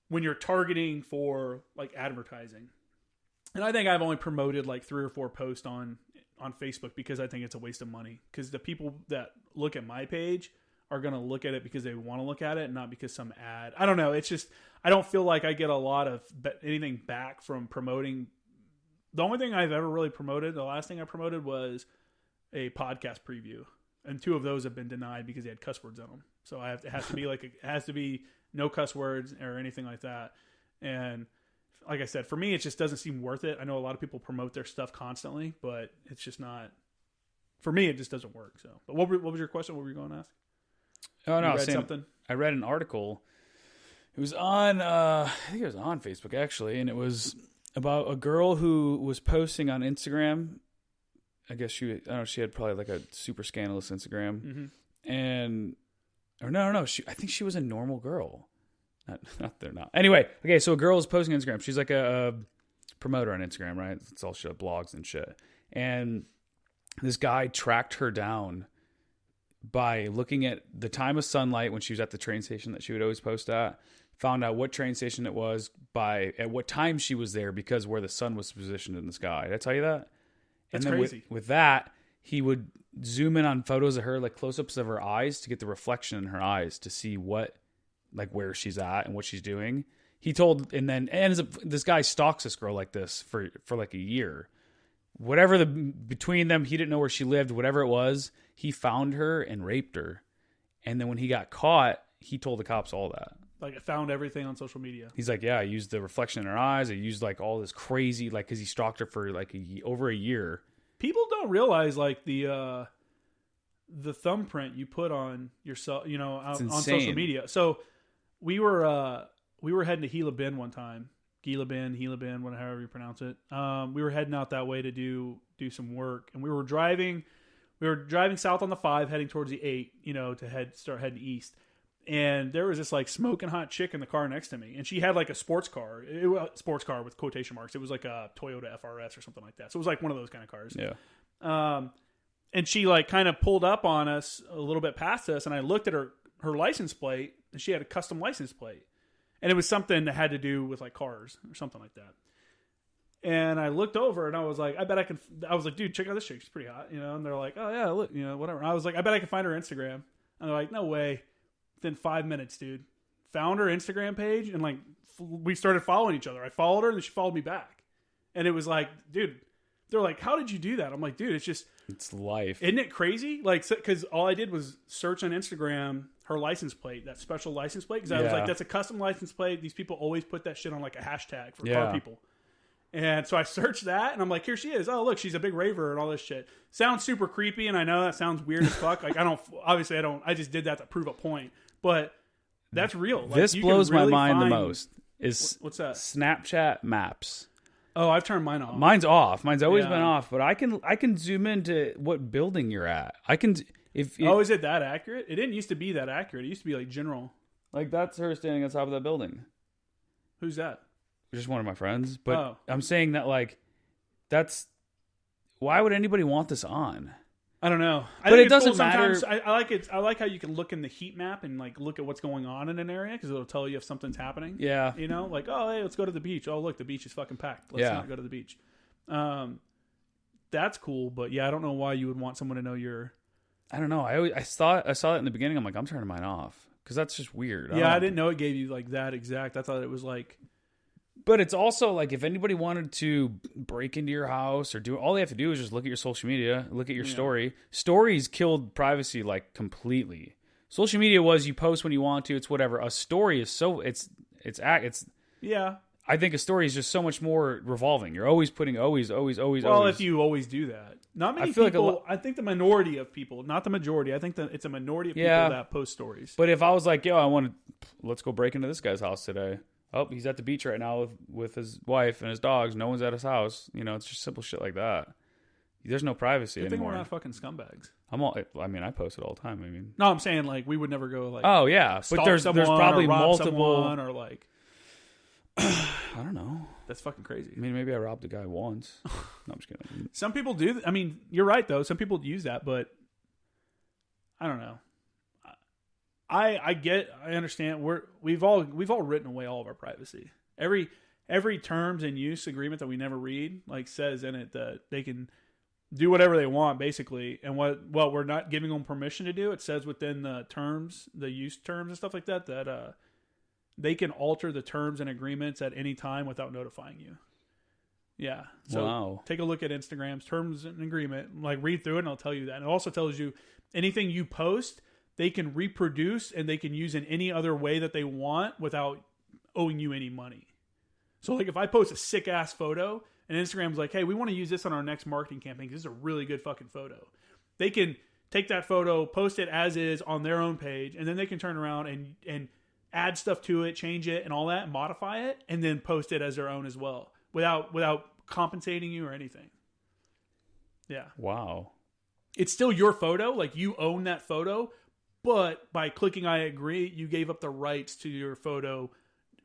when you're targeting for like advertising. And I think I've only promoted like 3 or 4 posts on Facebook because I think it's a waste of money. Because the people that look at my page are going to look at it because they want to look at it and not because some ad. I don't know. It's just, I don't feel like I get a lot of anything back from promoting. The only thing I've ever really promoted, the last thing I promoted was a podcast preview. And 2 of those have been denied because they had cuss words in them. So it has to be no cuss words or anything like that. And like I said, for me, it just doesn't seem worth it. I know a lot of people promote their stuff constantly, but it's just not, for me, it just doesn't work. So, but what was your question? What were you going to ask? Oh, no, something. I read an article. It was on, I think it was on Facebook actually, and it was about a girl who was posting on Instagram. I guess she had probably like a super scandalous Instagram, and I think she was a normal girl. They're not. Anyway, okay, so a girl is posting on Instagram. She's like a promoter on Instagram, right? It's all shit, blogs and shit. And this guy tracked her down by looking at the time of sunlight when she was at the train station that she would always post at, found out what train station it was at what time she was there because where the sun was positioned in the sky. Did I tell you that? That's and then crazy. With that, he would zoom in on photos of her, like close-ups of her eyes to get the reflection in her eyes to see where she's at and what she's doing. This guy stalks this girl like this for like a year. Whatever between them, he didn't know where she lived, whatever it was, he found her and raped her. And then when he got caught, he told the cops all that. Like, I found everything on social media. He's like, yeah, I used the reflection in her eyes. I used like all this crazy, like, because he stalked her for like over a year. People don't realize like the thumbprint you put on yourself, on social media. So we were heading to Gila Bend one time. Gila Bend, whatever you pronounce it. We were heading out that way to do some work, and we were driving south on the 5, heading towards the 8, to start heading east. And there was this like smoking hot chick in the car next to me, and she had like a sports car with quotation marks. It was like a Toyota FRS or something like that. So it was like one of those kind of cars. Yeah. And she like kind of pulled up on us a little bit past us, and I looked at her license plate, and she had a custom license plate. And it was something that had to do with like cars or something like that. And I looked over and I was like, I was like, dude, check out this chick. She's pretty hot, And they're like, oh yeah, look, whatever. And I was like, I bet I can find her Instagram. And they're like, no way. Within 5 minutes, dude. Found her Instagram page and like we started following each other. I followed her and then she followed me back. And it was like, dude, they're like, how did you do that? I'm like, dude, it's life. Isn't it crazy? Like, because all I did was search on Instagram her license plate, that special license plate. Because I was like, that's a custom license plate. These people always put that shit on like a hashtag for car people. And so I searched that, and I'm like, here she is. Oh, look, she's a big raver and all this shit. Sounds super creepy, and I know that sounds weird as fuck. Like, I just did that to prove a point. But that's real. Like, this blows my mind the most. What's that? Snapchat Maps. Oh, I've turned mine off. Mine's off. Mine's always been off, but I can zoom into what building you're at. Is it that accurate? It didn't used to be that accurate. It used to be like general. Like that's her standing on top of that building. Who's that? Just one of my friends, but I'm saying that like why would anybody want this on? I don't know. But it doesn't matter. Sometimes I like it. I like how you can look in the heat map and like look at what's going on in an area because it'll tell you if something's happening. Yeah. You know, like, oh, hey, let's go to the beach. Oh, look, the beach is fucking packed. Let's not go to the beach. That's cool, but yeah, I don't know why you would want someone to know your. I don't know. I saw that in the beginning. I'm like, I'm turning mine off because that's just weird. Yeah, I didn't know it gave you like that exact. I thought it was like. But it's also like if anybody wanted to break into your house or do, all they have to do is just look at your social media, look at your story. Stories killed privacy like completely. Social media was you post when you want to. It's whatever. A story is so it's. Yeah. I think a story is just so much more revolving. You're always putting always. Well, if you always do that, not many people. I think the minority of people, not the majority. I think that it's a minority of people that post stories. But if I was like, yo, let's go break into this guy's house today. Oh, he's at the beach right now with his wife and his dogs. No one's at his house. You know, it's just simple shit like that. There's no privacy anymore. I think we're not fucking scumbags. I post it all the time. I mean, no, I'm saying like we would never go like. Oh yeah, but there's probably multiple or like. I don't know. That's fucking crazy. I mean, maybe I robbed a guy once. No, I'm just kidding. Some people do. I mean, you're right though. Some people use that, but I don't know. I understand. We've all written away all of our privacy. Every terms and use agreement that we never read like says in it that they can do whatever they want basically, and what we're not giving them permission to do. It says within the terms, the use terms and stuff like that that they can alter the terms and agreements at any time without notifying you. Yeah. So Take a look at Instagram's terms and agreement. Like read through it, and it'll tell you that. And it also tells you anything you post. They can reproduce and they can use in any other way that they want without owing you any money. So like if I post a sick ass photo and Instagram's like, hey, we want to use this on our next marketing campaign because this is a really good fucking photo. They can take that photo, post it as is on their own page, and then they can turn around and add stuff to it, change it and all that, and modify it, and then post it as their own as well without compensating you or anything. Yeah. Wow. It's still your photo. Like you own that photo. But by clicking I agree, you gave up the rights to your photo.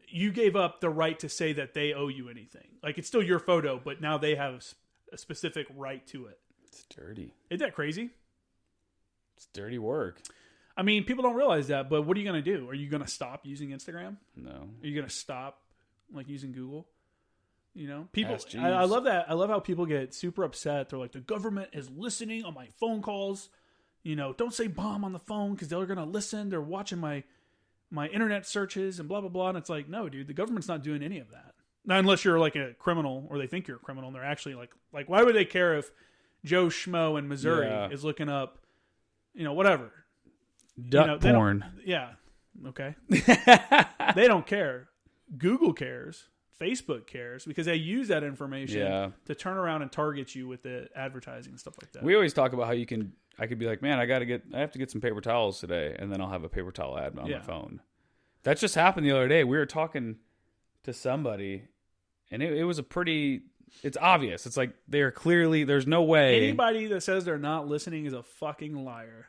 You gave up the right to say that they owe you anything. Like it's still your photo, but now they have a specific right to it. It's dirty. Isn't that crazy? It's dirty work. I mean, people don't realize that, but what are you going to do? Are you going to stop using Instagram? No. Are you going to stop like using Google? You know, people, I love that. I love how people get super upset. They're like, the government is listening on my phone calls. You know, don't say bomb on the phone because they're going to listen. They're watching my internet searches and blah, blah, blah. And it's like, no, dude, the government's not doing any of that. Not unless you're like a criminal or they think you're a criminal. And they're actually like, why would they care if Joe Schmo in Missouri is looking up, you know, whatever. Duck porn. Yeah. Okay. They don't care. Google cares. Facebook cares because they use that information to turn around and target you with the advertising and stuff like that. We always talk about how I could be like, man, I have to get some paper towels today. And then I'll have a paper towel ad on my phone. That just happened the other day. We were talking to somebody and it was it's obvious. It's like there's no way. Anybody that says they're not listening is a fucking liar.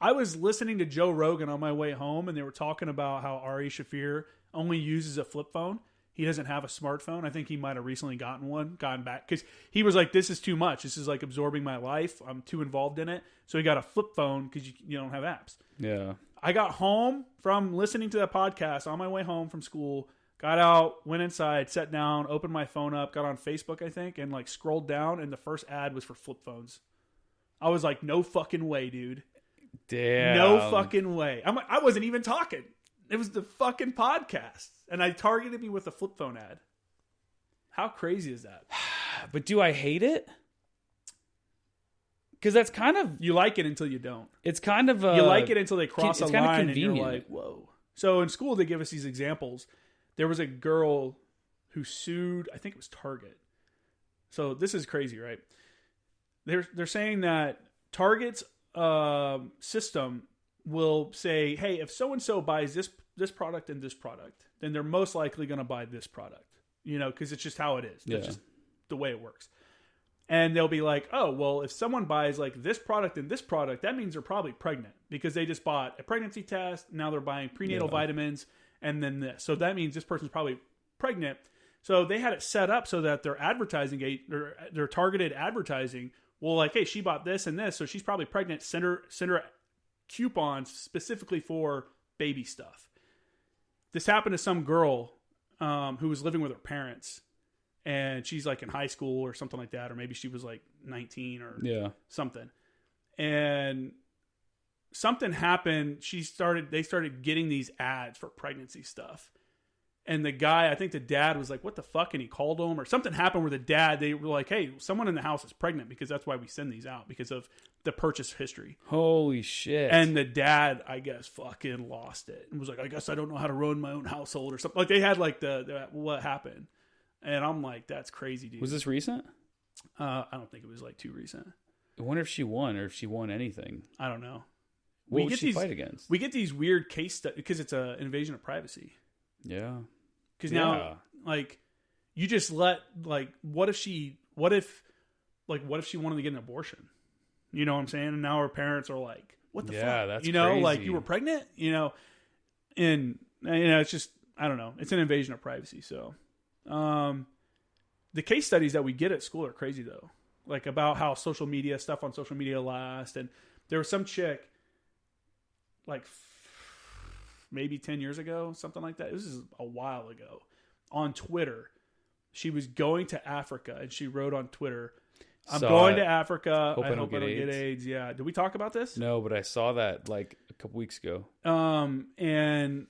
I was listening to Joe Rogan on my way home and they were talking about how Ari Shaffir only uses a flip phone. He doesn't have a smartphone. I think he might have recently gotten back. Because he was like, this is too much. This is like absorbing my life. I'm too involved in it. So he got a flip phone because you don't have apps. Yeah. I got home from listening to that podcast on my way home from school. Got out, went inside, sat down, opened my phone up, got on Facebook, I think, and like scrolled down. And the first ad was for flip phones. I was like, no fucking way, dude. Damn. No fucking way. I wasn't even talking. It was the fucking podcast. And I targeted me with a flip phone ad. How crazy is that? But do I hate it? Because that's kind of... You like it until you don't. It's kind of... you like it until they cross a line and you're convenient. like, whoa. So in school, they give us these examples. There was a girl who sued, I think it was Target. So this is crazy, right? They're saying that Target's system will say, hey, if so-and-so buys this product and this product, then they're most likely going to buy this product, you know, because it's just how it is. That's just the way it works. And they'll be like, oh, well, if someone buys like this product and this product, that means they're probably pregnant because they just bought a pregnancy test. Now they're buying prenatal vitamins and then this. So that means this person's probably pregnant. So they had it set up so that their advertising, their targeted advertising well, like, hey, she bought this and this, so she's probably pregnant. Send her coupons specifically for baby stuff. This happened to some girl who was living with her parents, and she's like in high school or something like that, or maybe she was like 19 or something. And something happened. They started getting these ads for pregnancy stuff. And the guy, I think the dad was like, what the fuck? And he called him, or something happened where they were like, hey, someone in the house is pregnant, because that's why we send these out, because of the purchase history. Holy shit. And the dad, I guess, fucking lost it and was like, I guess I don't know how to run my own household or something. Like, they had like the what happened. And I'm like, that's crazy, dude. Was this recent? I don't think it was like too recent. I wonder if she won, or if she won anything. I don't know. What would she fight against? We get these weird case studies because it's an invasion of privacy. Yeah. Because now, like, you just let, like, what if she wanted to get an abortion? You know what I'm saying? And now her parents are like, what the fuck? Yeah, that's crazy. Like, you were pregnant? And, it's just, I don't know. It's an invasion of privacy. So, the case studies that we get at school are crazy, though. Like, about how stuff on social media lasts. And there was some chick, like, maybe 10 years ago, something like that. This is a while ago. On Twitter, she was going to Africa, and she wrote on Twitter, I'm going to Africa. I hope I don't get AIDS. Yeah. Did we talk about this? No, but I saw that like a couple weeks ago. And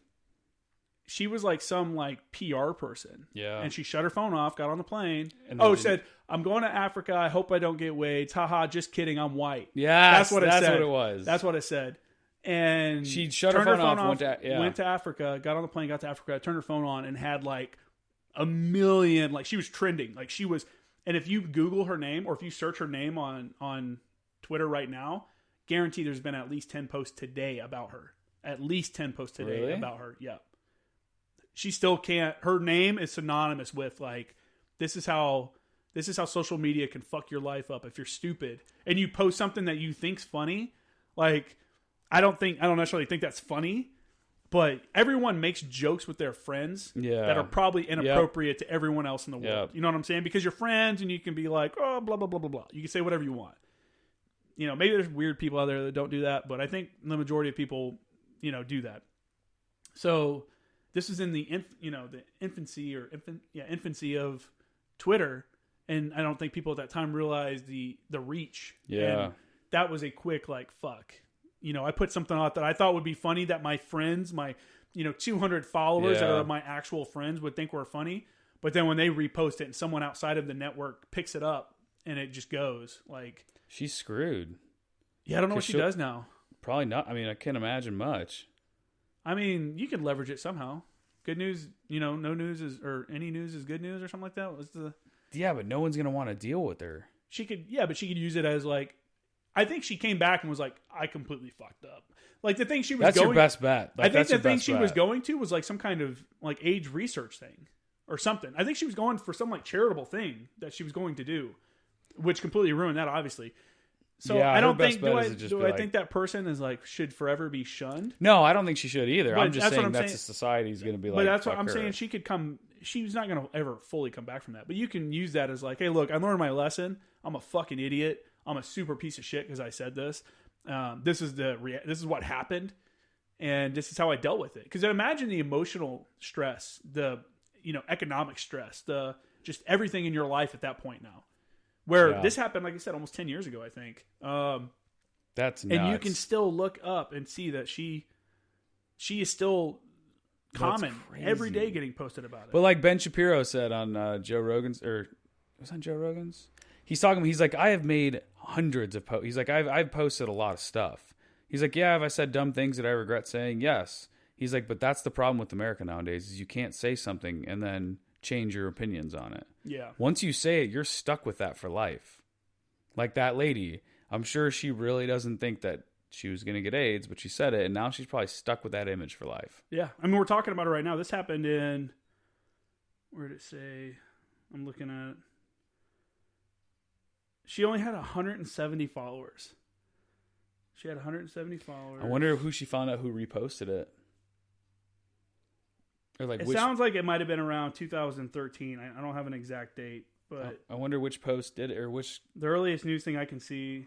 she was like some like PR person. Yeah. And she shut her phone off, got on the plane. And said, I'm going to Africa. I hope I don't get AIDS. Haha, just kidding. I'm white. Yeah. That's what it said. That's what it was. That's what it said. And she shut her phone off, went to Africa, got on the plane, got to Africa, turned her phone on, and had like a million, like, she was trending. Like, she was, and if you Google her name, or if you search her name on Twitter right now, guarantee there's been at least 10 posts today about her. At least 10 posts today about her. Yeah. She still can't, her name is synonymous with, like, this is how social media can fuck your life up if you're stupid. And you post something that you think's funny, like, I don't necessarily think that's funny, but everyone makes jokes with their friends that are probably inappropriate to everyone else in the world. You know what I'm saying? Because you're friends, and you can be like, oh, blah, blah, blah, blah, blah. You can say whatever you want. Maybe there's weird people out there that don't do that, but I think the majority of people, do that. So this is in the infancy of Twitter, and I don't think people at that time realized the reach. Yeah. And that was a quick, like, fuck. I put something out that I thought would be funny, that my friends, my, 200 followers that are my actual friends would think were funny. But then when they repost it and someone outside of the network picks it up, and it just goes, like, she's screwed. Yeah, I don't know what she does now. Probably not. I mean, I can't imagine much. I mean, you could leverage it somehow. Good news, no news is, or any news is good news, or something like that. Yeah, but no one's going to want to deal with her. But she could use it as, like, I think she came back and was like, I completely fucked up. Like, the thing she was That's your best bet. I think the thing she was going to was like some kind of like AIDS research thing or something. I think she was going for some like charitable thing that she was going to do, which completely ruined that, obviously. So I don't think, do I think that person is like, should forever be shunned? No, I don't think she should either. I'm just saying that's a society's going to be like, but that's what I'm saying. She's not going to ever fully come back from that. But you can use that as like, hey, look, I learned my lesson. I'm a fucking idiot. I'm a super piece of shit because I said this. This is what happened, and this is how I dealt with it. Because imagine the emotional stress, the economic stress, the just everything in your life at that point now. Where this happened, like I said, almost 10 years ago, I think. That's nuts. And you can still look up and see that she is still common every day getting posted about it. But like Ben Shapiro said on Joe Rogan's, or it was on Joe Rogan's. He's like, I have made hundreds of posts. He's like, I've posted a lot of stuff. He's like, yeah, have I said dumb things that I regret saying? Yes. He's like, but that's the problem with America nowadays, is you can't say something and then change your opinions on it. Yeah. Once you say it, you're stuck with that for life. Like that lady, I'm sure she really doesn't think that she was going to get AIDS, but she said it, and now she's probably stuck with that image for life. Yeah. I mean, we're talking about it right now. This happened in, where did it say? I'm looking at it. She only had 170 followers. She had 170 followers. I wonder who she found out who reposted it. Or like, it sounds like it might have been around 2013. I don't have an exact date. But I wonder which post did it, or which... The earliest news thing I can see...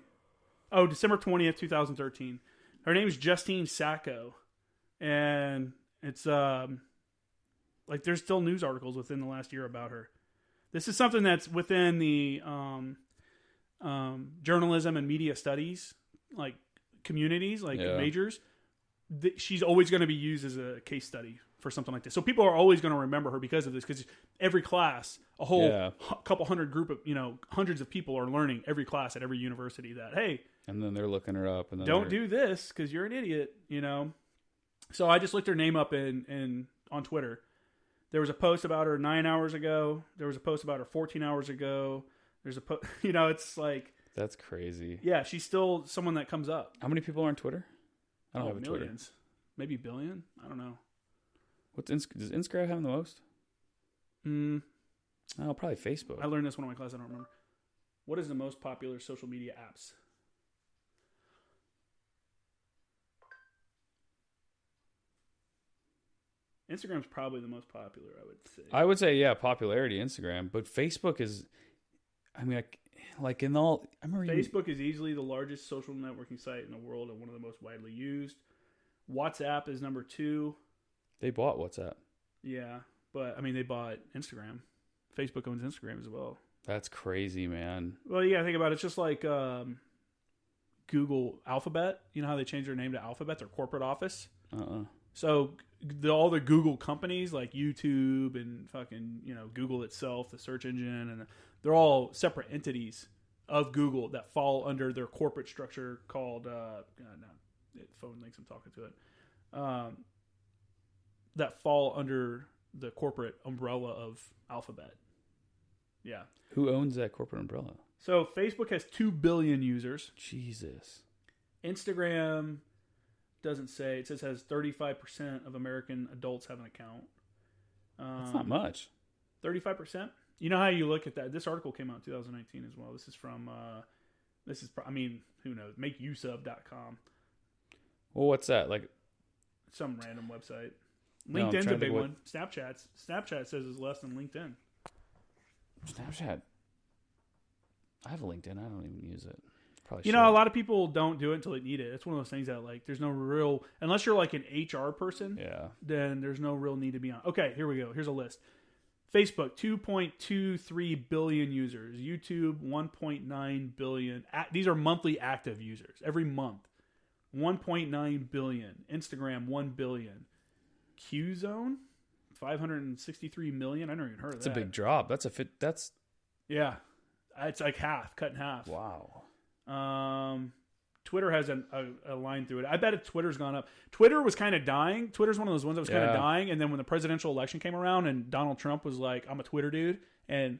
Oh, December 20th, 2013. Her name is Justine Sacco. And it's... like, there's still news articles within the last year about her. This is something that's within the journalism and media studies, like, communities, like majors. She's always going to be used as a case study for something like this. So people are always going to remember her because of this, because every class, a whole couple hundred group of, hundreds of people are learning every class at every university that, hey, and then they're looking her up, and then don't do this because you're an idiot, So I just looked her name up on Twitter. There was a post about her 9 hours ago. There was a post about her 14 hours ago. There's a post, it's like, that's crazy. Yeah, she's still someone that comes up. How many people are on Twitter? I don't have a millions. Twitter. Maybe billion? I don't know. Does Instagram have the most? Oh, probably Facebook. I learned this one in my class. I don't remember. What is the most popular social media apps? Instagram's probably the most popular, I would say. I would say, yeah, popularity, Instagram. But Facebook is, I mean, like in all... I remember Facebook is easily the largest social networking site in the world and one of the most widely used. WhatsApp is number 2. They bought WhatsApp. Yeah, but I mean, they bought Instagram. Facebook owns Instagram as well. That's crazy, man. Well, yeah, think about it. It's just like Google Alphabet. You know how they changed their name to Alphabet, their corporate office? So all the Google companies like YouTube and fucking, Google itself, the search engine, and they're all separate entities of Google that fall under their corporate structure called, phone thinks I'm talking to it. That fall under the corporate umbrella of Alphabet. Yeah. Who owns that corporate umbrella? So Facebook has 2 billion users. Jesus. Instagram doesn't say. It says has 35% of American adults have an account. That's not much. 35%? You know how you look at that? This article came out in 2019 as well. This is from, who knows? MakeUseof.com. Well, what's that? Like some random website. LinkedIn's a big one. Snapchat says it's less than LinkedIn. Snapchat. I have a LinkedIn. I don't even use it. Probably a lot of people don't do it until they need it. It's one of those things that there's no real, unless you're like an HR person, then there's no real need to be on. Okay, here we go. Here's a list. Facebook, 2.23 billion users. YouTube, 1.9 billion. These are monthly active users. Every month. 1.9 billion. Instagram, 1 billion. Qzone, 563 million. I never even heard of that. That's a big drop. Yeah. It's like cut in half. Wow. Twitter has a line through it. I bet Twitter's gone up. Twitter was kind of dying. Twitter's one of those ones that was kind of dying. And then when the presidential election came around and Donald Trump was like, I'm a Twitter dude. And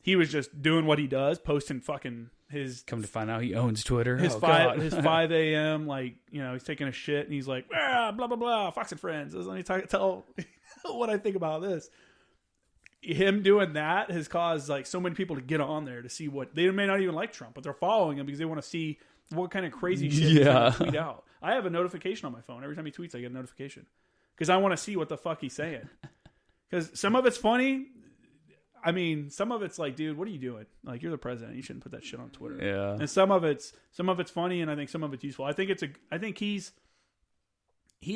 he was just doing what he does, posting fucking his... Come to find out he owns Twitter. His 5 a.m., he's taking a shit and he's like, blah, blah, blah, Fox and Friends. Let me tell what I think about this. Him doing that has caused so many people to get on there to see what... They may not even like Trump, but they're following him because they want to see what kind of crazy shit he's going to tweet out. I have a notification on my phone. Every time he tweets, I get a notification. Because I want to see what the fuck he's saying. Because some of it's funny... I mean, some of it's like, dude, what are you doing? Like, you're the president. You shouldn't put that shit on Twitter. Yeah. And some of it's funny, and I think some of it's useful. I think he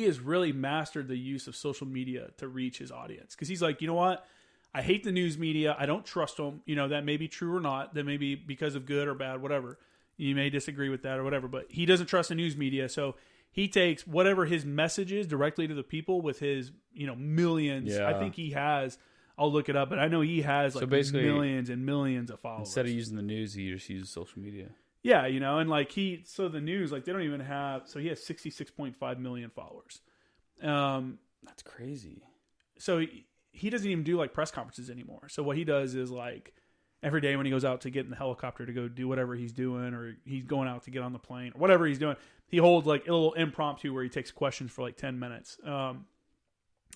has really mastered the use of social media to reach his audience. Because he's like, you know what? I hate the news media. I don't trust them. That may be true or not. That may be because of good or bad, whatever. You may disagree with that or whatever. But he doesn't trust the news media, so he takes whatever his message is directly to the people with his, millions. Yeah. I think he has... I'll look it up, but I know he has millions and millions of followers. Instead of using the news, he just uses social media. Yeah, and so the news, they don't even have, so he has 66.5 million followers. That's crazy. So he doesn't even do press conferences anymore. So what he does is every day when he goes out to get in the helicopter to go do whatever he's doing, or he's going out to get on the plane or whatever he's doing, he holds a little impromptu where he takes questions for 10 minutes.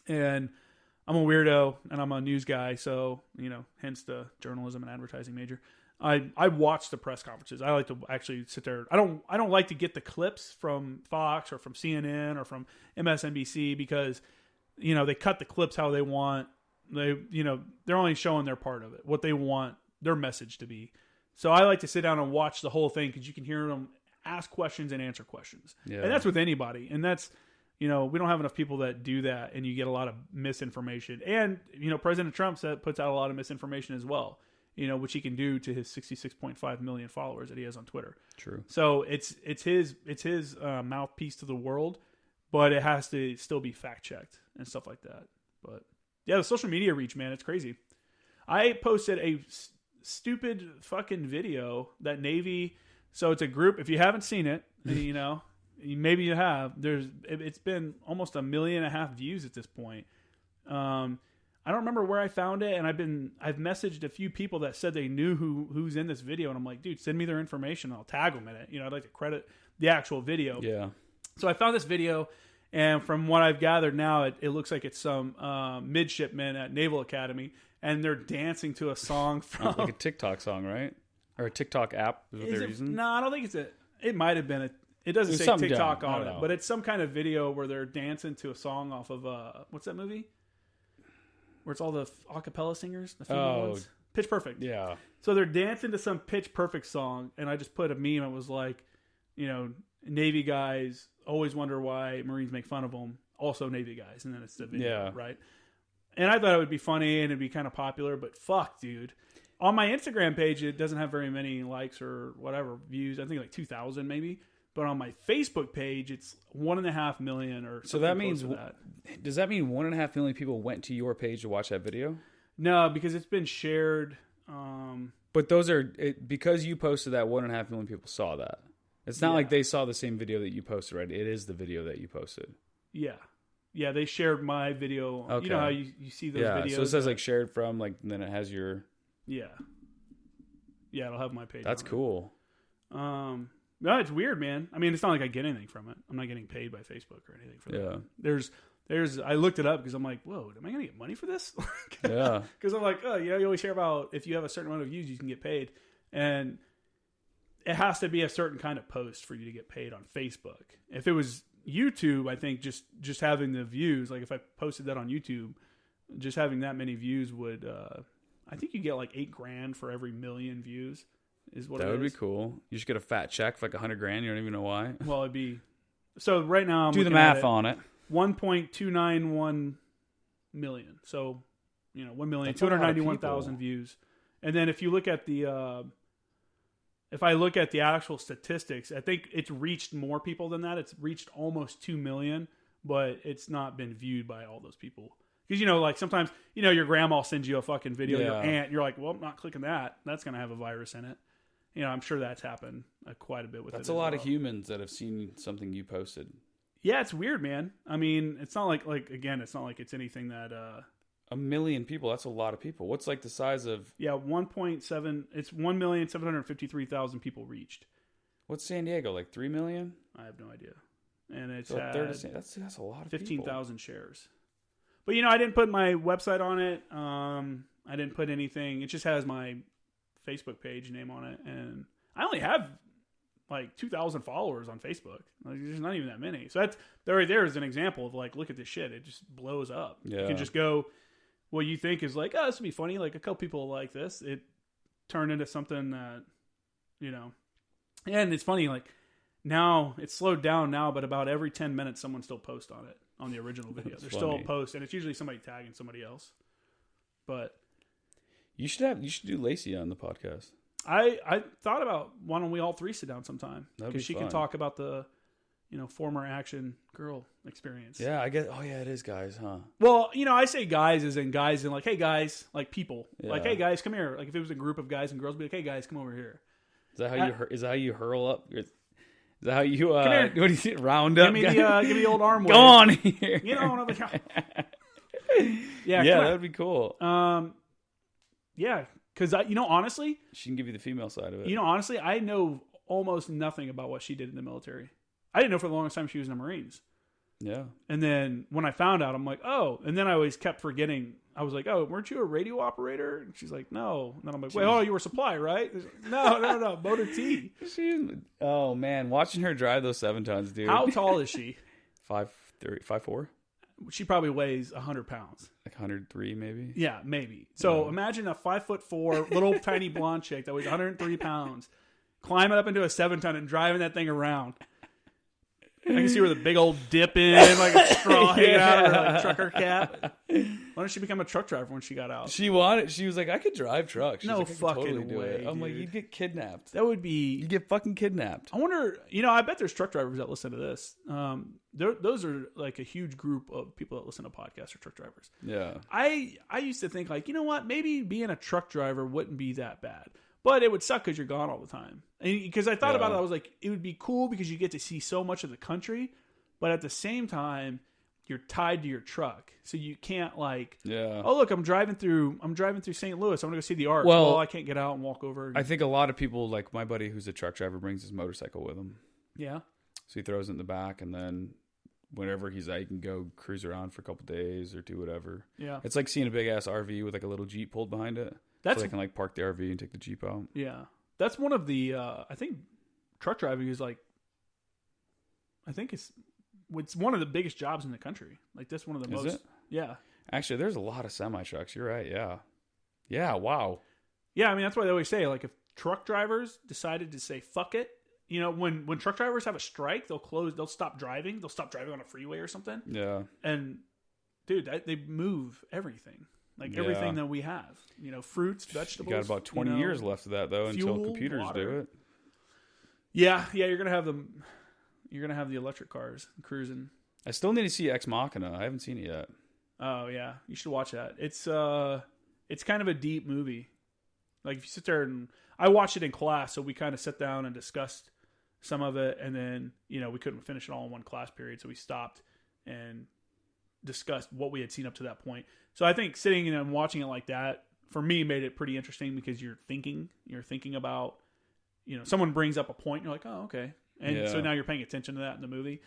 And I'm a weirdo and I'm a news guy, so hence the journalism and advertising major. I watch the press conferences. I like to actually sit there. I don't like to get the clips from Fox or from CNN or from MSNBC because they cut the clips how they want. They're only showing their part of it, what they want their message to be. So I like to sit down and watch the whole thing because you can hear them ask questions and answer questions. Yeah. And that's with anybody. And that's, we don't have enough people that do that, and you get a lot of misinformation. And, President Trump puts out a lot of misinformation as well, which he can do to his 66.5 million followers that he has on Twitter. True. So it's his mouthpiece to the world, but it has to still be fact checked and stuff like that. But yeah, the social media reach, man, it's crazy. I posted a stupid fucking video that Navy. So it's a group. If you haven't seen it, maybe you have. It's been almost 1.5 million views at this point. I don't remember where I found it, and I've messaged a few people that said they knew who's in this video, and I'm like, dude, send me their information. I'll tag them in it. I'd like to credit the actual video. Yeah. So I found this video, and from what I've gathered now, it looks like it's some midshipmen at Naval Academy, and they're dancing to a song from like a TikTok song, right? Or a TikTok app is what they're using? No, I don't think it might have been it doesn't say TikTok on it, but it's some kind of video where they're dancing to a song off of what's that movie? Where it's all the acapella singers, the female ones. Pitch Perfect. Yeah. So they're dancing to some Pitch Perfect song, and I just put a meme. It was like, Navy guys always wonder why Marines make fun of them. Also Navy guys, and then it's the video, right? And I thought it would be funny and it'd be kind of popular, but fuck, dude. On my Instagram page, it doesn't have very many likes or whatever views. I think like 2,000 maybe. But on my Facebook page, it's 1.5 million or something. So that means that. Does that mean 1.5 million people went to your page to watch that video? No, because it's been shared. But those are because you posted that 1.5 million people saw that. It's not like they saw the same video that you posted, right? It is the video that you posted. Yeah, they shared my video. Okay. You know how you see those videos? So it says like shared from, like, and then it has your. Yeah, it'll have my page. That's cool. No, it's weird, man. I mean, it's not like I get anything from it. I'm not getting paid by Facebook or anything for that. There's. I looked it up because I'm like, whoa, am I gonna get money for this? Yeah. Because I'm like, you always hear about if you have a certain amount of views, you can get paid, and it has to be a certain kind of post for you to get paid on Facebook. If it was YouTube, I think just having the views, like if I posted that on YouTube, just having that many views would. I think you get like $8,000 for every 1 million views. Is what that it would is. Be cool. You should get a fat check for like $100,000. You don't even know why. Well, it'd be so right now. I'm do the math on it. 1.291 million. So 1,291,000 views. And then if you look at the, if I look at the actual statistics, I think it's reached more people than that. It's reached almost 2 million, but it's not been viewed by all those people. Because, like sometimes, your grandma sends you a fucking video, your aunt, you're like, well, I'm not clicking that. That's going to have a virus in it. I'm sure that's happened quite a bit with it. That's a lot of humans that have seen something you posted. Yeah, it's weird, man. I mean, it's not like again, it's not like it's anything that... 1 million people, that's a lot of people. What's like the size of... Yeah, 1.7, it's 1,753,000 people reached. What's San Diego, like 3 million? I have no idea. And it's so had that's a lot of 15,000 shares. But, I didn't put my website on it. I didn't put anything. It just has my Facebook page name on it. And I only have like 2,000 followers on Facebook. Like, there's not even that many. So that's right there is an example of like, look at this shit. It just blows up. Yeah. You can just go, what you think is like, oh, this would be funny. Like a couple people like this. It turned into something that, and it's funny. Like now it's slowed down now, but about every 10 minutes, someone still posts on it. On the original video, there's still a post, and it's usually somebody tagging somebody else. But you should do Lacey on the podcast. I thought about why don't we all three sit down sometime because she can talk about the former action girl experience. Yeah, I guess. Oh yeah, it is guys, huh? Well, I say guys as in guys and like, hey guys, like people, like hey guys, come here. Like if it was a group of guys and girls, be like, hey guys, come over here. Is that how you hurl up? Is that how you what do you say, round up? Give me the old arm wave. Go on here. Yeah, that would be cool. Yeah, because honestly, she can give you the female side of it. Honestly, I know almost nothing about what she did in the military. I didn't know for the longest time she was in the Marines. Yeah. And then when I found out, I'm like, oh. And then I always kept forgetting. I was like, oh, weren't you a radio operator? And she's like, no. And then I'm like, wait, you were supply, right? No. Motor T. Oh, man. Watching her drive those 7 tons, dude. How tall is she? 5'4". she probably weighs 100 pounds. Like 103 maybe? Yeah, maybe. So imagine a 5'4" little tiny blonde chick that weighs 103 pounds climbing up into a 7-ton and driving that thing around. I can see her with a big old dip in, like a straw hanging out of her like, trucker cap. Why don't she become a truck driver when she got out? She was like, I could drive trucks. She's No like, I could fucking totally do way, it. I'm like, dude. you'd get kidnapped. That would be... You'd get fucking kidnapped. I wonder, I bet there's truck drivers that listen to this. Those are like a huge group of people that listen to podcasts or truck drivers. Yeah. I used to think like, you know what, maybe being a truck driver wouldn't be that bad. But it would suck because you're gone all the time. And because I thought about it, I was like, it would be cool because you get to see so much of the country. But at the same time, you're tied to your truck. So you can't like, oh, look, I'm driving through St. Louis. I'm going to go see the Arch. Well, I can't get out and walk over. I think a lot of people, like my buddy who's a truck driver, brings his motorcycle with him. Yeah. So he throws it in the back, and then whenever he's out, he can go cruise around for a couple days or do whatever. Yeah. It's like seeing a big-ass RV with like a little Jeep pulled behind it. So they can like park the RV and take the Jeep out. Yeah. That's one of the, I think truck driving is like, I think it's one of the biggest jobs in the country. Like that's one of the most. Is it? Yeah. Actually, there's a lot of semi trucks. You're right. Yeah. Yeah. Wow. Yeah. I mean, that's why they always say like if truck drivers decided to say fuck it, when truck drivers have a strike, they'll stop driving. They'll stop driving on a freeway or something. Yeah. And dude, they move everything. Like everything that we have, fruits, vegetables. You got about 20 years left of that though, fuel, until computers water. Do it. Yeah. Yeah. You're going to have them. You're going to have the electric cars cruising. I still need to see Ex Machina. I haven't seen it yet. Oh, yeah. You should watch that. It's kind of a deep movie. Like, if you sit there and... I watched it in class, so we kind of sat down and discussed some of it, and then, we couldn't finish it all in one class period, so we stopped and discussed what we had seen up to that point. So I think sitting and watching it like that, for me, made it pretty interesting because you're thinking about... someone brings up a point, and you're like, oh, okay. And so now you're paying attention to that in the movie.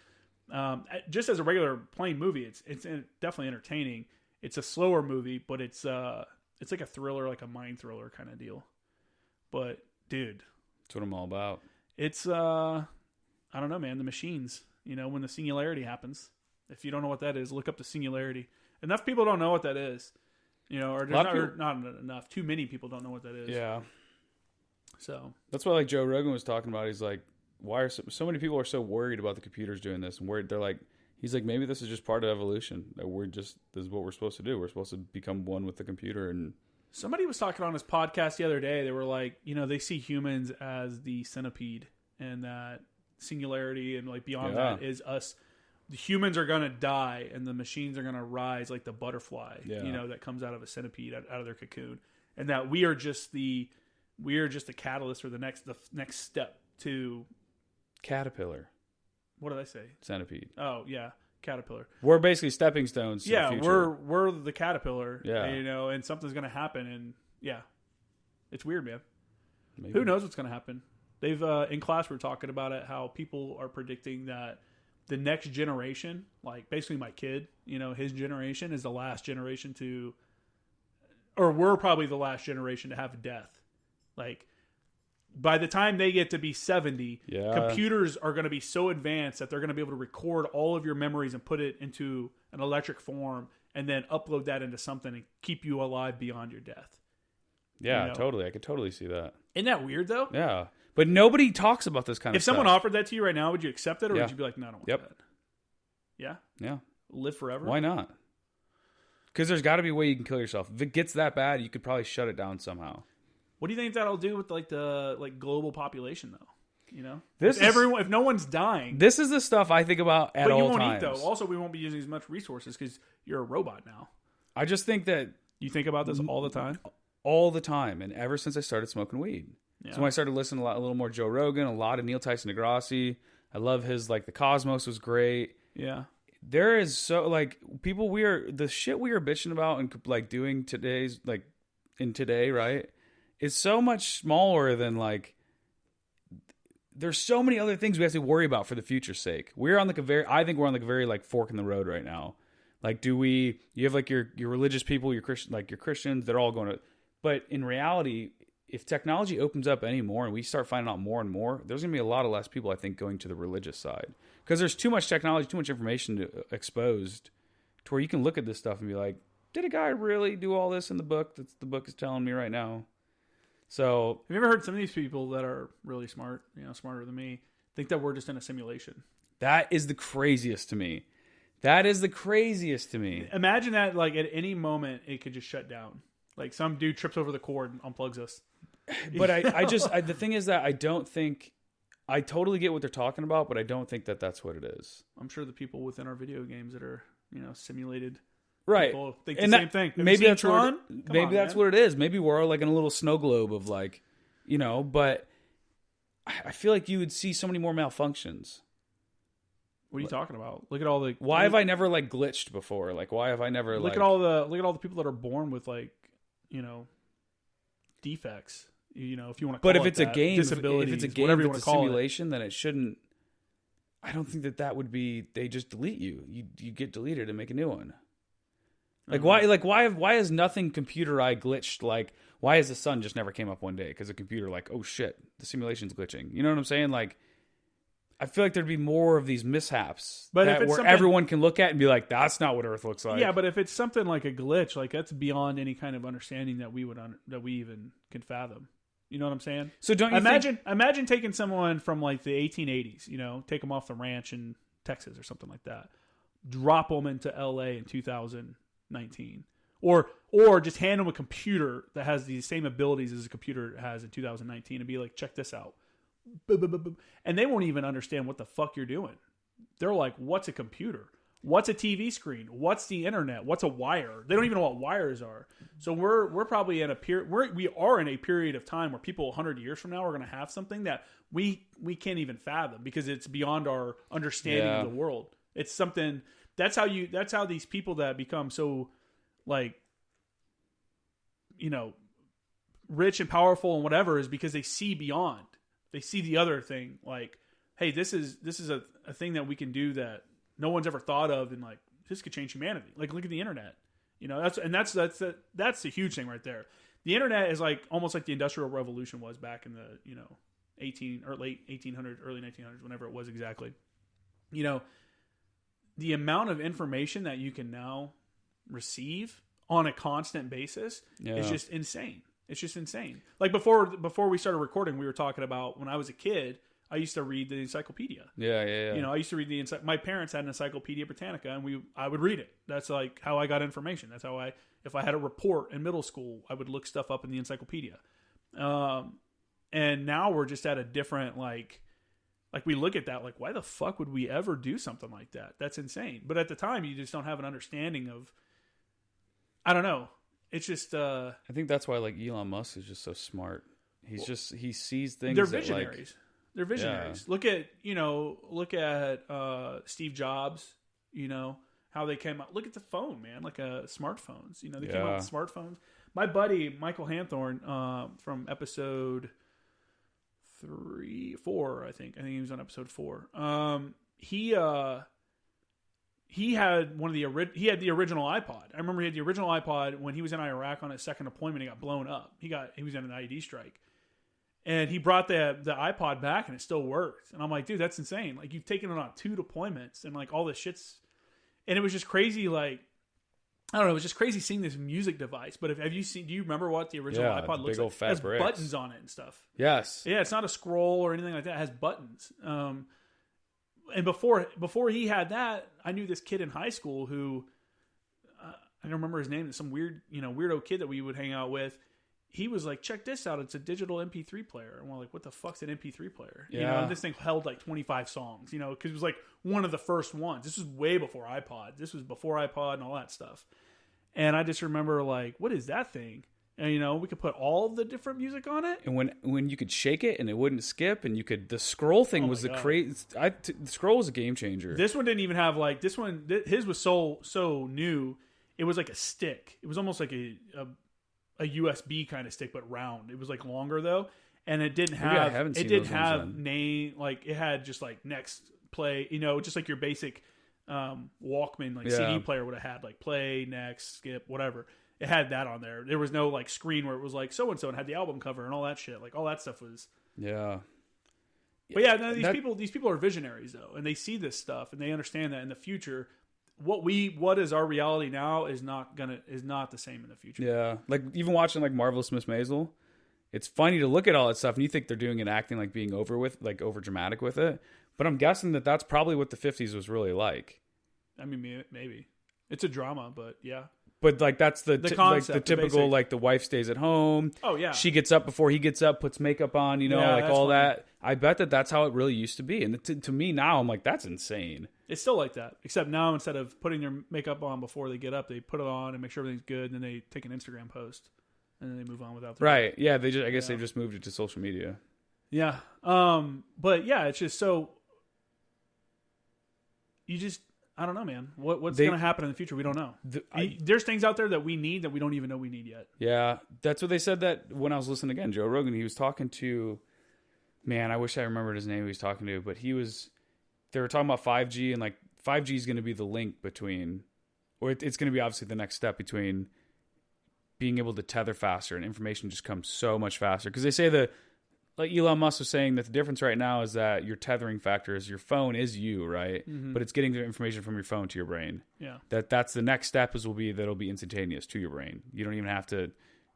Just as a regular plain movie, it's definitely entertaining. It's a slower movie, but it's like a thriller, like a mind thriller kind of deal. But dude, that's what I'm all about. It's I don't know, man. The machines, when the singularity happens. If you don't know what that is, look up the singularity. Enough people don't know what that is, or there's not enough. Too many people don't know what that is. Yeah. So that's why, like Joe Rogan was talking about. He's like, why are so many people are so worried about the computers doing this, and they're like, he's like, maybe this is just part of evolution, that this is what we're supposed to do. We're supposed to become one with the computer. And somebody was talking on his podcast the other day. They were like, they see humans as the centipede, and that singularity and like beyond that is us. The humans are gonna die, and the machines are gonna rise like the butterfly, that comes out of a centipede, out of their cocoon, and that we are just the catalyst for the next step to. Caterpillar. What did I say? Centipede. Oh yeah, caterpillar. We're basically stepping stones to the future. we're the caterpillar. Yeah. And something's gonna happen, and it's weird, man. Maybe. Who knows what's gonna happen? They've in class we're talking about it, how people are predicting that the next generation, like basically my kid, his generation is the last generation to, or we're probably the last generation to have death, like. By the time they get to be 70, computers are going to be so advanced that they're going to be able to record all of your memories and put it into an electric form and then upload that into something and keep you alive beyond your death. Yeah, totally. I could totally see that. Isn't that weird, though? Yeah. But nobody talks about this kind of stuff. If someone offered that to you right now, would you accept it, or would you be like, no, I don't want that? Yeah? Yeah. Live forever? Why not? Because there's got to be a way you can kill yourself. If it gets that bad, you could probably shut it down somehow. What do you think that'll do with the global population though? If no one's dying, this is the stuff I think about at all times. But you won't eat though. Also, we won't be using as much resources because you're a robot now. I just think that you think about this all the time, and ever since I started smoking weed. Yeah. So when I started listening a little more Joe Rogan, a lot of Neil Tyson deGrasse. I love his the Cosmos was great. Yeah. There is so the shit we are bitching about and doing today, right? Is so much smaller than there's so many other things we have to worry about for the future's sake. We're on I think we're on a very fork in the road right now. You have your religious people, your Christians, they're all going to, but in reality, if technology opens up any more and we start finding out more and more, there's going to be a lot of less people, I think, going to the religious side because there's too much technology, too much information exposed to where you can look at this stuff and be like, did a guy really do all this in the book that the book is telling me right now? So have you ever heard some of these people that are really smart, smarter than me, think that we're just in a simulation? that is the craziest to me. That is the craziest to me. Imagine that, like, at any moment, it could just shut down. Like, some dude trips over the cord and unplugs us. But the thing is that I don't think, I totally get what they're talking about, but I don't think that that's what it is. I'm sure the people within our video games that are, simulated, right, people think the same thing. Maybe that's Tron? Maybe that's what it is. Maybe we're like in a little snow globe of like, but I feel like you would see so many more malfunctions. What are you talking about? Look at all the. Why have I never like glitched before? Like, why have I never look at all the people that are born with like, defects. If you want to call it But if it's a game, disabilities, if it's a game, whatever you if want it's to a call simulation, then it shouldn't. I don't think that would be. They just delete you. You get deleted and make a new one. Like why? Like why has nothing computer eye glitched? Like why has the sun just never came up one day? Because the computer like, oh shit, the simulation's glitching. You know what I'm saying? Like, I feel like there'd be more of these mishaps, but if it's where everyone can look at and be like, that's not what Earth looks like. Yeah, but if it's something like a glitch, like that's beyond any kind of understanding that we even can fathom. You know what I'm saying? So don't you imagine taking someone from like the 1880s, take them off the ranch in Texas or something like that, drop them into LA in 2019, or just hand them a computer that has the same abilities as a computer has in 2019 and be like, check this out. And they won't even understand what the fuck you're doing. They're like, what's a computer? What's a TV screen? What's the internet? What's a wire? They don't even know what wires are. So we're probably in a period. We are in a period of time where people 100 years from now are going to have something that we can't even fathom because it's beyond our understanding of the world. It's something that's how these people that become so like rich and powerful and whatever is because they see beyond. They see the other thing, like, hey, this is a thing that we can do that no one's ever thought of, and like this could change humanity. Like, look at the internet. That's the huge thing right there. The internet is like almost like the Industrial Revolution was back in the late 1800s, early 1900s, whenever it was exactly. The amount of information that you can now receive on a constant basis is just insane. It's just insane. Like before we started recording, we were talking about when I was a kid, I used to read the encyclopedia. Yeah. I used to read my parents had an Encyclopedia Britannica, and I would read it. That's like how I got information. That's how if I had a report in middle school, I would look stuff up in the encyclopedia. And now we're just at a different like we look at that like, why the fuck would we ever do something like that? That's insane. But at the time, you just don't have an understanding of. I don't know. It's just. I think that's why like Elon Musk is just so smart. He sees things. They're visionaries. They're visionaries. Yeah. Look at Steve Jobs. How they came out. Look at the phone, man. Like smartphones. They came out with smartphones. My buddy Michael Hanthorne from episode 4, I think he was on episode 4. He had the original iPod. I remember he had the original iPod when he was in Iraq on his second deployment. He got blown up. He was in an IED strike, and he brought the iPod back, and it still worked. And I'm like, dude, that's insane. Like, you've taken it on 2 deployments, and like all this shit's, and it was just crazy. Like, I don't know, it was just crazy seeing this music device. But do you remember what the original iPod looks like? It has buttons on it and stuff. Yes. Yeah, it's not a scroll or anything like that. It has buttons. And before he had that, I knew this kid in high school who I don't remember his name. Some weirdo kid that we would hang out with. He was like, "Check this out! It's a digital MP3 player." And we're like, "What the fuck's an MP3 player?" Yeah. And this thing held like 25 songs. Because it was like one of the first ones. This was way before iPod. This was before iPod and all that stuff. And I just remember like, "What is that thing?" And we could put all the different music on it. And when you could shake it and it wouldn't skip, and the scroll thing was the crazy. The scroll was a game changer. This one didn't even have like this one. His was so new. It was like a stick. It was almost like a USB kind of stick, but round. It was like longer though, and it didn't have. It didn't have name. Like it had just like next, play. Just like your basic Walkman CD player would have had like play, next, skip, whatever. It had that on there. There was no like screen where it was like so and so and had the album cover and all that shit. Like all that stuff was. Yeah. But yeah, no, these people are visionaries though, and they see this stuff and they understand that in the future, what is our reality now is not the same in the future. Yeah, like even watching like Marvelous Miss Maisel, it's funny to look at all that stuff and you think they're doing and acting like being over dramatic with it. But I'm guessing that that's probably what the 50s was really like. I mean, maybe it's a drama, but yeah. But like that's the concept, like the typical basic. like the wife stays at home. Oh yeah, she gets up before he gets up, puts makeup on, like all funny. that. I bet that's how it really used to be. And to me now, I'm like, that's insane. It's still like that, except now instead of putting their makeup on before they get up, they put it on and make sure everything's good, and then they take an Instagram post, and then they move on without. Right? Yeah. I guess they've just moved it to social media. Yeah. But yeah, it's just so. You just. I don't know, man. What's going to happen in the future? We don't know. There's things out there that we need that we don't even know we need yet. Yeah, that's what they said that when I was listening again. Joe Rogan, he was talking to, man, I wish I remembered his name he was talking to, but they were talking about 5G and like 5G is going to be the link between, or it's going to be obviously the next step between being able to tether faster and information just comes so much faster. Because they say that, like Elon Musk was saying, that the difference right now is that your tethering factor is your phone is you, right? Mm-hmm. But it's getting the information from your phone to your brain. Yeah. That's the next step that'll be instantaneous to your brain. You don't even have to,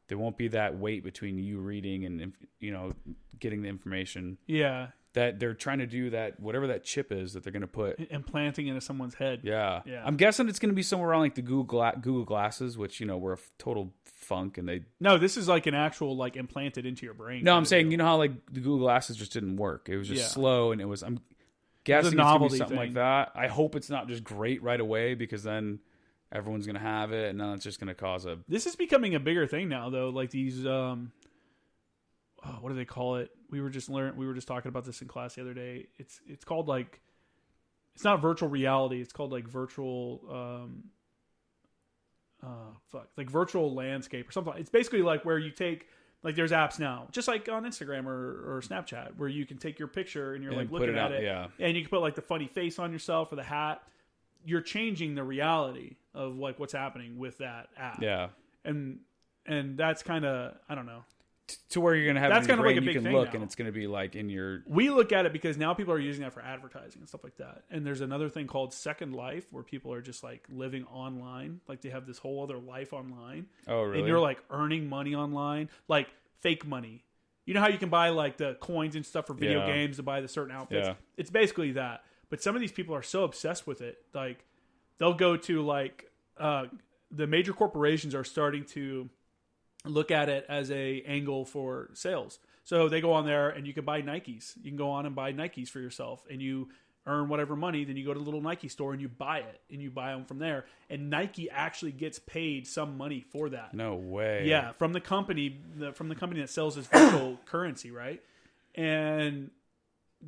there won't be that wait between you reading and, getting the information. Yeah. That they're trying to do that, whatever that chip is that they're going to put. Implanting into someone's head. Yeah. I'm guessing it's going to be somewhere around like the Google Glasses, which, were a total funk and they... No, this is like an actual like implanted into your brain. No, I'm saying, how like the Google Glasses just didn't work. It was just slow and I'm guessing it's going to be something like that. I hope it's not just great right away because then everyone's going to have it and then it's just going to cause a... This is becoming a bigger thing now though. Like these... what do they call it? We were just talking about this in class the other day. It's called like, it's not virtual reality. It's called like virtual, like virtual landscape or something. It's basically like where you take, like there's apps now, just like on Instagram or Snapchat, where you can take your picture and you're like looking at it, and you can put like the funny face on yourself or the hat. You're changing the reality of like what's happening with that app. Yeah, and that's kind of, I don't know. To where you're going to have that's kind of like a you big can thing look now. And it's going to be like in your... We look at it because now people are using that for advertising and stuff like that. And there's another thing called Second Life where people are just like living online. Like they have this whole other life online. Oh, really? And you're like earning money online, like fake money. You know how you can buy like the coins and stuff for video games to buy the certain outfits? Yeah. It's basically that. But some of these people are so obsessed with it. Like they'll go to like the major corporations are starting to look at it as a angle for sales. So they go on there and you can buy Nikes. You can go on and buy Nikes for yourself and you earn whatever money. Then you go to the little Nike store and you buy it and you buy them from there. And Nike actually gets paid some money for that. No way. Yeah. From the company that sells this virtual currency. Right. And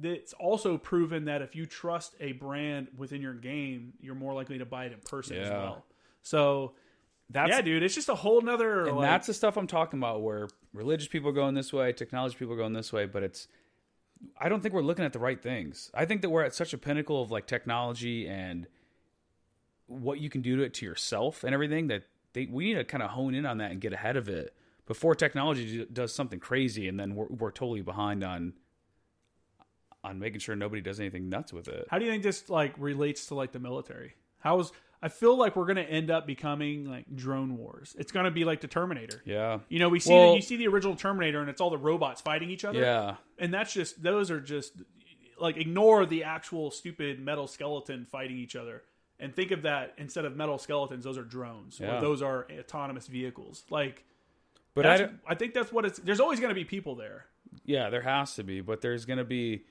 it's also proven that if you trust a brand within your game, you're more likely to buy it in person as well. So dude, it's just a whole nother... And that's the stuff I'm talking about where religious people are going this way, technology people are going this way, but I don't think we're looking at the right things. I think that we're at such a pinnacle of like technology and what you can do to it to yourself and everything that we need to kind of hone in on that and get ahead of it before technology does something crazy and then we're totally behind on making sure nobody does anything nuts with it. How do you think this like relates to like the military? I feel like we're going to end up becoming like drone wars. It's going to be like the Terminator. Yeah. You see the original Terminator and it's all the robots fighting each other. Yeah. And those are just like, ignore the actual stupid metal skeleton fighting each other and think of that instead of metal skeletons, those are drones or those are autonomous vehicles. Like, but I think that's what there's always going to be people there. Yeah, there has to be, but there's going to be,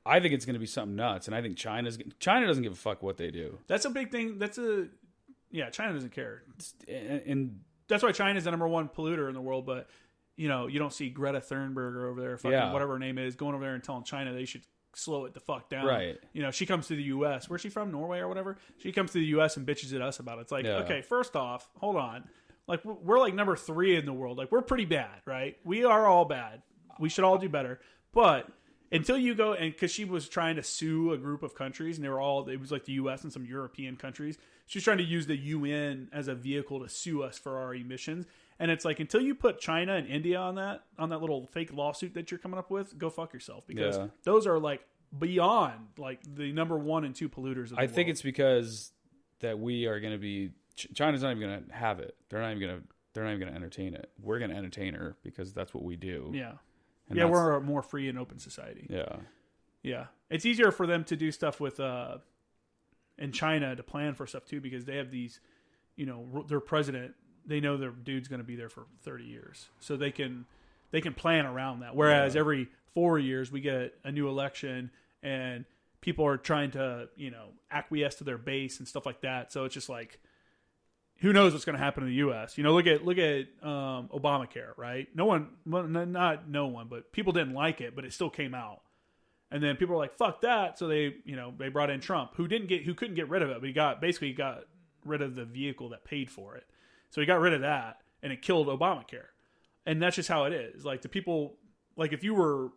I think it's going to be something nuts, and I think China doesn't give a fuck what they do. That's a big thing. China doesn't care, and that's why China is the number one polluter in the world. But you don't see Greta Thunberg over there, whatever her name is, going over there and telling China they should slow it the fuck down. Right? She comes to the U.S. Where's she from? Norway or whatever. She comes to the U.S. and bitches at us about it. It's like, okay, first off, hold on. Like we're like number 3 in the world. Like we're pretty bad, right? We are all bad. We should all do better, but. Until you go, and because she was trying to sue a group of countries, and it was like the U.S. and some European countries. She was trying to use the UN as a vehicle to sue us for our emissions. And it's like, until you put China and India on that little fake lawsuit that you're coming up with, go fuck yourself. Because those are like beyond like the number 1 and 2 polluters of the world. I think it's because that we are going to be. China's not even going to have it. They're not even going to entertain it. We're going to entertain her because that's what we do. Yeah. And yeah, we're a more free and open society. Yeah. Yeah. It's easier for them to do stuff with in China to plan for stuff too, because they have these, their president, they know their dude's going to be there for 30 years. So they can plan around that. Whereas every 4 years we get a new election and people are trying to, acquiesce to their base and stuff like that. So it's just like, who knows what's going to happen in the U.S.? Look at Obamacare, right? Not no one, but people didn't like it, but it still came out. And then people were like, "Fuck that!" So they brought in Trump, who couldn't get rid of it, but he got rid of the vehicle that paid for it. So he got rid of that, and it killed Obamacare. And that's just how it is. Like the people, like if you were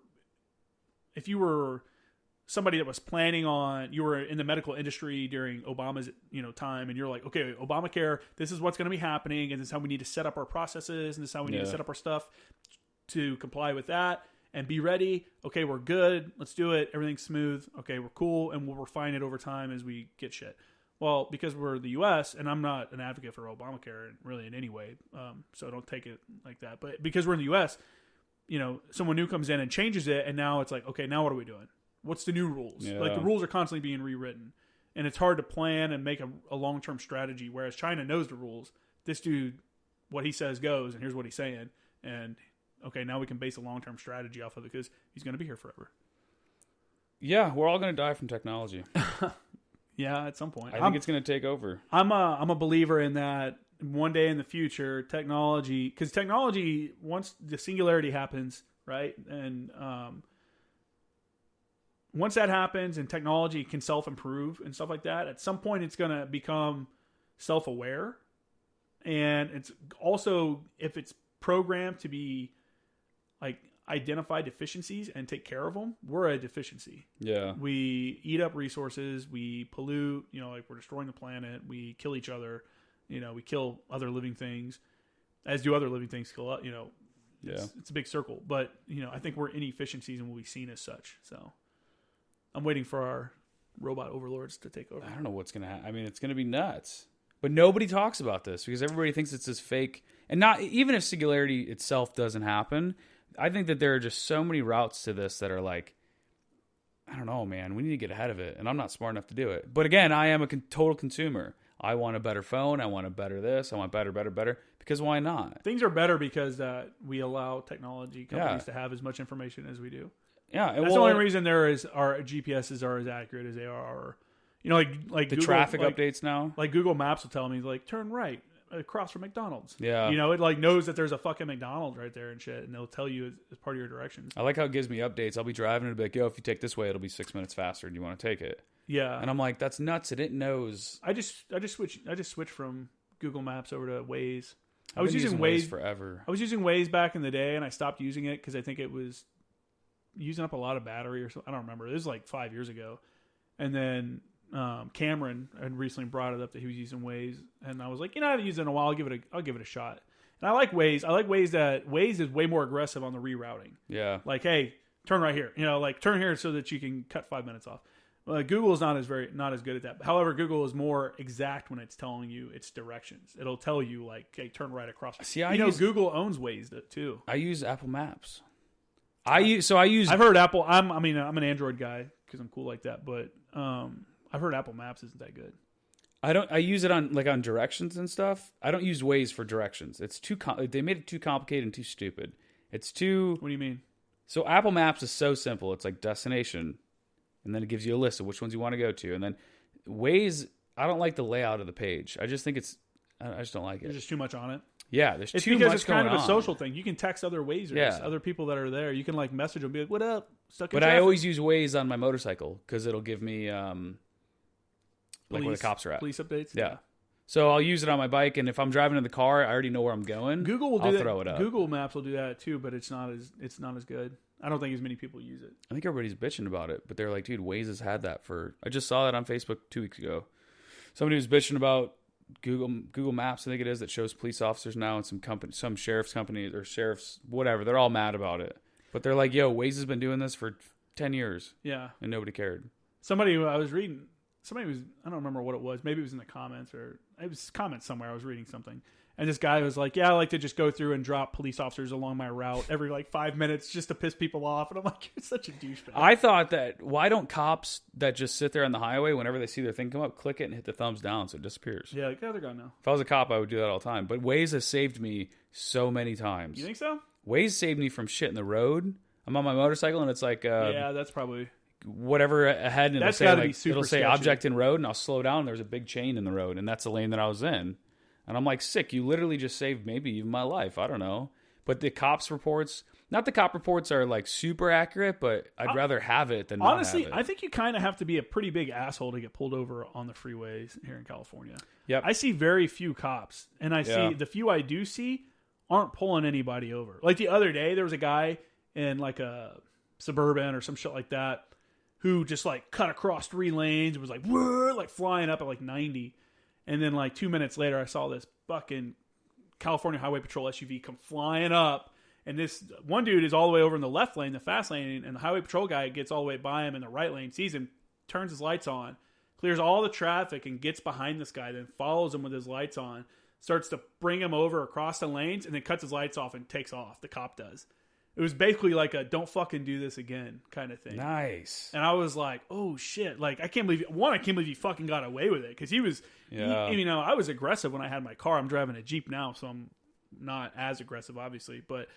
somebody that was planning on, you were in the medical industry during Obama's, time, and you're like, okay, Obamacare, this is what's going to be happening, and this is how we need to set up our processes, and this is how we need to set up our stuff to comply with that, and be ready. Okay, we're good. Let's do it. Everything's smooth. Okay, we're cool, and we'll refine it over time as we get shit. Well, because we're the U.S., and I'm not an advocate for Obamacare really in any way, so don't take it like that. But because we're in the U.S., someone new comes in and changes it, and now it's like, okay, now what are we doing? What's the new rules? Yeah. Like the rules are constantly being rewritten, and it's hard to plan and make a long-term strategy. Whereas China knows the rules. This dude, what he says goes, and here's what he's saying. And okay, now we can base a long-term strategy off of it because he's going to be here forever. Yeah, we're all going to die from technology. Yeah, at some point. I think it's going to take over. I'm a believer in that. One day in the future, because technology, once the singularity happens, right, and once that happens and technology can self-improve and stuff like that, at some point it's going to become self-aware. And it's also, if it's programmed to be like identify deficiencies and take care of them, we're a deficiency. Yeah. We eat up resources, we pollute, like we're destroying the planet, we kill each other, we kill other living things, as do other living things kill, it's a big circle. But, I think we're inefficiencies and we'll be seen as such. So I'm waiting for our robot overlords to take over. I don't know what's going to happen. I mean, it's going to be nuts. But nobody talks about this because everybody thinks it's this fake. And not even if singularity itself doesn't happen, I think that there are just so many routes to this that are like, I don't know, man. We need to get ahead of it. And I'm not smart enough to do it. But again, I am a total consumer. I want a better phone. I want a better this. I want better. Because why not? Things are better because we allow technology companies to have as much information as we do. Yeah, that's the only reason our GPSs are as accurate as they are. Like the Google, traffic updates now. Like Google Maps will tell me, like, turn right across from McDonald's. Yeah, it like knows that there's a fucking McDonald's right there and shit, and they'll tell you as part of your directions. I like how it gives me updates. I'll be driving and it'll be like, yo, if you take this way, it'll be 6 minutes faster. Do you want to take it? Yeah, and I'm like, that's nuts. And it knows. I just switched from Google Maps over to Waze. I was using Waze forever. I was using Waze back in the day, and I stopped using it because I think it was using up a lot of battery or something. I don't remember. This was like 5 years ago. And then Cameron had recently brought it up that he was using Waze, and I was like, I haven't used it in a while. I'll give it a shot. And I like Waze. I like Waze that Waze is way more aggressive on the rerouting. Yeah. Like, hey, turn right here. Like turn here so that you can cut 5 minutes off. Google is not as good at that. However, Google is more exact when it's telling you its directions. It'll tell you like, hey, turn right across. See, Google owns Waze too. I use Apple Maps. I've heard Apple. I'm an Android guy because I'm cool like that. But I've heard Apple Maps isn't that good. I use it on directions and stuff. I don't use Waze for directions. It's too. They made it too complicated and too stupid. It's too. What do you mean? So Apple Maps is so simple. It's like destination, and then it gives you a list of which ones you want to go to. And then Waze, I don't like the layout of the page. I just think I just don't like it. There's just too much on it. Yeah, there's too much going on. It's because it's kind of a social thing. You can text other Wazers, other people that are there. You can message them, be like, "What up?" Stuck in traffic. I always use Waze on my motorcycle because it'll give me where the cops are at. Police updates. Yeah. So I'll use it on my bike, and if I'm driving in the car, I already know where I'm going. Google will do I'll that. Throw it up. Google Maps will do that too, but it's not as good. I don't think as many people use it. I think everybody's bitching about it, but they're like, dude, Waze has had that for. I just saw that on Facebook 2 weeks ago. Somebody was bitching about Google Maps, I think it is, that shows police officers now and some sheriff's companies or sheriffs, whatever. They're all mad about it, but they're like, yo, Waze has been doing this for 10 years. Yeah, and nobody cared. Somebody I was reading, somebody was, I don't remember what it was. Maybe it was in the comments or it was comments somewhere. I was reading something. And this guy was like, yeah, I like to just go through and drop police officers along my route every like 5 minutes just to piss people off. And I'm like, you're such a douchebag. I thought that, why don't cops that just sit there on the highway, whenever they see their thing come up, click it and hit the thumbs down so it disappears? Yeah, like, they're gone now. If I was a cop, I would do that all the time. But Waze has saved me so many times. You think so? Waze saved me from shit in the road. I'm on my motorcycle and it's like... yeah, that's probably... whatever ahead, and that's it'll say, be super it'll say sketchy. object in road, and I'll slow down, and there's a big chain in the road, and that's the lane that I was in. And I'm like, sick, you literally just saved maybe even my life. I don't know. But the cops reports, not the cop reports are like super accurate, but I'd rather have it than honestly, not have it. I think you kind of have to be a pretty big asshole to get pulled over on the freeways here in California. Yep. I see very few cops, and I see the few I do see aren't pulling anybody over. Like the other day, there was a guy in like a Suburban or some shit like that who just like cut across 3 lanes. It was like, whoa, like flying up at like 90. And then like 2 minutes later, I saw this fucking California Highway Patrol SUV come flying up. And this one dude is all the way over in the left lane, the fast lane. And the Highway Patrol guy gets all the way by him in the right lane, sees him, turns his lights on, clears all the traffic and gets behind this guy, then follows him with his lights on, starts to bring him over across the lanes, and then cuts his lights off and takes off. The cop does. It was basically like a don't fucking do this again kind of thing. Nice. And I was like, oh shit. Like, I can't believe he fucking got away with it. Because he was, I was aggressive when I had my car. I'm driving a Jeep now, so I'm not as aggressive, obviously. But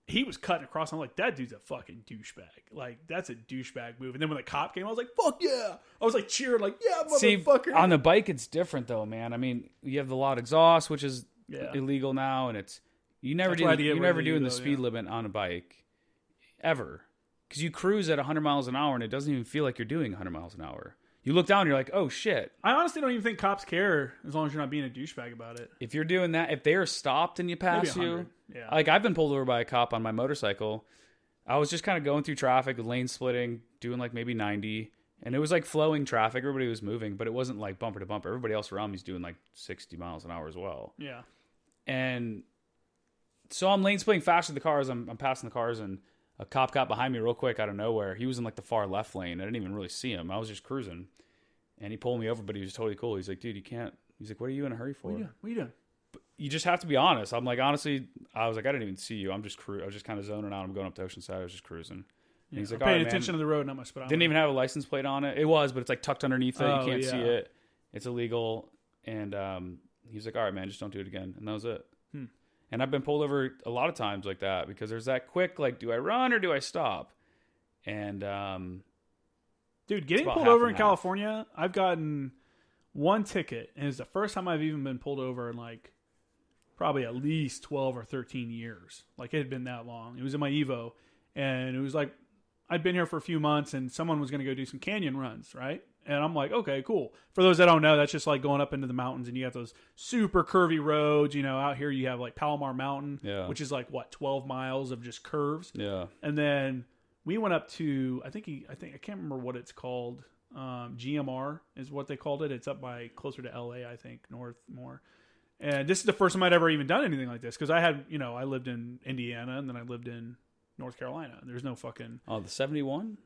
he was cutting across. I'm like, that dude's a fucking douchebag. Like, that's a douchebag move. And then when the cop came, I was like, fuck yeah. I was like cheering, like, yeah, motherfucker. See, on the bike, it's different though, man. I mean, you have the loud exhaust, which is illegal now, and it's, You never do doing the speed limit on a bike, ever. Because you cruise at 100 miles an hour, and it doesn't even feel like you're doing 100 miles an hour. You look down, and you're like, oh, shit. I honestly don't even think cops care as long as you're not being a douchebag about it. If you're doing that, if they're stopped and you pass you. Yeah. Like, I've been pulled over by a cop on my motorcycle. I was just kind of going through traffic, lane splitting, doing like maybe 90. And it was like flowing traffic. Everybody was moving, but it wasn't like bumper to bumper. Everybody else around me is doing like 60 miles an hour as well. Yeah. And... so I'm lane splitting faster the cars. I'm passing the cars, and a cop got behind me real quick out of nowhere. He was in like the far left lane. I didn't even really see him. I was just cruising, and he pulled me over, but he was totally cool. He's like, dude, you can't. He's like, what are you in a hurry for? What are you doing? But you just have to be honest. I'm like, honestly, I was like, I didn't even see you. I was just kind of zoning out. I'm going up to Oceanside. I was just cruising. And he's like, I'm paying attention to the road, not much. But didn't even have a license plate on it. It was, but it's like tucked underneath it. You can't see it. It's illegal. And he's like, all right, man, just don't do it again. And that was it. And I've been pulled over a lot of times like that because there's that quick, like, do I run or do I stop? And, dude, getting pulled over in California, I've gotten one ticket, and it's the first time I've even been pulled over in like probably at least 12 or 13 years. Like, it had been that long. It was in my Evo, and it was like I'd been here for a few months, and someone was going to go do some canyon runs, right? And I'm like, okay, cool. For those that don't know, that's just like going up into the mountains, and you have those super curvy roads. You know, out here you have like Palomar Mountain, which is like 12 miles of just curves. Yeah. And then we went up to I can't remember what it's called. GMR is what they called it. It's up by closer to LA, I think, north more. And this is the first time I'd ever even done anything like this because I lived in Indiana and then I lived in North Carolina. There's no fucking the 71.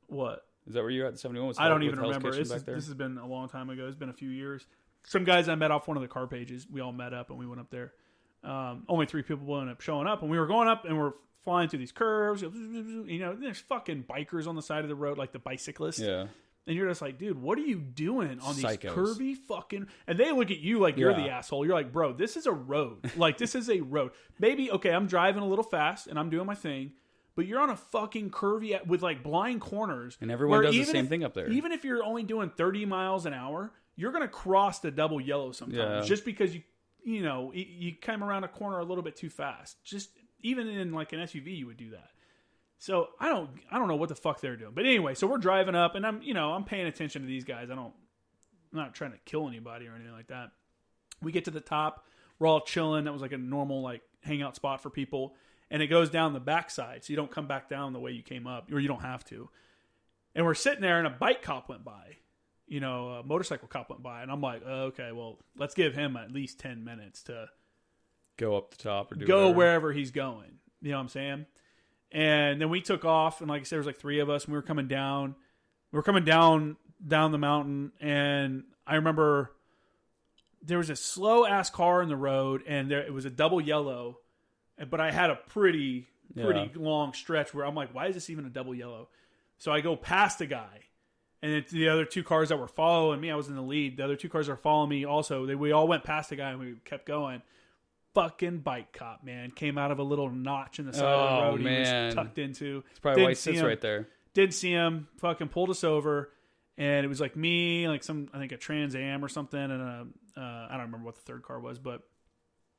What? Is that where you're at? The 71 was I don't even remember. This has been a long time ago. It's been a few years. Some guys I met off one of the car pages. We all met up and we went up there. Only 3 people ended up showing up, and we were going up and we're flying through these curves. You know, there's fucking bikers on the side of the road, like the bicyclists. Yeah. And you're just like, dude, what are you doing on these curvy fucking... And they look at you like you're the asshole. You're like, bro, this is a road. Like, this is a road. Maybe, okay, I'm driving a little fast and I'm doing my thing, but you're on a fucking curvy with like blind corners. And everyone does the same thing up there. Even if you're only doing 30 miles an hour, you're going to cross the double yellow sometimes just because you come around a corner a little bit too fast. Just even in like an SUV, you would do that. So I don't know what the fuck they're doing. But anyway, so we're driving up and I'm paying attention to these guys. I'm not trying to kill anybody or anything like that. We get to the top, we're all chilling. That was like a normal like hangout spot for people. And it goes down the backside, so you don't come back down the way you came up, or you don't have to. And we're sitting there and a bike cop went by. A motorcycle cop went by, and I'm like, okay, well, let's give him at least 10 minutes to go up the top or go wherever he's going. You know what I'm saying? And then we took off, and like I said, there was like 3 of us, and we were coming down down the mountain, and I remember there was a slow ass car in the road, and it was a double yellow, but I had a pretty long stretch where I'm like, why is this even a double yellow? So I go past the guy, and the other two cars that were following me, I was in the lead. The other two cars that were following me also, we all went past the guy, and we kept going. Fucking bike cop, man, came out of a little notch in the side of the road he was tucked into. It's probably why he sits right there. Didn't see him. Fucking pulled us over, and it was like me, like I think a Trans Am or something, and I don't remember what the third car was, but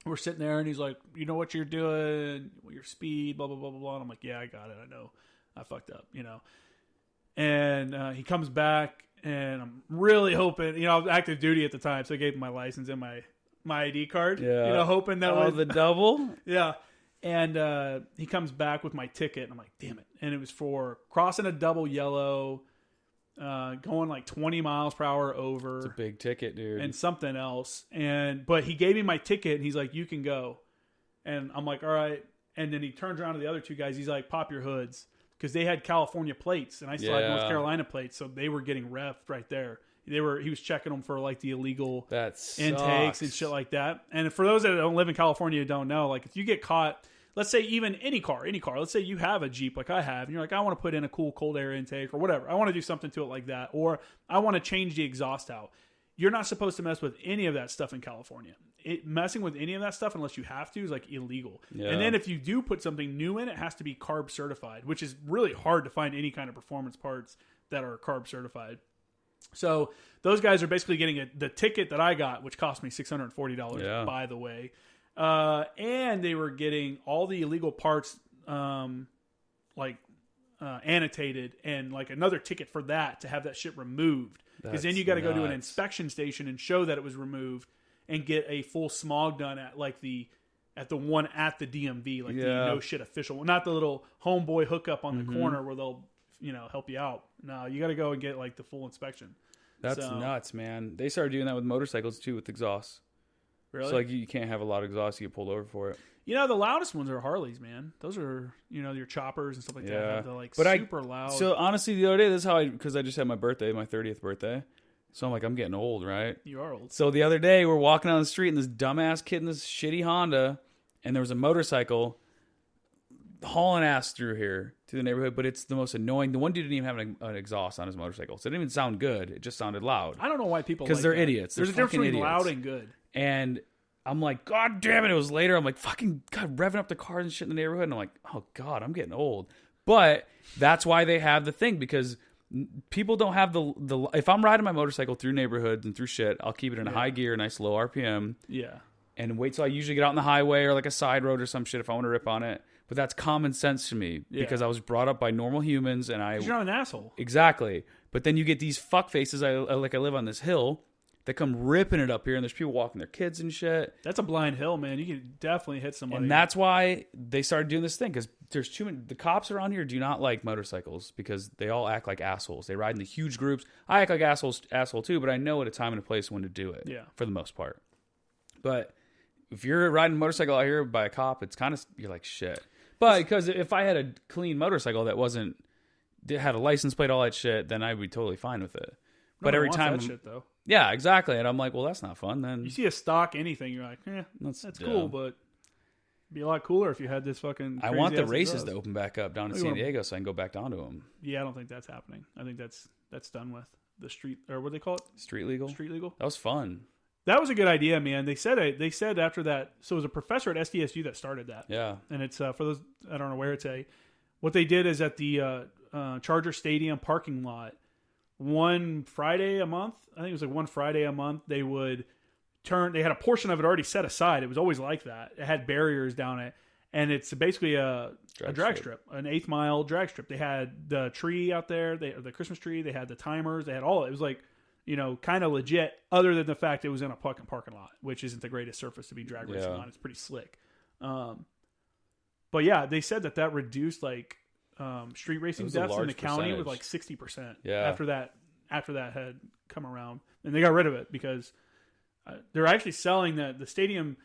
we're sitting there, and he's like, "You know what you're doing? Your speed, blah blah blah blah blah." And I'm like, "Yeah, I got it. I know. I fucked up, you know." And he comes back, and I'm really hoping, I was active duty at the time, so I gave him my license and my ID card, hoping that was the double. Yeah. And he comes back with my ticket, and I'm like, damn it. And it was for crossing a double yellow, going like 20 miles per hour over. It's a big ticket, dude. And something else. But he gave me my ticket, and he's like, you can go. And I'm like, all right. And then he turns around to the other two guys. He's like, pop your hoods. Because they had California plates, and I still had North Carolina plates, so they were getting reffed right there. He was checking them for like the illegal intakes and shit like that. And for those that don't live in California and don't know, like if you get caught, let's say even any car, let's say you have a Jeep like I have, and you're like, I want to put in a cool cold air intake or whatever. I want to do something to it like that. Or I want to change the exhaust out. You're not supposed to mess with any of that stuff in California. Messing with any of that stuff, unless you have to, is like illegal. Yeah. And then if you do put something new in, it has to be carb certified, which is really hard to find any kind of performance parts that are carb certified. So those guys are basically getting the ticket that I got, which cost me $640, by the way. And they were getting all the illegal parts annotated, and like another ticket for that to have that shit removed. Because then you got to go to an inspection station and show that it was removed and get a full smog done at the one at the DMV, like the no shit official, not the little homeboy hookup on the corner where they'll help you out. No, you got to go and get like the full inspection. That's nuts, man. They started doing that with motorcycles too, with exhausts. Really? So like you can't have a lot of exhaust, you get pulled over for it. The loudest ones are Harleys, man. Those are, your choppers and stuff like that. They're like super loud. So honestly, the other day, this is how because I just had my 30th birthday. So I'm like, I'm getting old, right? You are old. So the other day, we're walking down the street, and this dumbass kid in this shitty Honda, and there was a motorcycle hauling ass through here to the neighborhood, but it's the most annoying. The one dude didn't even have an exhaust on his motorcycle, so it didn't even sound good. It just sounded loud. I don't know why people because they're idiots. There's a difference between loud and good. And I'm like, God damn it! It was later. I'm like, fucking God, revving up the cars and shit in the neighborhood, and I'm like, oh God, I'm getting old. But that's why they have the thing, because people don't have the. If I'm riding my motorcycle through neighborhoods and through shit, I'll keep it in a high gear, nice low RPM. Yeah. And wait till I usually get out on the highway or like a side road or some shit if I want to rip on it. But that's common sense to me because I was brought up by normal humans, and you're not an asshole. Exactly. But then you get these fuck faces. I live on this hill that come ripping it up here, and there's people walking their kids and shit. That's a blind hill, man. You can definitely hit somebody. And that's why they started doing this thing, because there's too many. The cops around here do not like motorcycles because they all act like assholes. They ride in the huge groups. I act like asshole too, but I know at a time and a place when to do it. Yeah. For the most part. But if you're riding a motorcycle out here by a cop, it's kind of, you're like, shit. But because if I had a clean motorcycle that had a license plate, all that shit, then I'd be totally fine with it. But every time, that shit, though. Yeah, exactly. And I'm like, well, that's not fun. Then you see a stock anything, you're like, that's cool, but it'd be a lot cooler if you had this fucking. I want the races to open back up down in San Diego so I can go back down to them. Yeah, I don't think that's happening. I think that's done with. The street, or what do they call it? Street legal. Street legal. That was fun. That was a good idea, man. They said after that. So it was a professor at SDSU that started that. Yeah. And it's for those, I don't know where it's what they did is at the Charger Stadium parking lot, one Friday a month. I think it was like one Friday a month. They would they had a portion of it already set aside. It was always like that. It had barriers down it. And it's basically a drag strip, an 1/8 mile drag strip. They had the tree out there, the Christmas tree. They had the timers. They had all. It was like, kind of legit. Other than the fact it was in a fucking parking lot, which isn't the greatest surface to be drag racing on. It's pretty slick. But yeah, they said that reduced like street racing deaths in the county with like 60%. Yeah. After that had come around, and they got rid of it because they're actually selling the stadium.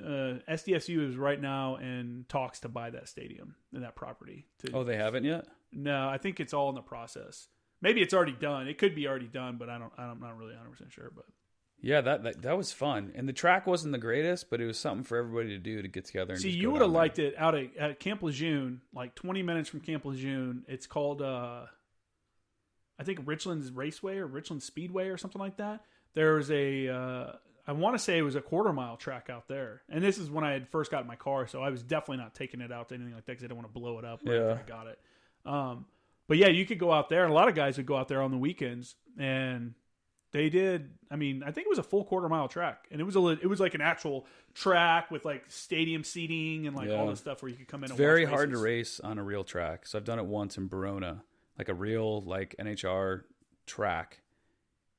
SDSU is right now in talks to buy that stadium and that property. Oh, they haven't yet? No, I think it's all in the process. Maybe it's already done. It could be already done, but I'm not really 100% sure. But yeah, that was fun. And the track wasn't the greatest, but it was something for everybody to do to get together. And see, you would have liked it out at Camp Lejeune, like 20 minutes from Camp Lejeune. It's called, I think Richlands Raceway or Richlands Speedway or something like that. There's I want to say it was a 1/4-mile track out there. And this is when I had first got my car, so I was definitely not taking it out to anything like that because I didn't want to blow it up right after I got it. But yeah, you could go out there, and a lot of guys would go out there on the weekends, and they did. I mean, I think it was a full 1/4-mile track, and it was like an actual track with like stadium seating and like all this stuff where you could come in. It's and very watch hard to races. race on a real track. So I've done it once in Verona, like a real like NHR track.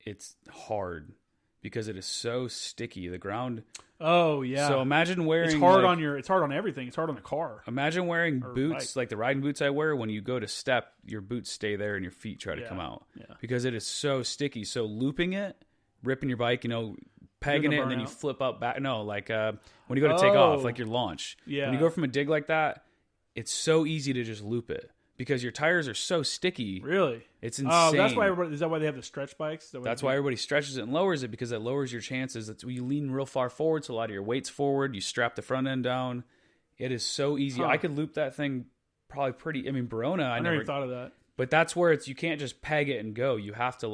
It's hard because it is so sticky. The ground. Oh yeah. So imagine wearing. It's hard it's hard on everything. It's hard on the car. Imagine wearing bike. boots like the riding boots I wear. When you go to step, your boots stay there and your feet try to come out because it is so sticky. So looping it, ripping your bike, pegging it, and then you flip up back. No, like when you go to take off, like your launch. Yeah. When you go from a dig like that, it's so easy to just loop it because your tires are so sticky. Really? It's insane. Oh, that's why is that why they have the stretch bikes? That's why everybody stretches it and lowers it because that lowers your chances. That's you lean real far forward, so a lot of your weight's forward. You strap the front end down. It is so easy. I could loop that thing probably pretty. I mean, Verona, I never thought of that. But that's where you can't just peg it and go. You have to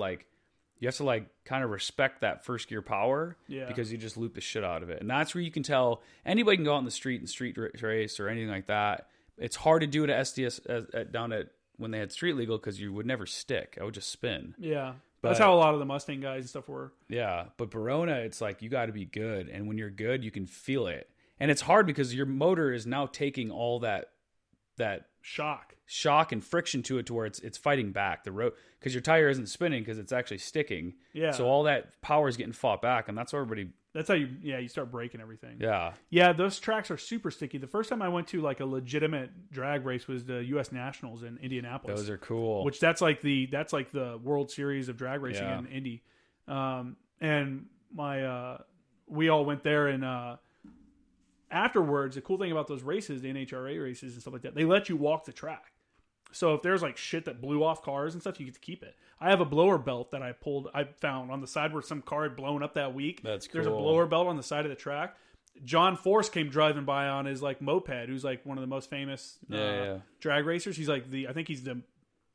kind of respect that first gear power because you just loop the shit out of it. And that's where you can tell anybody can go out in the street and street race or anything like that. It's hard to do it at SDS down at when they had street legal because you would never stick. I would just spin. Yeah. That's how a lot of the Mustang guys and stuff were. Yeah. But Verona, it's like you got to be good. And when you're good, you can feel it. And it's hard because your motor is now taking all that shock and friction to it to where it's fighting back the road because your tire isn't spinning because it's actually sticking. Yeah. So all that power is getting fought back, and that's how you start breaking everything. Yeah. Yeah, those tracks are super sticky. The first time I went to like a legitimate drag race was the U.S. Nationals in Indianapolis. Those are cool. Which that's like the World Series of drag racing in Indy. And we all went there and afterwards, the cool thing about those races, the NHRA races and stuff like that, they let you walk the track. So if there's like shit that blew off cars and stuff, you get to keep it. I have a blower belt that I found on the side where some car had blown up that week. That's cool. There's a blower belt on the side of the track. John Force came driving by on his like moped, who's like one of the most famous drag racers. He's like I think he's the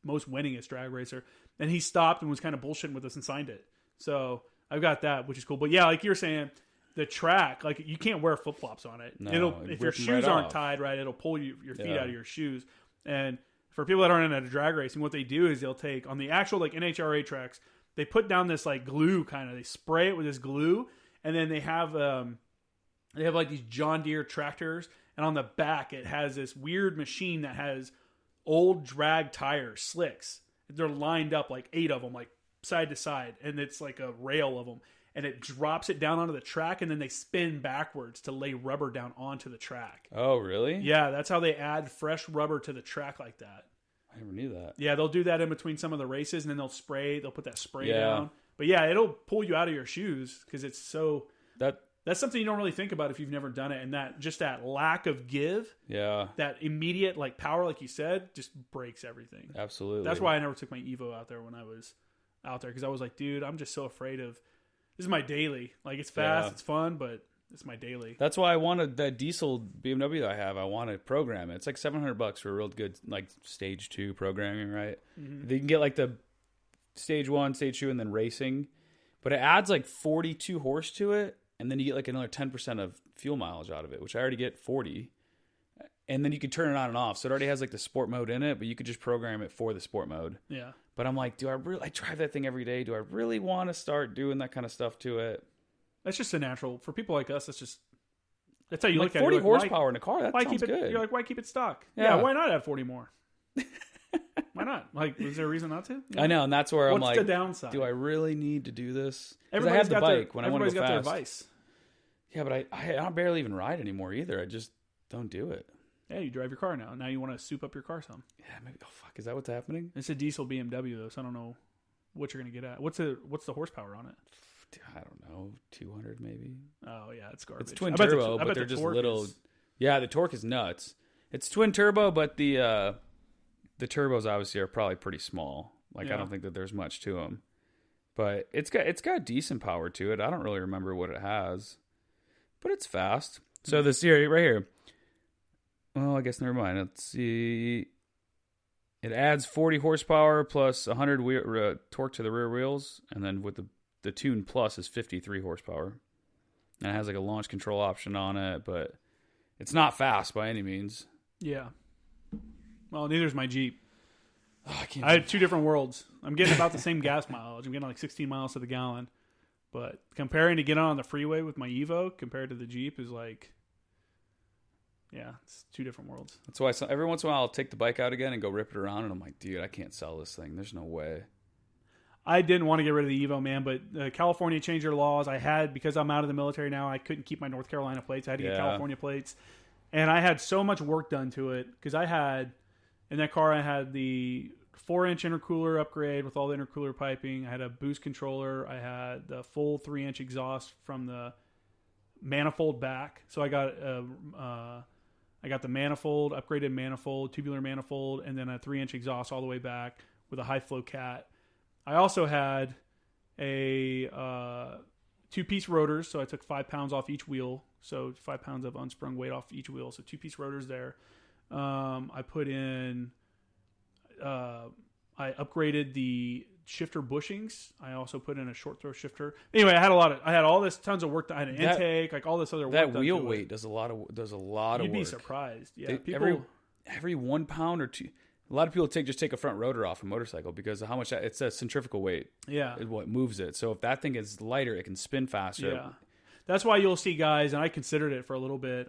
most winningest drag racer. And he stopped and was kind of bullshitting with us and signed it. So I've got that, which is cool. But yeah, like you're saying, the track, like you can't wear flip flops on it. No, if your shoes aren't tied right, it'll pull your feet out of your shoes. And for people that aren't into drag racing, what they do is they'll take on the actual like NHRA tracks, they put down this like glue they spray it with this glue, and then they have like these John Deere tractors, and on the back it has this weird machine that has old drag tires, slicks. They're lined up like 8 of them, like side to side, and it's like a rail of them. And it drops it down onto the track, and then they spin backwards to lay rubber down onto the track. Oh, really? Yeah, that's how they add fresh rubber to the track like that. I never knew that. Yeah, they'll do that in between some of the races, and then they'll put that spray down. But yeah, it'll pull you out of your shoes because it's so... That's something you don't really think about if you've never done it, and that lack of give, that immediate like power, like you said, just breaks everything. Absolutely. That's why I never took my Evo out there when I was out there, because I was like, dude, I'm just so afraid of... This is my daily. Like, it's fast, it's fun, but it's my daily. That's why I wanted that diesel BMW that I have. I want to program it. It's like $700 for a real good, like, stage 2 programming, right? Mm-hmm. They can get, like, the stage 1, stage 2, and then racing. But it adds, like, 42 horse to it, and then you get, like, another 10% of fuel mileage out of it, which I already get 40. And then you can turn it on and off. So it already has, like, the sport mode in it, but you could just program it for the sport mode. Yeah. But I'm like, I drive that thing every day. Do I really want to start doing that kind of stuff to it? That's just a natural. For people like us, that's how you look at it. 40 horsepower in a car, that sounds good. You're like, why keep it stock? Yeah, why not add 40 more? Why not? Like, is there a reason not to? I know, and that's where I'm like, what's the downside? Do I really need to do this? Because I have the bike when I want to go fast. Everybody's got their vice. Yeah, but I barely even ride anymore either. I just don't do it. Yeah, you drive your car now. Now you want to soup up your car some. Yeah, maybe. Oh fuck, is that what's happening? It's a diesel BMW though, so I don't know what you're gonna get at. What's the horsepower on it? I don't know, 200 maybe. Oh yeah, it's garbage. It's twin turbo, but they're just little. Yeah, the torque is nuts. It's twin turbo, but the turbos obviously are probably pretty small. Like Yeah. I don't think that there's much to them, but it's got decent power to it. I don't really remember what it has, but it's fast. So this here right here. Well, I guess never mind. Let's see. It adds 40 horsepower plus 100 torque to the rear wheels, and then with the Tune Plus is 53 horsepower. And it has like a launch control option on it, but it's not fast by any means. Yeah. Well, neither's my Jeep. Oh, I had two different worlds. I'm getting about the same gas mileage. I'm getting like 16 miles to the gallon. But comparing to get on the freeway with my Evo compared to the Jeep is like, yeah, it's two different worlds. That's why every once in a while I'll take the bike out again and go rip it around, and I'm like, dude, I can't sell this thing. There's no way. I didn't want to get rid of the Evo, man, but California changed their laws. Because I'm out of the military now, I couldn't keep my North Carolina plates. I had to get California plates. And I had so much work done to it because in that car, I had the 4-inch intercooler upgrade with all the intercooler piping. I had a boost controller. I had the full 3-inch exhaust from the manifold back. So I got the manifold, upgraded manifold, tubular manifold, and then a 3-inch exhaust all the way back with a high flow cat. I also had a 2-piece rotors, so I took 5 pounds off each wheel. So 5 pounds of unsprung weight off each wheel. So 2-piece rotors there. I put in, I upgraded the shifter bushings. I also put in a short throw shifter. Anyway, I had all this tons of work. I had an intake, like all this other work. That wheel weight does a lot of work. You'd be surprised. Yeah, every 1 pound or 2. A lot of people just take a front rotor off a motorcycle because of how much it's a centrifugal weight. Yeah, is what moves it. So if that thing is lighter, it can spin faster. Yeah, that's why you'll see guys, and I considered it for a little bit,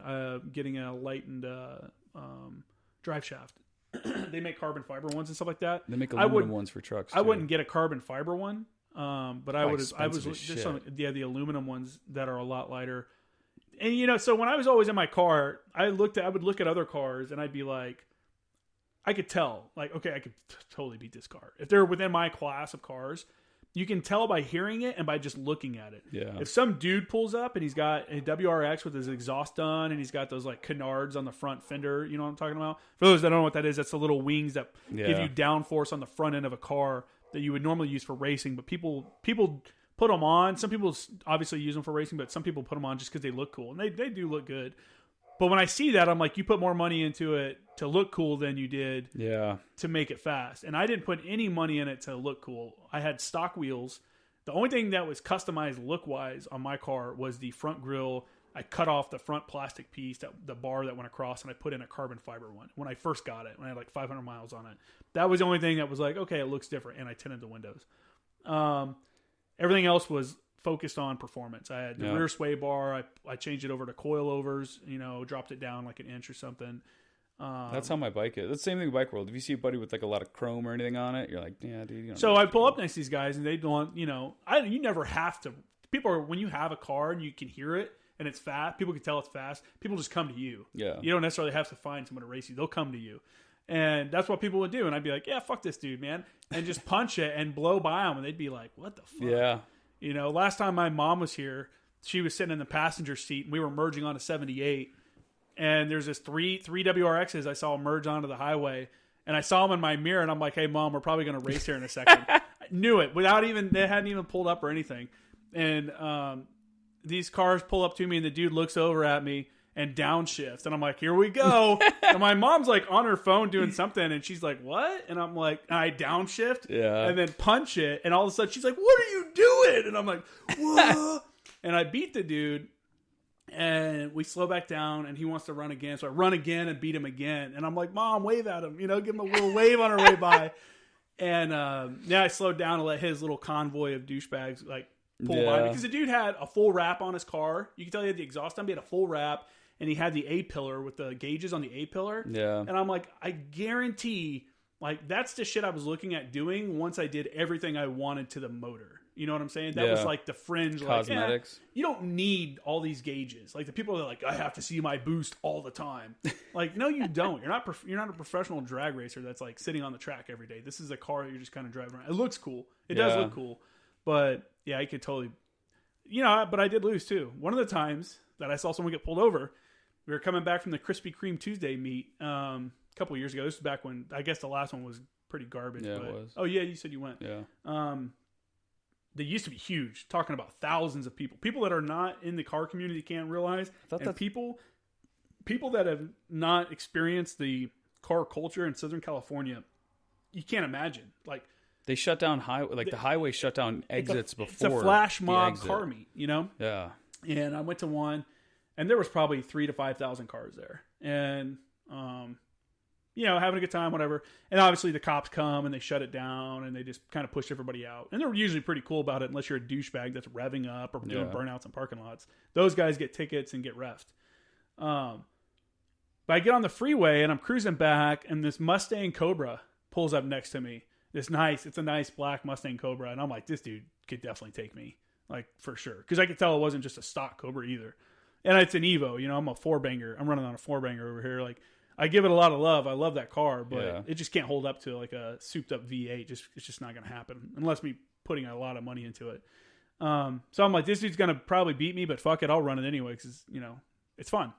getting a lightened drive shaft. They make carbon fiber ones and stuff like that. They make aluminum ones for trucks. I wouldn't get a carbon fiber one, but I was just the aluminum ones that are a lot lighter. And so when I was always in my car, I would look at other cars and I'd be like, I could tell, like, okay, I could totally beat this car. If they're within my class of cars, you can tell by hearing it and by just looking at it. Yeah. If some dude pulls up and he's got a WRX with his exhaust done and he's got those like canards on the front fender, you know what I'm talking about? For those that don't know what that is, that's the little wings that give you downforce on the front end of a car that you would normally use for racing. But people put them on. Some people obviously use them for racing, but some people put them on just because they look cool. And they do look good. But when I see that, I'm like, you put more money into it to look cool than you did to make it fast. And I didn't put any money in it to look cool. I had stock wheels. The only thing that was customized look-wise on my car was the front grille. I cut off the front plastic piece, the bar that went across, and I put in a carbon fiber one when I first got it, when I had like 500 miles on it. That was the only thing that was like, okay, it looks different, and I tinted the windows. Everything else was focused on performance. I had the rear sway bar. I changed it over to coilovers, dropped it down like an inch or something. That's how my bike is. That's the same thing with Bike World. If you see a buddy with like a lot of chrome or anything on it, you're like, yeah, dude. You don't so I pull up next to these guys and they don't, you never have to. When you have a car and you can hear it and it's fast, people can tell it's fast. People just come to you. Yeah. You don't necessarily have to find someone to race you. They'll come to you. And that's what people would do. And I'd be like, yeah, fuck this dude, man. And just punch it and blow by them. And they'd be like, what the fuck? Yeah. Last time my mom was here, she was sitting in the passenger seat and we were merging on a 78. And there's this three WRXs I saw merge onto the highway. And I saw them in my mirror and I'm like, hey, Mom, we're probably going to race here in a second. I knew it they hadn't even pulled up or anything. And these cars pull up to me and the dude looks over at me and downshifts. And I'm like, here we go. And my mom's like on her phone doing something. And she's like, what? And I'm like, I downshift and then punch it. And all of a sudden she's like, what are you doing? And I'm like, whoa. And I beat the dude. And we slow back down and he wants to run again. So I run again and beat him again. And I'm like, Mom, wave at him. Give him a little wave on our way by. And I slowed down to let his little convoy of douchebags like pull by me. Because the dude had a full wrap on his car. You can tell he had the exhaust on, but he had a full wrap. And he had the A-pillar with the gauges on the A-pillar. Yeah. And I'm like, I guarantee, like, that's the shit I was looking at doing once I did everything I wanted to the motor. You know what I'm saying? That was like the fringe. Cosmetics. Like, you don't need all these gauges. Like, the people are like, I have to see my boost all the time. Like, no, you don't. You're not a professional drag racer that's, like, sitting on the track every day. This is a car that you're just kind of driving around. It looks cool. It does look cool. But, yeah, I could totally... but I did lose, too. One of the times that I saw someone get pulled over... We were coming back from the Krispy Kreme Tuesday meet a couple of years ago. This was back when, I guess the last one was pretty garbage. Yeah, but, it was. Oh yeah, you said you went. Yeah. They used to be huge. Talking about thousands of people. People that are not in the car community can't realize. And people that have not experienced the car culture in Southern California, you can't imagine. Like they shut down the highway shut down exits before. It's a flash mob car meet, you know? Yeah. And I went to one, and there was probably 3,000 to 5,000 cars there, and you know, having a good time, whatever. And obviously the cops come and they shut it down and they just kind of push everybody out. And they're usually pretty cool about it, unless you're a douchebag that's revving up or doing burnouts in parking lots. Those guys get tickets and get reffed. But I get on the freeway and I'm cruising back, and this Mustang Cobra pulls up next to me. It's a nice black Mustang Cobra. And I'm like, this dude could definitely take me, like, for sure. Because I could tell it wasn't just a stock Cobra either. And it's an Evo, you know, I'm a four-banger. I'm running on a four-banger over here. Like, I give it a lot of love. I love that car, but it just can't hold up to like a souped-up V8. It's just not going to happen unless me putting a lot of money into it. So I'm like, this dude's going to probably beat me, but fuck it, I'll run it anyway because, you know, it's fun.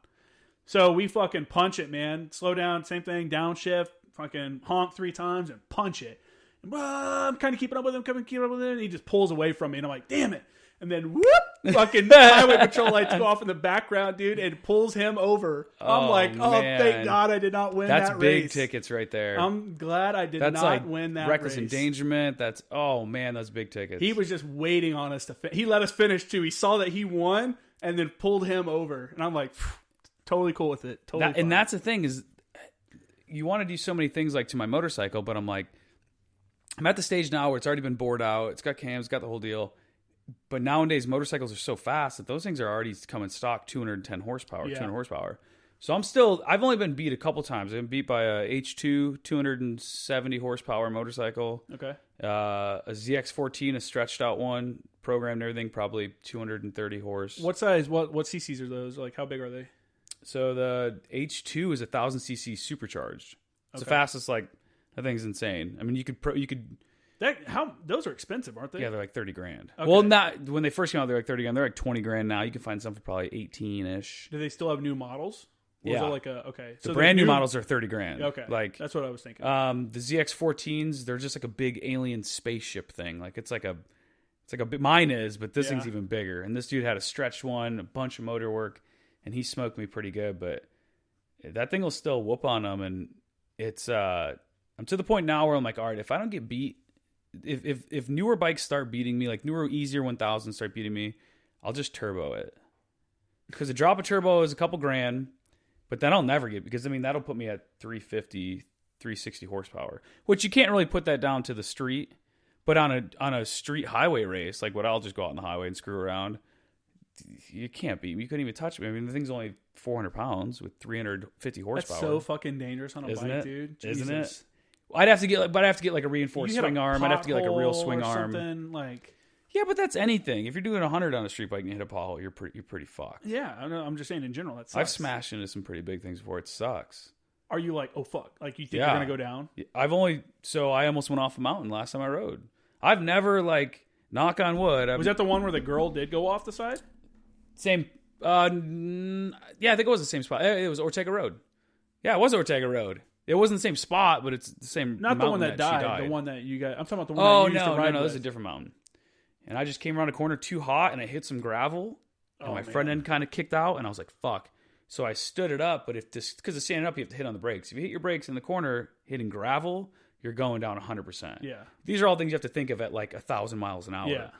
So we fucking punch it, man. Slow down, same thing, downshift, fucking honk 3 times and punch it. And, I'm kind of keeping up with him, and he just pulls away from me, and I'm like, damn it. And then, whoop, fucking highway patrol lights go off in the background, dude, and pulls him over. I'm like, man. Thank God I did not win that race. That's big tickets right there. I'm glad I did not win that reckless race. Endangerment. That's big tickets. He was just waiting on us to he let us finish, too. He saw that he won and then pulled him over. And I'm like, totally cool with it. Totally and that's the thing is, you want to do so many things like to my motorcycle, but I'm like, I'm at the stage now where it's already been bored out. It's got cams, got the whole deal. But nowadays, motorcycles are so fast that those things are already coming stock 210 horsepower, 200 horsepower. So I've only been beat a couple times. I've been beat by a H2 270 horsepower motorcycle. Okay. A ZX14, a stretched out one, programmed and everything, probably 230 horse. What size, what CCs are those? Like, how big are they? So the H2 is 1,000 cc supercharged. It's the fastest, like, that thing's insane. I mean, you could... Those are expensive, aren't they? Yeah, they're like $30,000. Okay. Well, not when they first came out, they're like $30,000. They're like $20,000 now. You can find some for probably 18-ish. Do they still have new models? Or yeah. Is it like okay. So the brand new models are $30,000. Okay. Like that's what I was thinking. The ZX14s, they're just like a big alien spaceship thing. Like mine is, but this thing's even bigger. And this dude had a stretched one, a bunch of motor work, and he smoked me pretty good. But that thing will still whoop on them, and it's I'm to the point now where I'm like, all right, if I don't get beat. If newer bikes start beating me, like newer, easier 1000s start beating me, I'll just turbo it. Because a drop of turbo is a couple grand, but then I'll never get, because I mean, that'll put me at 350, 360 horsepower, which you can't really put that down to the street. But on a street highway race, like what I'll just go out on the highway and screw around, you can't beat me. You couldn't even touch me. I mean, the thing's only 400 pounds with 350 horsepower. That's so fucking dangerous on a bike, dude. Jesus. Isn't it? I'd have to get like a reinforced swing arm. I'd have to get like a real swing arm. Something like. Yeah, but that's anything. If you're doing 100 on a street bike and you hit a pothole, you're pretty fucked. Yeah, I'm just saying in general that sucks. I've smashed into some pretty big things before. It sucks. Are you like, oh fuck? Like you think you're gonna go down? I almost went off a mountain last time I rode. I've never, like, knock on wood. Was that the one where the girl did go off the side? Same. Yeah, I think it was the same spot. It was Ortega Road. Yeah, it was Ortega Road. It wasn't the same spot, but it's the same. Not the one that died. The one that you got. I'm talking about the one that you used to ride. No, this is a different mountain. And I just came around a corner too hot, and I hit some gravel, and my front end kind of kicked out, and I was like, "Fuck!" So I stood it up, but because it's standing up, you have to hit on the brakes. If you hit your brakes in the corner, hitting gravel, you're going down 100%. Yeah. These are all things you have to think of at like 1,000 miles an hour. Yeah.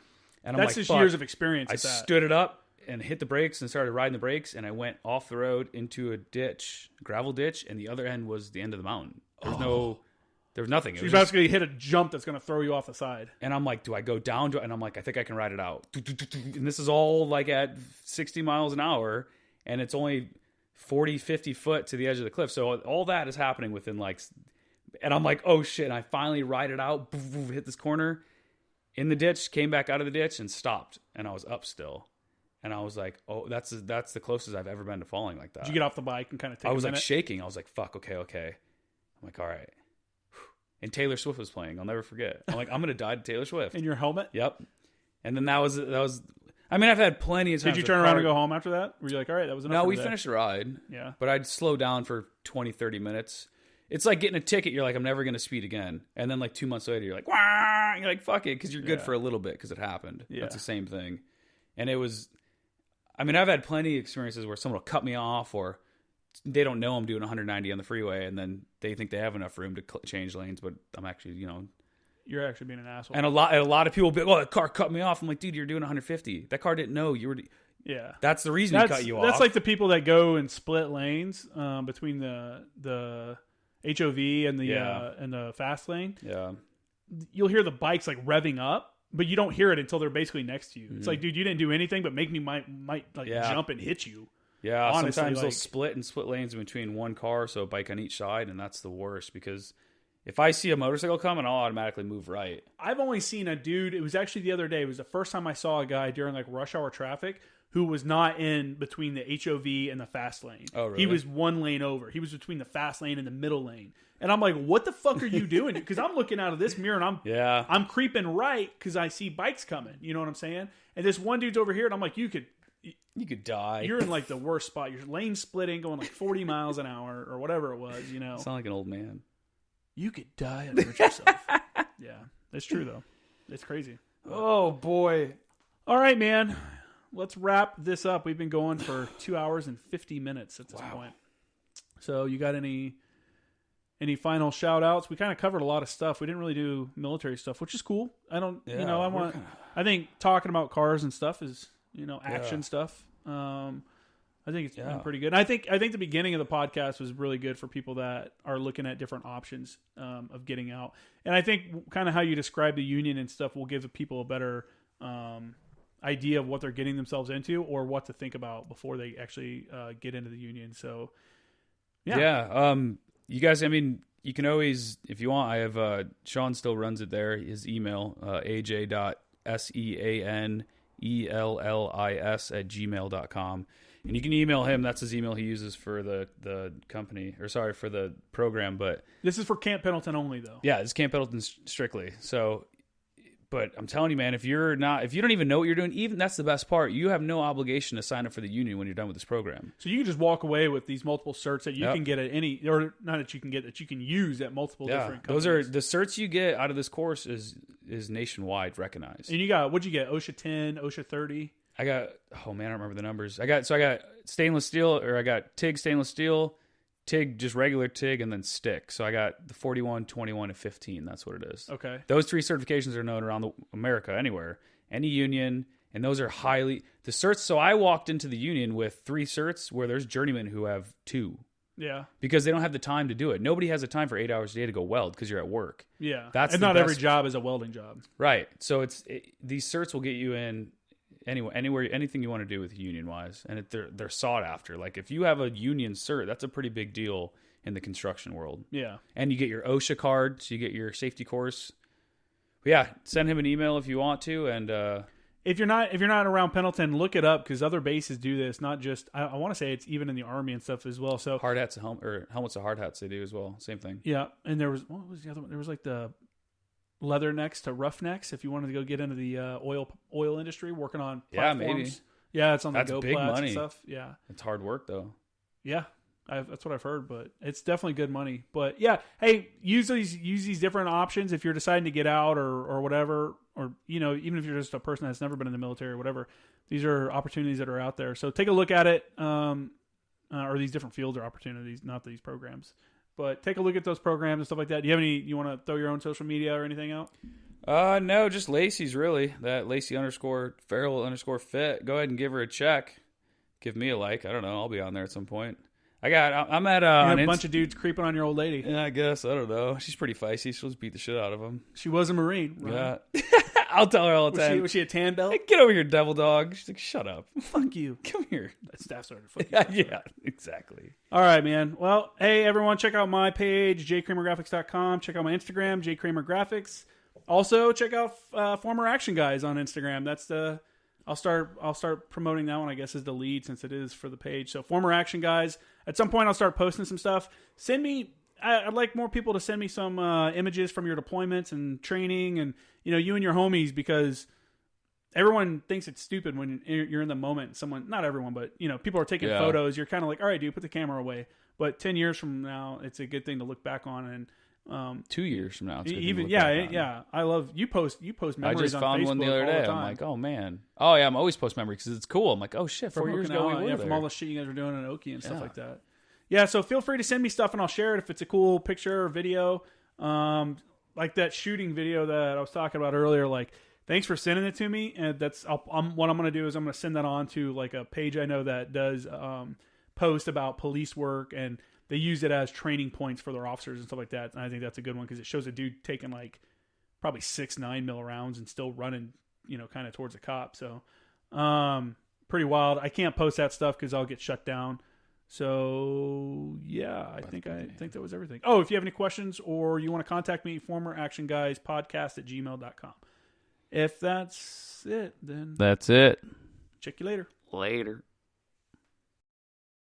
And that's just years of experience. I stood it up and hit the brakes and started riding the brakes, and I went off the road into a ditch, gravel ditch, and the other end was the end of the mountain. There was nothing. So you basically hit a jump that's going to throw you off the side. And I'm like, do I go down? And I'm like, I think I can ride it out. And this is all like at 60 miles an hour, and it's only 40, 50 foot to the edge of the cliff. So all that is happening within like, and I'm like, oh shit. And I finally ride it out, hit this corner in the ditch, came back out of the ditch and stopped. And I was up still. And I was like, oh, that's the closest I've ever been to falling like that. Did you get off the bike and kind of take I was like shaking. I was like, fuck, okay. I'm like, all right. And Taylor Swift was playing. I'll never forget. I'm like, I'm going to die to Taylor Swift. In your helmet? Yep. And then that was, I mean, I've had plenty of times. Did you turn around and go home after that? Were you like, all right, that was enough? No, we finished the ride. Yeah. But I'd slow down for 20, 30 minutes. It's like getting a ticket. You're like, I'm never going to speed again. And then like 2 months later, you're like, wah! You're like, fuck it. Cause you're good for a little bit because it happened. Yeah. That's the same thing. And it was, I mean, I've had plenty of experiences where someone will cut me off or they don't know I'm doing 190 on the freeway. And then they think they have enough room to change lanes. But I'm actually, You're actually being an asshole. and a lot of people will be like, oh, that car cut me off. I'm like, dude, you're doing 150. That car didn't know you were. Yeah. That's the reason he cut you off. That's like the people that go and split lanes between the HOV and the fast lane. Yeah. You'll hear the bikes like revving up, but you don't hear it until they're basically next to you. It's like, dude, you didn't do anything but make me might jump and hit you. Yeah, honestly, sometimes they'll split lanes in between one car, so a bike on each side, and that's the worst because if I see a motorcycle coming, I'll automatically move right. I've only seen a dude, it was actually the other day, it was the first time I saw a guy during like rush hour traffic who was not in between the HOV and the fast lane. Oh, really? He was one lane over. He was between the fast lane and the middle lane. And I'm like, what the fuck are you doing? Because I'm looking out of this mirror and I'm creeping right because I see bikes coming. You know what I'm saying? And this one dude's over here, and I'm like, you could die. You're in like the worst spot. You're lane splitting, going like 40 miles an hour or whatever it was. You know, sound like an old man. You could die and hurt yourself. Yeah, it's true though. It's crazy. Oh boy! All right, man. Let's wrap this up. We've been going for 2 hours and 50 minutes at this point. So you got any final shout outs? We kind of covered a lot of stuff. We didn't really do military stuff, which is cool. I think talking about cars and stuff is, action stuff. I think it's been pretty good. And I think the beginning of the podcast was really good for people that are looking at different options of getting out. And I think kind of how you describe the union and stuff will give people a better idea of what they're getting themselves into or what to think about before they actually get into the union. So, yeah. You guys, I mean, you can always, if you want, I have Sean still runs it there. His email, aj.senellis@gmail.com. And you can email him. That's his email he uses for the company, or sorry, for the program. But this is for Camp Pendleton only, though. Yeah, it's Camp Pendleton strictly. So, but I'm telling you, man, if you don't even know what you're doing, even that's the best part. You have no obligation to sign up for the union when you're done with this program. So you can just walk away with these multiple certs that you can get at any, or not that you can get, that you can use at multiple different companies. Those are the certs you get out of this course is nationwide recognized. And you got, what'd you get? OSHA 10, OSHA 30. I got, oh man, I don't remember the numbers. I got stainless steel, or I got TIG stainless steel, TIG just regular TIG, and then stick. So I got the 41, 21, and 15. That's what it is. Okay. Those 3 certifications are known around America, anywhere, any union, and those are the certs. So I walked into the union with 3 certs where there's journeymen who have 2. Yeah. Because they don't have the time to do it. Nobody has the time for 8 hours a day to go weld because you're at work. Yeah. And not every job is a welding job. Right. So these certs will get you in anywhere, anything you want to do with union wise, and they're sought after. Like if you have a union cert, that's a pretty big deal in the construction world. Yeah, and you get your OSHA card, so you get your safety course. But yeah, send him an email if you want to, and if you're not around Pendleton, look it up because other bases do this. Not just I want to say it's even in the Army and stuff as well. So hard hats or helmets of hard hats they do as well. Same thing. Yeah, and what was the other one? There was like the leather necks to roughnecks if you wanted to go get into the oil industry working on platforms. Yeah, maybe. Yeah, it's on that's the big GoPlats money and stuff. Yeah, it's hard work though. Yeah, that's what I've heard, but it's definitely good money. But yeah, hey, use these different options if you're deciding to get out or whatever, or even if you're just a person that's never been in the military or whatever. These are opportunities that are out there. So take a look at it, or these different fields or opportunities, not these programs. But take a look at those programs and stuff like that. Do you have you want to throw your own social media or anything out? No, just Lacey's really. That Lacey _Farrell _fit. Go ahead and give her a check. Give me a like. I don't know. I'll be on there at some point. I'm at a bunch of dudes creeping on your old lady. Yeah, I guess. I don't know. She's pretty feisty. She'll just beat the shit out of them. She was a Marine. Right? Yeah. I'll tell her all the time. Was she a tan belt? Hey, get over here, devil dog. She's like, shut up. Fuck you. Come here. That staff sergeant. Fuck you. Yeah, exactly. All right, man. Well, hey, everyone, check out my page, jkramergraphics.com. Check out my Instagram, jkramergraphics. Also, check out Former Action Guys on Instagram. That's I'll start promoting that one, I guess, as the lead since it is for the page. So Former Action Guys. At some point, I'll start posting some stuff. I'd like more people to send me some images from your deployments and training and, you and your homies, because everyone thinks it's stupid when you're in the moment. Not everyone, but, people are taking photos. You're kind of like, all right, dude, put the camera away. But 10 years from now, it's a good thing to look back on. And 2 years from now, it's even I love you post memories. I just found on Facebook one the other day. all the I'm like, oh man, oh yeah, I'm always post memory because it's cool. I'm like, oh shit, 4 years ago we were there. From all the shit you guys were doing in Okie and stuff like that. Yeah, so feel free to send me stuff and I'll share it if it's a cool picture or video. Like that shooting video that I was talking about earlier. Like, thanks for sending it to me. And what I'm going to do is I'm going to send that on to like a page I know that does post about police work, and they use it as training points for their officers and stuff like that. And I think that's a good one because it shows a dude taking like probably 6 9mm rounds and still running, kind of towards a cop. So, pretty wild. I can't post that stuff because I'll get shut down. So yeah, I think that was everything. Oh, if you have any questions or you want to contact me, formeractionguyspodcast@gmail.com. If that's it, then that's it. Check you later. Later.